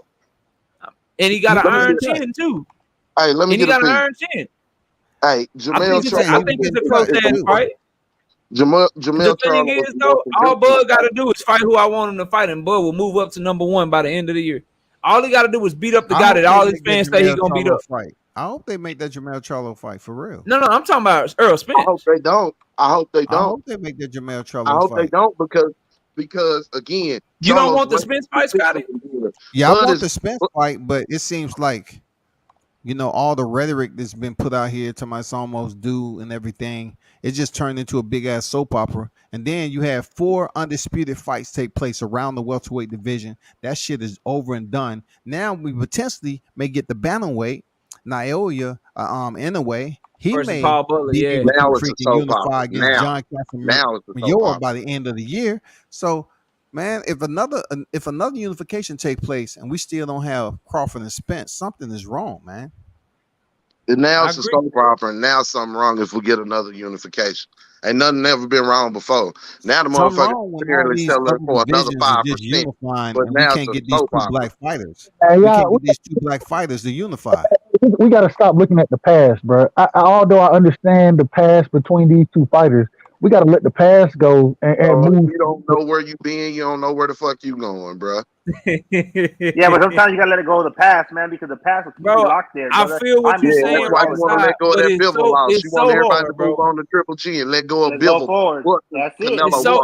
and he got an iron chin too. Hey, let me get an iron chin. Hey, Jamel Charlo. I think it's a close ass fight. Jamel the thing Charlo is, though, all Bud got to do is fight who I want him to fight, and Bud will move up to number 1 by the end of the year. All he got to do is beat up the guy that all his fans say he's gonna beat up. Fight. I hope they make that Jamel Charlo fight for real. No, I'm talking about Earl Spence. I hope they don't. I hope they make that Jamel Charlo fight. I hope they don't because again, you don't want the Spence fight, Scotty? Yeah, I want the Spence fight, but it seems like, you know, all the rhetoric that's been put out here to my almost due and everything, it just turned into a big ass soap opera. And then you have 4 undisputed fights take place around the welterweight division. That shit is over and done. Now we potentially may get the bantamweight, Naoya, in a way. He may Paul Butler, be able now to freaking unify against John Casamignola by the end of the year. So, man, if another unification take place and we still don't have Crawford and Spence, something is wrong, man. And now it's a soap opera, and now something wrong if we get another unification. Ain't nothing ever been wrong before. Now the motherfucker apparently selling for another 5%. But now we can't get these 2 black fighters. We can't get these 2 black fighters to unify. We got to stop looking at the past, bro. Although I understand the past between these 2 fighters, we got to let the past go and move. You don't know where you been. You don't know where the fuck you going, bro. Yeah, but sometimes you got to let it go of the past, man, because the past will keep you locked there. Brother. I feel what you're saying. That's why you want to let go of that Bivol loss. You want everybody to move on to Triple G and let go of Bivol. That's it. It's so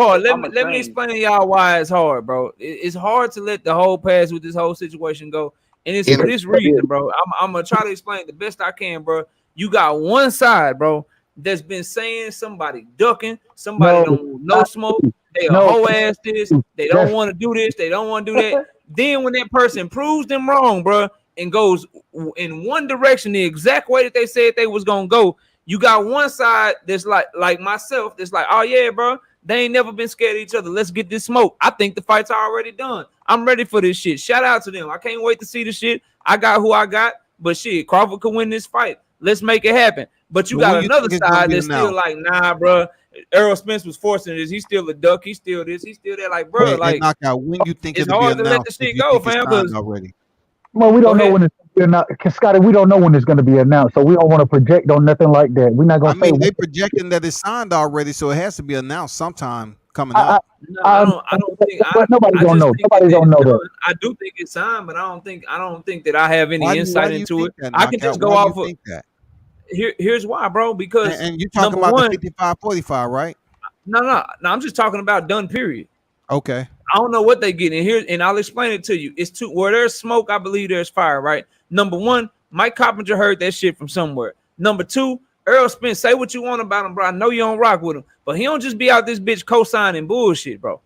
hard. Let me explain to y'all why it's hard, bro. It's hard to let the whole past with this whole situation go. And it's for this reason, bro. I'm going to try to explain the best I can, bro. You got one side, bro, that's been saying somebody ducking, somebody don't no smoke, they a whole ass this, they don't want to do this, they don't want to do that. Then when that person proves them wrong, bro, and goes in one direction the exact way that they said they was gonna go, you got one side that's like myself, that's like, oh yeah, bro, they ain't never been scared of each other. Let's get this smoke. I think the fight's already done. I'm ready for this shit. Shout out to them. I can't wait to see the shit. I got who I got, but shit, Crawford could win this fight. Let's make it happen. But you got another side that's still like, nah, bro. Earl Spence was forcing this. He's still a duck. He's still this. He's still that. Like, bro, like, knockout. When you think it's hard to let the shit go, fam. Already. Well, we don't know when it's announced. Scotty, we don't know when it's going to be announced, so we don't want to project on nothing like that. We're not going to say. They're projecting that it's signed already, so it has to be announced sometime coming up. I don't think. Nobody's gonna know. Nobody's gonna know that. I do think it's signed, but I don't think that I have any insight into it. I can just go off of that. Here's why, bro. Because and you're talking about the 55-45, right? No. I'm just talking about done. Period. Okay. I don't know what they get in here, and I'll explain it to you. It's where there's smoke, I believe there's fire, right? Number 1, Mike Coppinger heard that shit from somewhere. Number 2, Earl Spence, say what you want about him, bro. I know you don't rock with him, but he don't just be out this bitch co-signing bullshit, bro.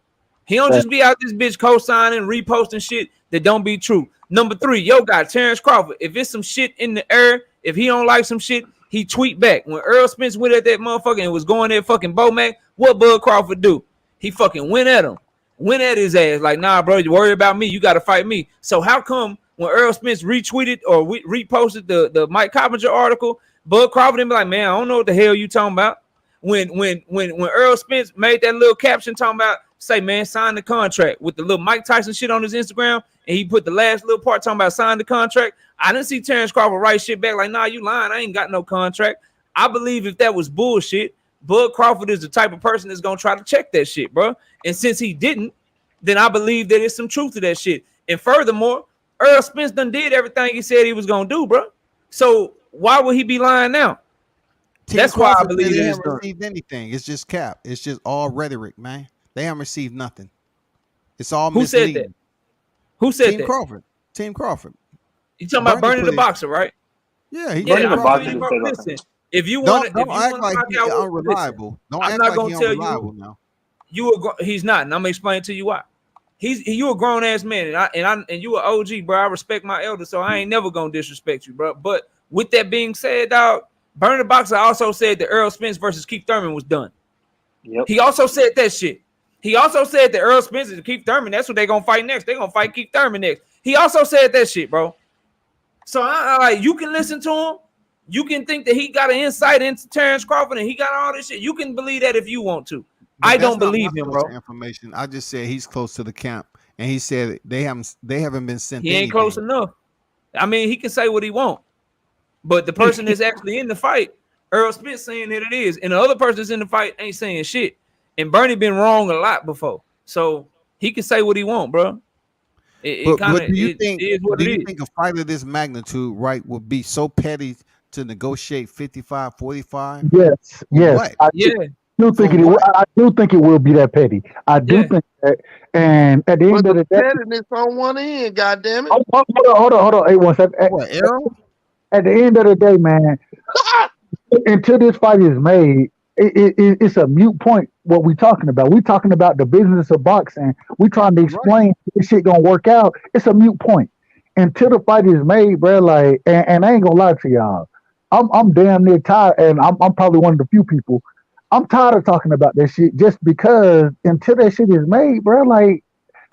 He don't just be out this bitch co-signing, reposting shit that don't be true. Number 3, yo got Terence Crawford. If it's some shit in the air, if he don't like some shit, he tweet back. When Earl Spence went at that motherfucker and was going at fucking Bomac, what Bud Crawford do? He fucking went at him. Went at his ass like, nah, bro, you worry about me. You got to fight me. So how come when Earl Spence retweeted or reposted the Mike Coppinger article, Bud Crawford didn't be like, man, I don't know what the hell you talking about. When Earl Spence made that little caption talking about, say, man, sign the contract with the little Mike Tyson shit on his Instagram, and he put the last little part talking about sign the contract. I didn't see Terence Crawford write shit back like, nah, you lying. I ain't got no contract. I believe if that was bullshit, Bud Crawford is the type of person that's going to try to check that shit, bro. And since he didn't, then I believe that there's some truth to that shit. And furthermore, Earl Spence done did everything he said he was going to do, bro. So why would he be lying now? That's why I believe they haven't received anything. It's just cap. It's just all rhetoric, man. They haven't received nothing. It's all misleading. Who said that? Who said Team that? Crawford. Team Crawford. You talking about Bernie the Boxer, right? Yeah, he Bernie the Boxer. Listen, if you want don't act like he's unreliable. Don't act like he's unreliable now. He's not, and I'm gonna explain to you why. You a grown ass man, and you an OG, bro. I respect my elders, so I ain't never gonna disrespect you, bro. But with that being said, dog, Bernie the Boxer also said that Earl Spence versus Keith Thurman was done. Yep. He also said that shit. He also said that Earl Spence and Keith Thurman, that's what they're gonna fight next. They're gonna fight Keith Thurman next. He also said that shit, bro. So I like you can listen to him. You can think that he got an insight into Terence Crawford and he got all this shit. You can believe that if you want to. But I don't believe him, bro. Information. I just said he's close to the camp, and he said they haven't been sent. He ain't close enough. I mean, he can say what he want, but the person that's actually in the fight, Earl Spence, saying that it is, and the other person that's in the fight ain't saying shit. And Bernie been wrong a lot before, so he can say what he want, bro. But do you think a fight of this magnitude, right, would be so petty to negotiate 55-45? Yes. What? I do think it will be that petty. I do think that, and at the end of the day, pettiness on one end, goddamn it. Hold on. Hey, one second. At the end of the day, man, until this fight is made, it's a mute point. What we talking about? We talking about the business of boxing. We trying to explain this shit gonna work out. It's a mute point until the fight is made, bro. Like, and I ain't gonna lie to y'all. I'm damn near tired, and I'm probably one of the few people. I'm tired of talking about that shit just because until that shit is made, bro. Like,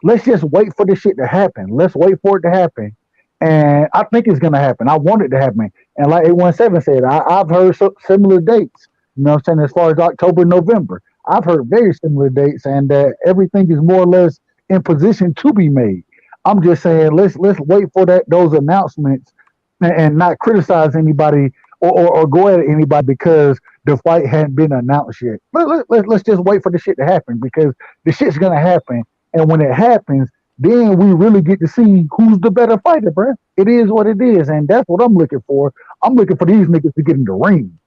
let's just wait for this shit to happen. Let's wait for it to happen, and I think it's gonna happen. I want it to happen, and like 817 said, I've heard similar dates. You know what I'm saying? As far as October, November, I've heard very similar dates, and everything is more or less in position to be made. I'm just saying, let's wait for those announcements and not criticize anybody or go at anybody because the fight hadn't been announced yet. Let's just wait for the shit to happen because the shit's gonna happen, and when it happens, then we really get to see who's the better fighter, bro. It is what it is, and that's what I'm looking for. I'm looking for these niggas to get in the ring.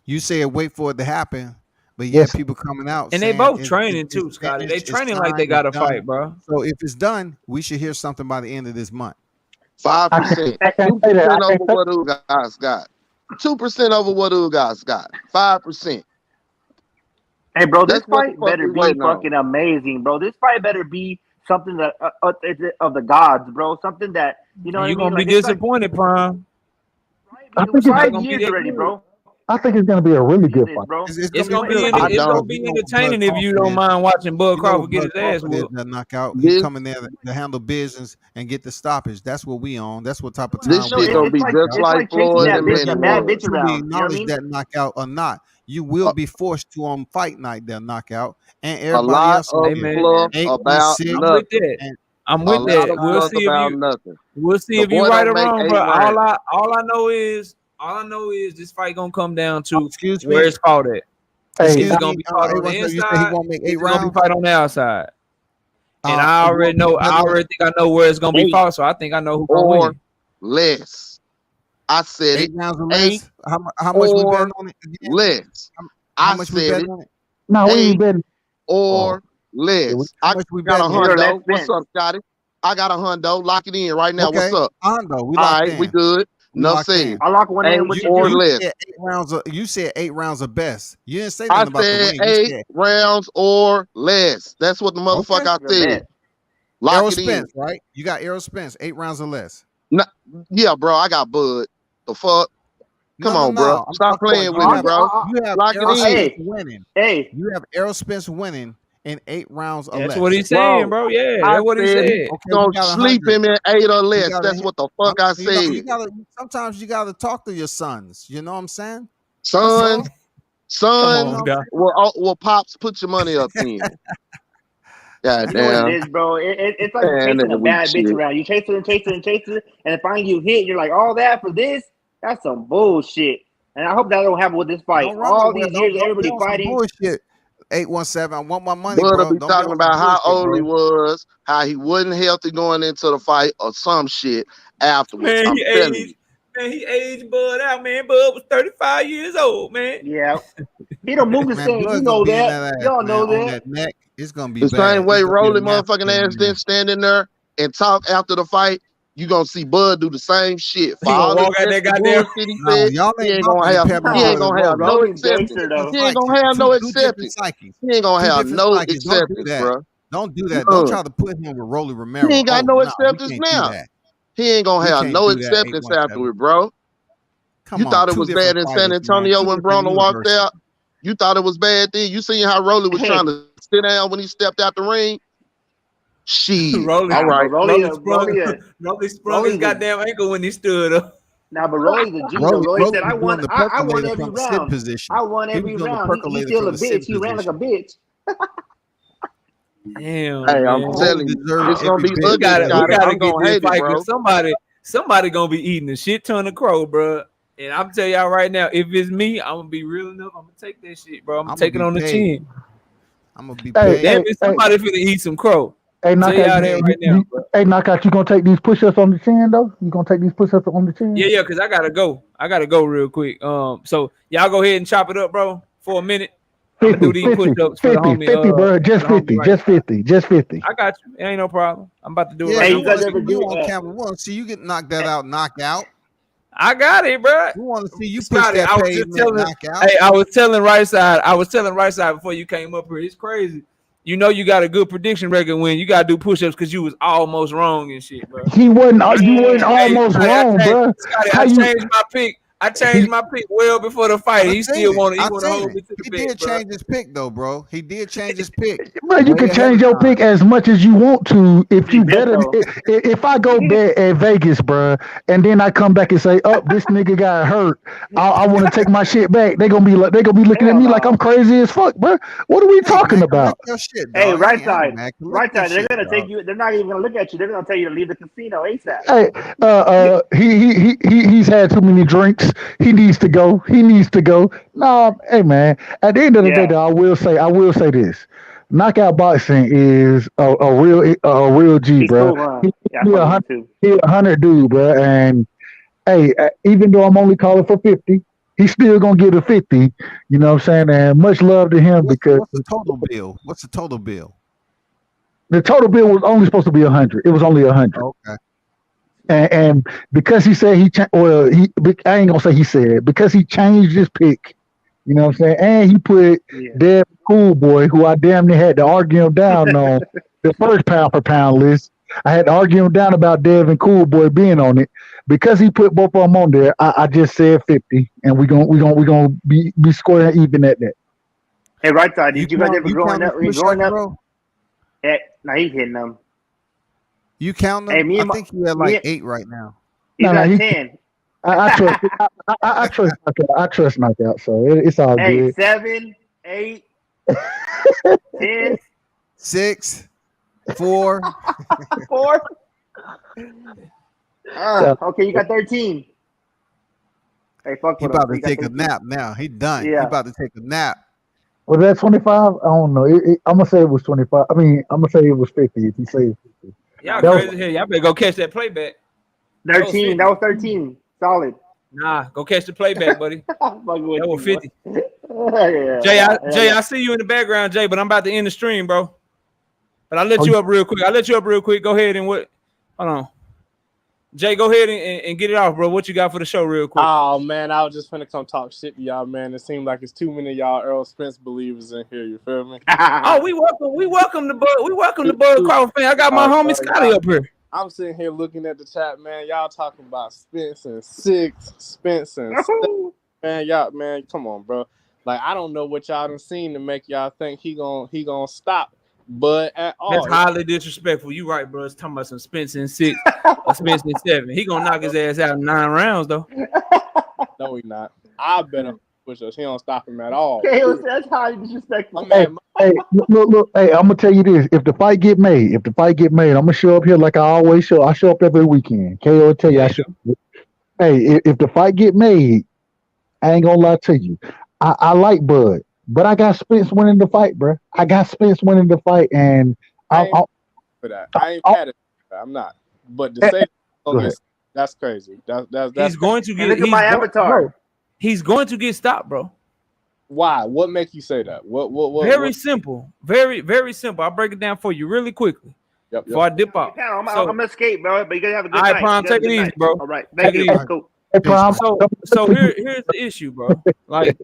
You said wait for it to happen, but yet people coming out and they both training too, Scotty. They training like they got to fight, bro. So if it's done, we should hear something by the end of this month. 5%, 2% over what Ugas got. 2% over what Ugas got. 5%. Hey, bro, this fight better be fucking amazing, bro. This fight better be something that of the gods, bro. Something that you know. You're gonna be disappointed, Prime. I think it's 5 years already, bro. I think it's gonna be a really good fight. Bro. It's gonna be entertaining if you don't mind watching Bud Crawford get his ass whooped. That knockout, he come in there to handle business and get the stoppage. That's what we on. That's what type of time. This shit gonna be just like Floyd and Manny. Acknowledge that knockout or not, you will be forced to on fight night that knockout, and everybody else. About nothing. I'm with that. We'll see if you right or wrong, bro. All I know is this fight gonna come down to where it's fought at. It's gonna be fought on the inside. It's gonna be fight on the outside. And I already think I know where it's gonna be fought. So I think I know who's gonna win. Less. I said 8 rounds or less. How much we betting on it again? Less. How much we betting on it? No, we ain't betting. Or less. I got a hundo. What's up, Scotty? I got a hundo. Lock it in right now. Okay. What's up? Hundo. All right, we good. No saying. I lock one in with you. Or less. You said 8 rounds or best. You didn't say I nothing about the said win. 8 rounds or less. That's what the motherfucker I said. Lock Errol it Spence, in. right? You got Errol Spence, 8 rounds or less. No, yeah, bro. I got Bud. The fuck? Come on, bro. Stop playing with me, bro. You have Lock Errol it Spence in. winning. Hey, You have Errol Spence winning in 8 rounds or less. That's what he's saying, bro. Yeah, that's what he said. Okay, gonna sleep him in 8 or less. That's what the fuck I said. Sometimes you gotta talk to your sons. You know what I'm saying? Son, on, well, pops, put your money up then. God you know what damn. it is, bro. It's like chasing a bad bitch around. You chase her, and finally you hit. You're like, all that for this? That's some bullshit. And I hope that don't happen with this fight. All these years, everybody fighting. Bullshit. 817. I want my money, Bud bro. be talking about how old he was, how he wasn't healthy going into the fight, or some shit afterwards. Man, he aged Bud out, man. Bud was 35 years old, man. Yeah. He don't move the same. You know that. Y'all know that. Neck, it's gonna be the bad. same way Rolling motherfucking ass didn't stand in there and talk after the fight. You gonna see Bud do the same shit. He gonna walk out that goddamn. He ain't gonna have no acceptance. He ain't gonna have no acceptance. He ain't gonna have no acceptance, bro. Don't do that. Don't try to put him with Rolly Romero. He ain't got no acceptance now. He ain't gonna have no acceptance afterward, bro. You thought it was bad in San Antonio when Broner walked out? You thought it was bad then? You seen how Rolly was trying to sit down when he stepped out the ring. Shit. Rolly, All right. Rolly sprung his goddamn ankle when he stood up. Now, but Rolly's a G though. Rolly said, "I won every from the sit round. position. I won every round. He's still a bitch. He ran like a bitch." Damn, Hey, man. I'm telling you, it's gonna be We ugly. gotta I'm get gonna this hate fight, it, bro. 'cause somebody gonna be eating a shit ton of crow, bro. And I'm telling y'all right now, if it's me, I'm gonna be real enough. I'm gonna take that shit, bro. I'm taking on the chin. I'm gonna be paid. Damn it, somebody finna eat some crow. Hey, Knockout, hey, Knockout, you gonna take these push-ups on the chin though? You gonna take these push-ups on the chin? Yeah, because I gotta go. I gotta go real quick. So y'all go ahead and chop it up, bro, for a minute. 50, I'm gonna do these push-ups for the homie. 50, bro. Just 50, just 50, just 50. I got you. It ain't no problem. I'm about to do it. Yeah, right you now. guys ever do on camera? We want to see you get knocked out. I got it, bro. We want to see you push Scotty, that pavement knockout. Hey, I was telling right side before you came up here. It's crazy. You know you got a good prediction record when you gotta do push-ups because you was almost wrong and shit, bro. You wasn't almost wrong, bro. Scotty, I changed my pick. I changed my pick well before the fight. He still wanted to hold me to the He pick, did change his pick though, bro. He did change his pick. Bro, you can change your pick as much as you want to. If you better, if I go bet at Vegas, bro, and then I come back and say, "Oh, this nigga got hurt. I want to take my shit back." They gonna be looking at me like I'm crazy as fuck, bro. What are we talking about? Hey, right side. They're gonna take you. They're not even gonna look at you. They're gonna tell you to leave the casino ASAP. Hey, he's had too many drinks. He needs to go. Nah, hey man. At the end of the day, though, I will say this: knockout boxing is a real G, He's bro. cool, huh? He a 100 dude, bro. And hey, even though I'm only calling for 50, he's still gonna get a 50. You know what I'm saying? And much love to him because what's the total bill? The total bill was only supposed to be 100. It was only 100. Okay. And because he said I ain't gonna say he said because he changed his pick, you know what I'm saying? And he put Dev Cool Boy, who I damn near had to argue him down on the first pound for pound list. I had to argue him down about Dev and Cool Boy being on it because he put both of them on there. I just said 50, and we gonna be scoring even at that. Hey, right side, did you guys ever growing up? Now he's hitting them. You count them? Hey, I think you had like 8 right now. He's at 10. I trust knockout, so it's all good. 7, 8, 10, 6, 4. 4. Okay, you got 13. Hey, fuck. He about to take a nap now. He done. Yeah. He about to take a nap. Was that 25? I don't know. I'm gonna say it was 25. I mean, I'm gonna say it was 50. If you say it was 50. Y'all crazy here. Y'all better go catch that playback. 13. That was 13. Solid. Nah, go catch the playback, buddy. That was 50. Jay, I see you in the background, Jay, but I'm about to end the stream, bro. But I'll let you up real quick. Go ahead and hold on. Jay, go ahead and get it off, bro. What you got for the show real quick? Oh, man, I was just finna come talk shit to y'all, man. It seems like it's too many of y'all Earl Spence believers in here, you feel me? We welcome the Bud Crawford fan. I got my homie Scotty up here. I'm sitting here looking at the chat, man. Y'all talking about Spence and 6, Spence and 7. Man, y'all, man, come on, bro. Like, I don't know what y'all done seen to make y'all think he gonna stop. But at all, that's highly disrespectful. You right, bro. It's talking about some Spence and 6 or Spence and 7. He gonna knock his ass out in 9 rounds, though. No, he not. I bet him push us. He don't stop him at all. Okay, that's highly disrespectful. Hey, look. Hey, I'm gonna tell you this: if the fight get made, I'm gonna show up here like I always show. I show up every weekend. KO will tell you I show. Hey, if the fight get made, I ain't gonna lie to you. I like Bud. But I got Spence winning the fight, bro. And I ain't for that. I ain't mad at that. I'm not. But to say that's crazy. That's he's going to get. Look at my avatar. He's going to get stopped, bro. Why? What make you say that? What? Very simple. Very, very simple. I'll break it down for you really quickly. Yep. Before I dip out. I'm gonna escape, bro. But you gotta have a good night. Prime, take it easy, bro. All right. Thank you. Cool. So here's the issue, bro. Like,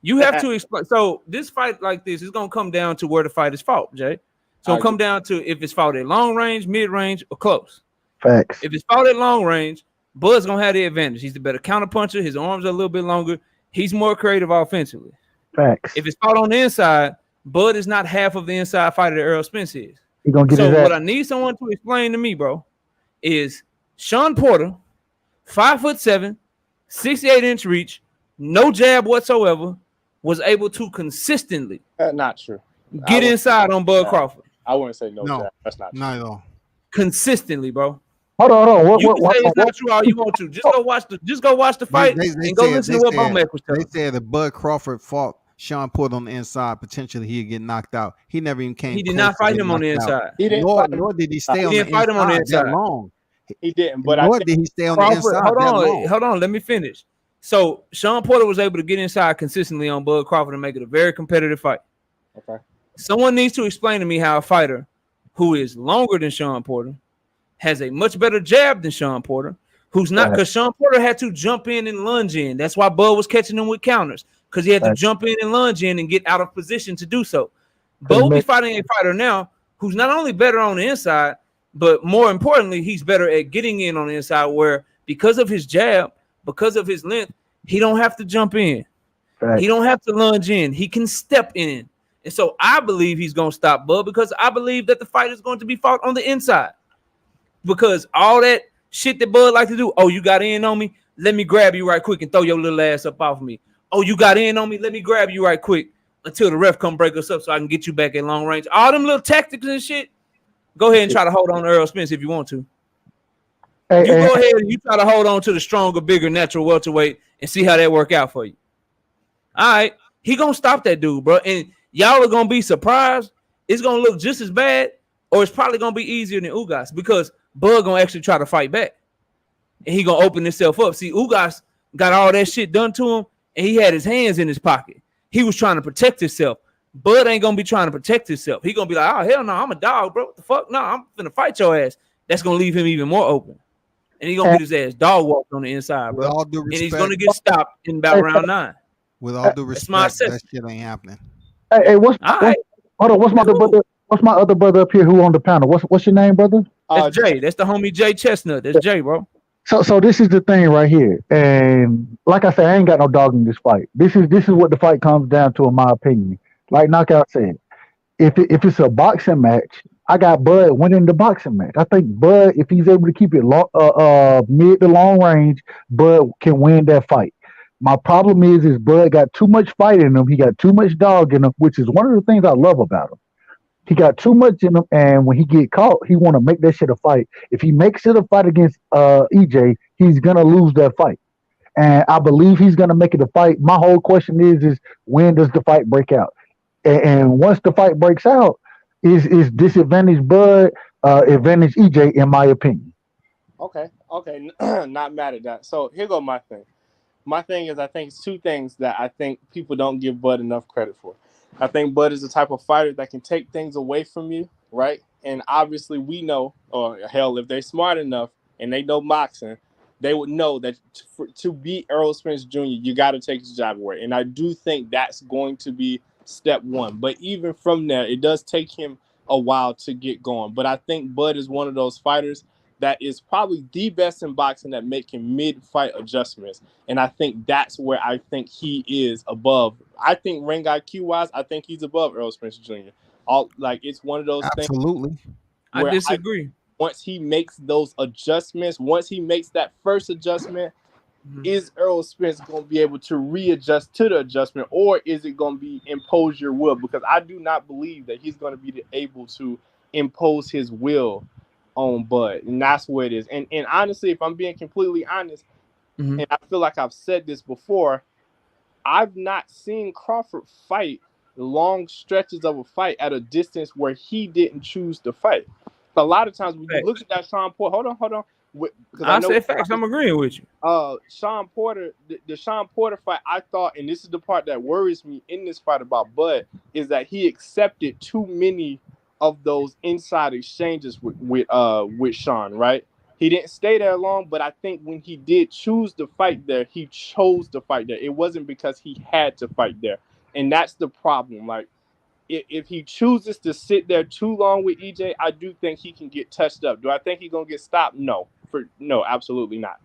you have to explain. So this fight like this is gonna come down to where the fight is fought, Jay. So it'll come down to if it's fought at long range, mid range, or close. Facts. If it's fought at long range, Bud's gonna have the advantage. He's the better counter puncher. His arms are a little bit longer. He's more creative offensively. Facts. If it's fought on the inside, Bud is not half of the inside fighter that Errol Spence is. He gonna get So his ass. what I need someone to explain to me, bro, is Sean Porter, 5'7", 68-inch reach, no jab whatsoever, was able to consistently Not true. get inside on Bud Crawford. I wouldn't say no. No, Jab. That's not true. not at all. Consistently, bro. Hold on. You can say it's not true all you want to. Just go watch the fight and go listen to what Bomac was telling. They said that Bud Crawford fought Sean Porter on the inside. Potentially, he'd get knocked out. He never even came. He did not fight him on the inside. He didn't nor did he stay on He the didn't fight him on the inside that inside. long. He didn't. But Nor did he stay on the inside that long. Hold on. Let me finish. So Sean Porter was able to get inside consistently on Bud Crawford and make it a very competitive fight. Okay. Someone needs to explain to me how a fighter who is longer than Sean Porter has a much better jab than Sean Porter, who's not, because Sean Porter had to jump in and lunge in. That's why Bud was catching him with counters, because he had to jump in and lunge in and get out of position to do so. Bud will be fighting a fighter now who's not only better on the inside, but more importantly, he's better at getting in on the inside, where because of his jab, because of his length, he don't have to jump in. He don't have to lunge in. He can step in. And so I believe he's going to stop Bud, because I believe that the fight is going to be fought on the inside. Because all that shit that Bud like to do, oh, you got in on me, let me grab you right quick and throw your little ass up off of me. Oh, you got in on me, let me grab you right quick until the ref come break us up so I can get you back at long range. All them little tactics and shit, go ahead and try to hold on to Errol Spence if you want to. You go ahead and you try to hold on to the stronger, bigger, natural welterweight and see how that work out for you. All right, he gonna stop that dude, bro. And y'all are gonna be surprised. It's gonna look just as bad, or it's probably gonna be easier than Ugas, because Bud gonna actually try to fight back, and he gonna open himself up. See, Ugas got all that shit done to him, and he had his hands in his pocket. He was trying to protect himself. Bud ain't gonna be trying to protect himself. He gonna be like, oh hell no, I'm a dog, bro. What the fuck? No, I'm gonna fight your ass. That's gonna leave him even more open, and he gonna get his ass dog walked on the inside, bro. With all due respect, and he's gonna get stopped in about round 9. With all due respect, that shit ain't happening. Hey, hold on. What's my other brother up here who on the panel? What's your name, brother? That's Jay. That's the homie Jay Chestnut. That's Jay, bro. So this is the thing right here, and like I said, I ain't got no dog in this fight. This is what the fight comes down to, in my opinion. Like Knockout said, if it's a boxing match, I got Bud winning the boxing match. I think Bud, if he's able to keep it mid to long range, Bud can win that fight. My problem is Bud got too much fight in him. He got too much dog in him, which is one of the things I love about him. He got too much in him, and when he get caught, he want to make that shit a fight. If he makes it a fight against EJ, he's gonna lose that fight. And I believe he's gonna make it a fight. My whole question is when does the fight break out? And once the fight breaks out, is disadvantage Bud, advantage EJ, in my opinion. Okay, not mad at that. So here go my thing. My thing is, I think it's two things that I think people don't give Bud enough credit for. I think Bud is the type of fighter that can take things away from you, right? And obviously we know, or hell, if they're smart enough and they know boxing, they would know that to beat Errol Spence Jr., you got to take his jab away. And I do think that's going to be step one. But even from there, it does take him a while to get going. But I think Bud is one of those fighters that is probably the best in boxing at making mid-fight adjustments. And I think that's where I think he is above. I think ring IQ-wise, I think he's above Errol Spence Jr. It's one of those things. Absolutely. I disagree. Once he makes those adjustments, once he makes that first adjustment, is Errol Spence going to be able to readjust to the adjustment, or is it going to be impose your will? Because I do not believe that he's going to be able to impose his will on Bud, and that's where it is. And honestly, if I'm being completely honest, and I feel like I've said this before, I've not seen Crawford fight long stretches of a fight at a distance where he didn't choose to fight. A lot of times when you look at that Sean Porter, hold on. I said facts. I'm agreeing with you. Sean Porter, the Sean Porter fight, I thought, and this is the part that worries me in this fight about Bud, is that he accepted too many of those inside exchanges with Sean, right? He didn't stay there long, but I think when he did choose to fight there, he chose to fight there. It wasn't because he had to fight there. And that's the problem. Like, if he chooses to sit there too long with EJ, I do think he can get touched up. Do I think he's going to get stopped? No, absolutely not.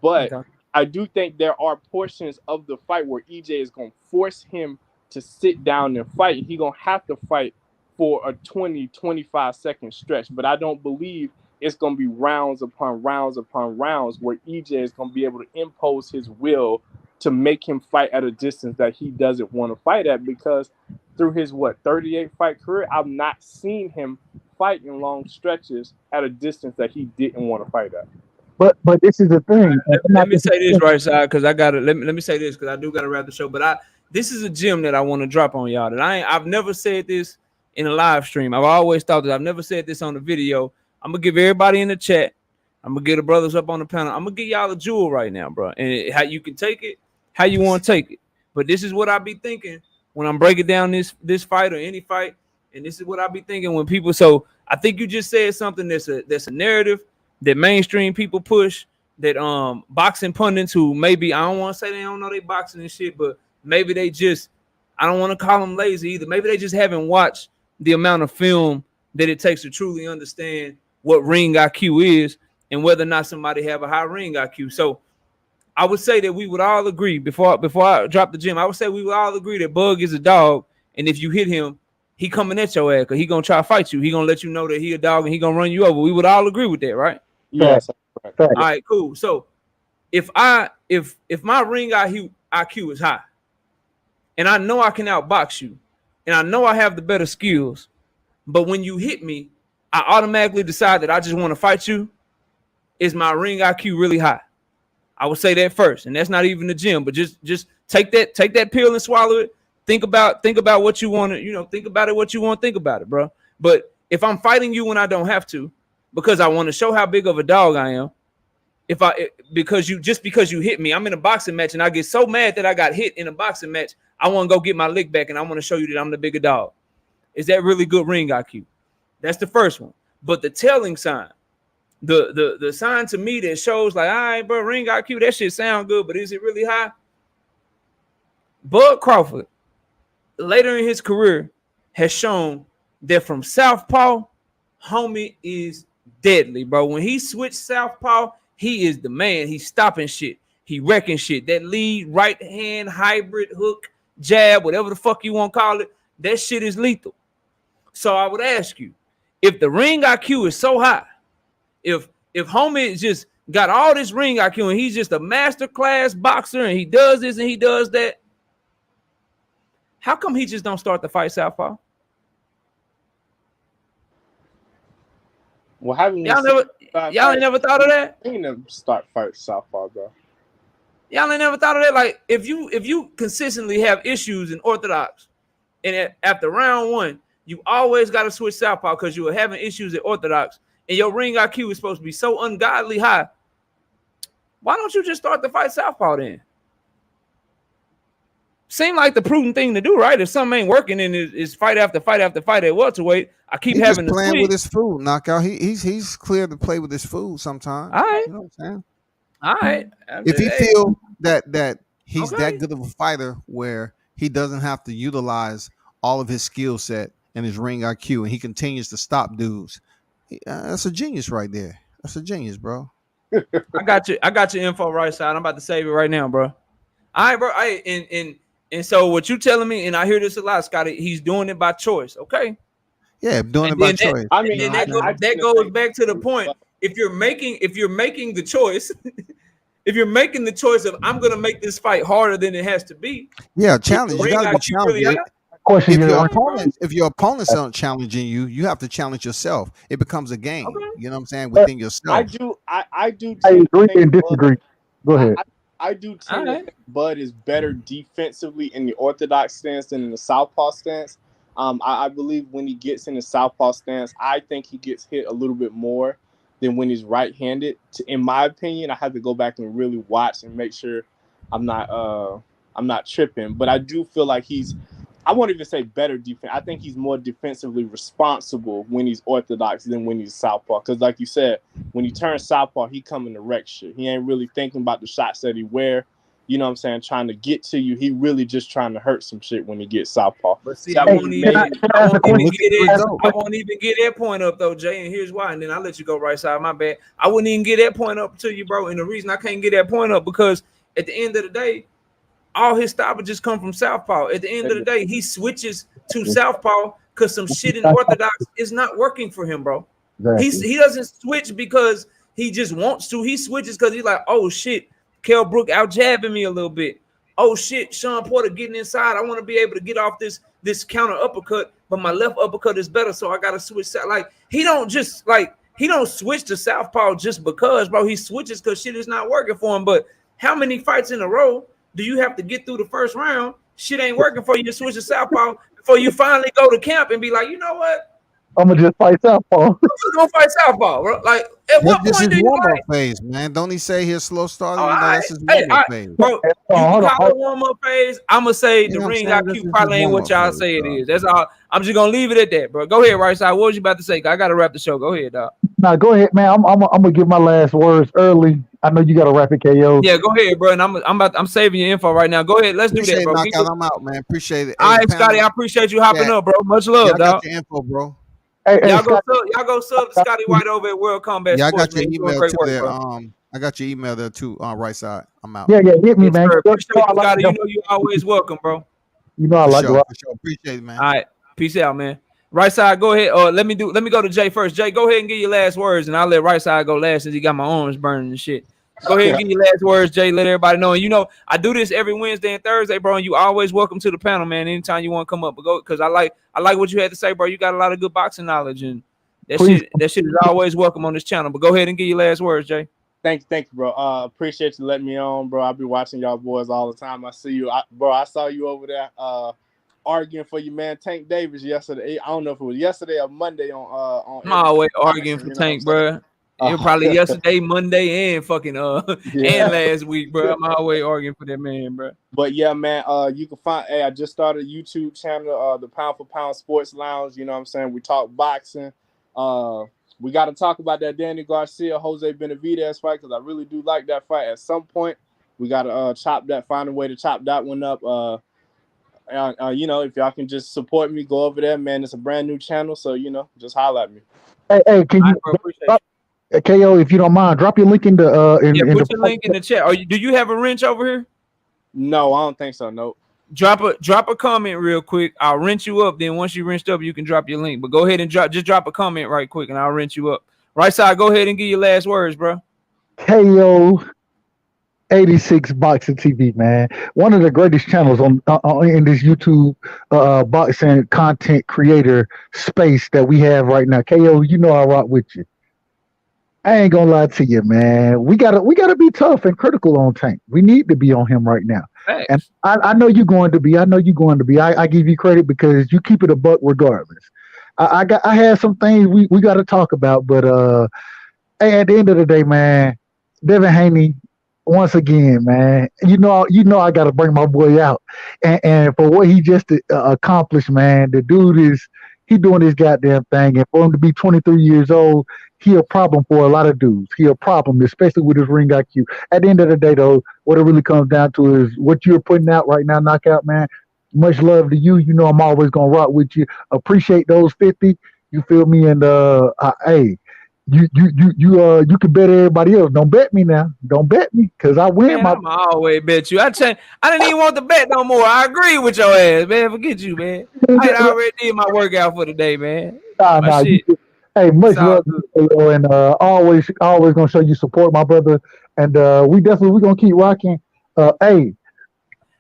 But I do think there are portions of the fight where EJ is going to force him to sit down and fight. He gonna have to fight for a 20-25 second stretch. But I don't believe it's gonna be rounds upon rounds upon rounds where EJ is gonna be able to impose his will to make him fight at a distance that he doesn't want to fight at, because through his 38 fight career, I've not seen him fight in long stretches at a distance that he didn't want to fight at. But this is the thing. Let me say this right side, because I gotta let me say this, because I do gotta wrap the show. But this is a gem that I want to drop on y'all. That I've never said this in a live stream. I've always thought that I've never said this on the video. I'm gonna give everybody in the chat. I'm gonna give the brothers up on the panel. I'm gonna give y'all a jewel right now, bro. And how you can take it, how you want to take it. But this is what I be thinking when I'm breaking down this fight or any fight, and this is what I be thinking when people. So I think you just said something that's a narrative that mainstream people push, that boxing pundits who maybe, I don't want to say they don't know they boxing and shit, but maybe they just, I don't want to call them lazy either. Maybe they just haven't watched the amount of film that it takes to truly understand what ring IQ is and whether or not somebody have a high ring IQ. So I would say that we would all agree, before I drop the gym, I would say we would all agree that Bug is a dog, and if you hit him, he coming at your ass because he gonna try to fight you. He gonna let you know that he a dog and he gonna run you over. We would all agree with that, right? Yes. Right. All right, cool. So if my ring IQ is high, and I know I can outbox you, and I know I have the better skills, but when you hit me, I automatically decide that I just want to fight you, is my ring IQ really high? I would say that first, and that's not even the gym, but just take that pill and swallow it. Think about what you want to, think about it what you want to think about it, bro. But if I'm fighting you when I don't have to, because I want to show how big of a dog I am, because you hit me, I'm in a boxing match and I get so mad that I got hit in a boxing match, I want to go get my lick back and I want to show you that I'm the bigger dog. Is that really good ring IQ? That's the first one. But the telling sign, the sign to me that shows like, all right, bro, ring IQ, that shit sound good, but is it really high? Bud Crawford, later in his career, has shown that from southpaw, homie is deadly, bro. When he switched southpaw, he is the man. He's stopping shit. He wrecking shit. That lead, right hand, hybrid, hook, jab, whatever the fuck you want to call it, that shit is lethal. So I would ask you, if the ring IQ is so high, if homie just got all this ring IQ and he's just a master class boxer and he does this and he does that, how come he just don't start the fight southpaw? Well, haven't y'all ain't never thought of that? Ain't never start fight southpaw, bro. Y'all ain't never thought of that? Like, if you consistently have issues in orthodox, and after round one, you always got to switch southpaw because you were having issues at orthodox, and your ring IQ is supposed to be so ungodly high, why don't you just start the fight southpaw then? Seem like the prudent thing to do, right? If something ain't working and it's fight after fight after fight at welterweight, I keep he's having just playing switch with his food, knockout. He's clear to play with his food sometimes. All right. You know what I'm saying? All right. If he feel that he's Okay. that good of a fighter where he doesn't have to utilize all of his skill set and his ring IQ, and he continues to stop dudes, that's a genius right there. That's a genius, bro. I got your info right side. I'm about to save it right now, bro. All right, bro. And so what you telling me, and I hear this a lot, Scotty, he's doing it by choice. Okay. Yeah, doing And it by then choice. I mean, And then that goes back to the point. If you're making the choice, if you're making the choice of I'm gonna make this fight harder than it has to be, Yeah, challenge. You gotta be challenging. If your opponents aren't challenging you, you have to challenge yourself. It becomes a game. Okay. You know what I'm saying? Within yourself. I do. I agree and disagree. Go ahead. I do tend to think Bud is better defensively in the orthodox stance than in the southpaw stance. I believe when he gets in the southpaw stance, I think he gets hit a little bit more than when he's right-handed. In my opinion, I have to go back and really watch and make sure I'm not tripping. But I do feel like I won't even say better defense. I think he's more defensively responsible when he's orthodox than when he's southpaw. Because like you said, when he turns southpaw, he coming to wreck shit. He ain't really thinking about the shots that he wear. You know what I'm saying? Trying to get to you. He really just trying to hurt some shit when he gets southpaw. But see, I won't even get that point up though, Jay. And here's why. And then I'll let you go right side. My bad. I wouldn't even get that point up to you, bro. And the reason I can't get that point up because at the end of the day, all his stoppages come from southpaw. At the end of the day, he switches to southpaw because some shit in orthodox is not working for him, bro. Exactly. He doesn't switch because he just wants to. He switches because he's like, oh shit, Kell Brook out jabbing me a little bit. Oh shit, Sean Porter getting inside. I want to be able to get off this counter uppercut, but my left uppercut is better, so I gotta switch. Like he don't switch to southpaw just because, bro. He switches because shit is not working for him. But how many fights in a row do you have to get through the first round? Shit ain't working for you to switch to southpaw before you finally go to camp and be like, you know what? I'm gonna just fight southpaw. I'm just gonna fight southpaw, bro. Like at what point do you like? Phase, man? Don't he say his slow starter? Oh, That's his warm-up phase. Bro, you can call it warm-up phase. I'm gonna say the ring IQ probably ain't what y'all say it is. That's all. I'm just gonna leave it at that, bro. Go ahead, right side. What was you about to say? I gotta wrap the show. Go ahead, dog. Nah, go ahead, man. I'm gonna give my last words early. I know you got to wrap it, KO. Yeah, go ahead, bro. And I'm saving your info right now. Go ahead, let's do that, bro. I'm out, man. Appreciate it. All right, Scotty, I appreciate you hopping up, bro. Much love, dog. Got your info, bro. Y'all go sub to Scotty White over at World Combat Sports. I got your email too there. I got your email there too on right side. I'm out. Yeah, hit me, man. Scotty, you know you're always welcome, bro. You know I like it. For sure. Appreciate it, man. All right, peace out, man. Right side, go ahead. Let me go to Jay first. Jay, go ahead and give your last words, and I'll let right side go last since he got my arms burning and shit. Go ahead and give your last words, Jay. Let everybody know. And you know, I do this every Wednesday and Thursday, bro. And you always welcome to the panel, man. Anytime you want to come up, but go because I like what you had to say, bro. You got a lot of good boxing knowledge, and that shit is always welcome on this channel. But go ahead and give your last words, Jay. Thank you, bro. Appreciate you letting me on, bro. I'll be watching y'all boys all the time. I see you, bro. I saw you over there arguing for your man Tank Davis yesterday. I don't know if it was yesterday or Monday on. I'm always arguing for Tank, bro. It was probably yesterday, Monday, and fucking and last week, bro. I'm always arguing for that man, bro. But yeah, man, you can find. Hey, I just started a YouTube channel, the Pound for Pound Sports Lounge. You know what I'm saying? We talk boxing. We got to talk about that Danny Garcia, Jose Benavidez fight because I really do like that fight. At some point, we got to find a way to chop that one up. You know, if y'all can just support me, go over there, man. It's a brand new channel, so you know, just holler at me. Hey, can you? KO, if you don't mind, drop your link in the put your link in the chat. Do you have a wrench over here? No, I don't think so. Nope. Drop a comment real quick. I'll wrench you up. Then once you wrenched up, you can drop your link. But go ahead and drop a comment right quick, and I'll wrench you up. Right side, go ahead and give your last words, bro. KO 86 Boxing TV, man. One of the greatest channels on in this YouTube boxing content creator space that we have right now. KO, you know I rock with you. I ain't gonna lie to you, man. We gotta be tough and critical on Tank. We need to be on him right now. Thanks. And I know you're going to be. I give you credit because you keep it a buck regardless. I had some things we got to talk about, but at the end of the day, man, Devin Haney, once again, man, you know I got to bring my boy out, and for what he just accomplished, man, the dude he doing his goddamn thing, and for him to be 23 years old. He a problem for a lot of dudes. He a problem, especially with his ring IQ. At the end of the day, though, what it really comes down to is what you're putting out right now, Knockout, man. Much love to you. You know I'm always gonna rock with you. Appreciate those 50. You feel me? And hey, you can bet everybody else. Don't bet me now. Don't bet me because I win. Man, I'm always bet you. I didn't even want to bet no more. I agree with your ass, man. Forget you, man. I already did my workout for the day, man. Nah, hey, much love, and always gonna show you support, my brother. And we gonna keep rocking. Hey,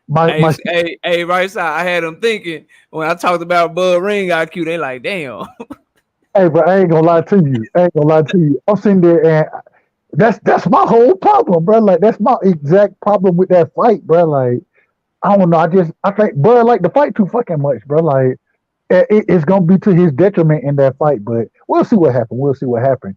right side. I had them thinking when I talked about Bud Ring IQ. They like, damn. Hey, bro, I ain't gonna lie to you. I'm sitting there, and that's my whole problem, bro. Like that's my exact problem with that fight, bro. Like I don't know. I think Bud like the fight too fucking much, bro. Like. It's gonna be to his detriment in that fight, but we'll see what happens.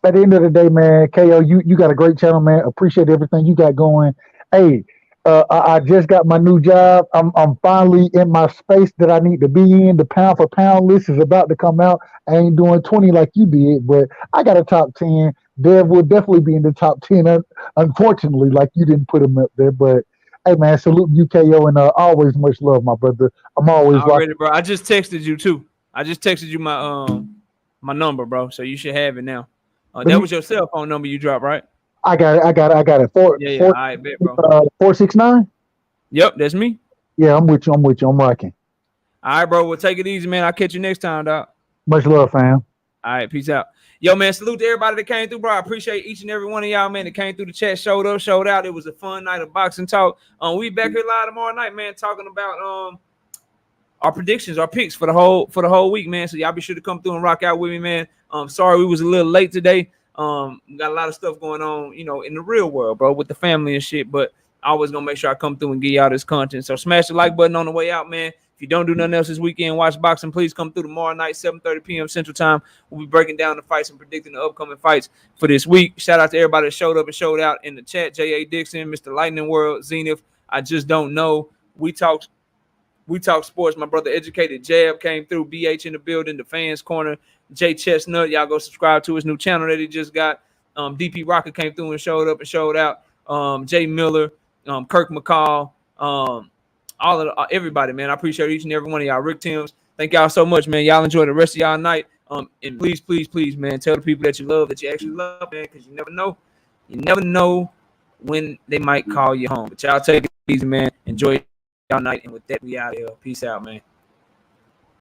At the end of the day, man, KO, you got a great channel, man. Appreciate everything you got going. Hey, I just got my new job. I'm finally in my space that I need to be in. The pound for pound list is about to come out. I ain't doing 20 like you did, but I got a top 10. Dev will definitely be in the top 10. Unfortunately, like you didn't put him up there, but. Hey man, salute you, KO, and always much love, my brother. I'm always ready, bro. I just texted you too. I just texted you my number, bro. So you should have it now. That was your cell phone number you dropped, right? I got it. Yeah. All right, bet, bro. 469. Yep, that's me. Yeah, I'm with you. I'm rocking. All right, bro. We'll take it easy, man. I'll catch you next time, dog. Much love, fam. All right, peace out. Yo, man, salute to everybody that came through, bro. I appreciate each and every one of y'all, man, that came through the chat, showed up, showed out. It was a fun night of boxing talk. We back here live tomorrow night, man, talking about our predictions, our picks for the whole week, man. So y'all be sure to come through and rock out with me, man. Sorry we was a little late today. We got a lot of stuff going on, you know, in the real world, bro, with the family and shit. But I always gonna make sure I come through and give y'all this content. So smash the like button on the way out, man. If you don't do nothing else this weekend, watch boxing. Please come through tomorrow night, 7:30 p.m. Central Time. We'll be breaking down the fights and predicting the upcoming fights for this week. Shout out to everybody that showed up and showed out in the chat. J.A. Dixon, Mr. Lightning World, Zenith. I just don't know. We talk sports. My brother Educated Jab came through. BH in the building. The Fans Corner. Jay Chestnut. Y'all go subscribe to his new channel that he just got. DP Rocker came through and showed up and showed out. Jay Miller. Kirk McCall. All of everybody, man. I appreciate each and every one of y'all. Rick Timms. Thank y'all so much, man. Y'all enjoy the rest of y'all night. And please, please, please, man, tell the people that you love that you actually love, man, because you never know. You never know when they might call you home. But y'all take it easy, man. Enjoy y'all night. And with that, we out of here. Peace out, man.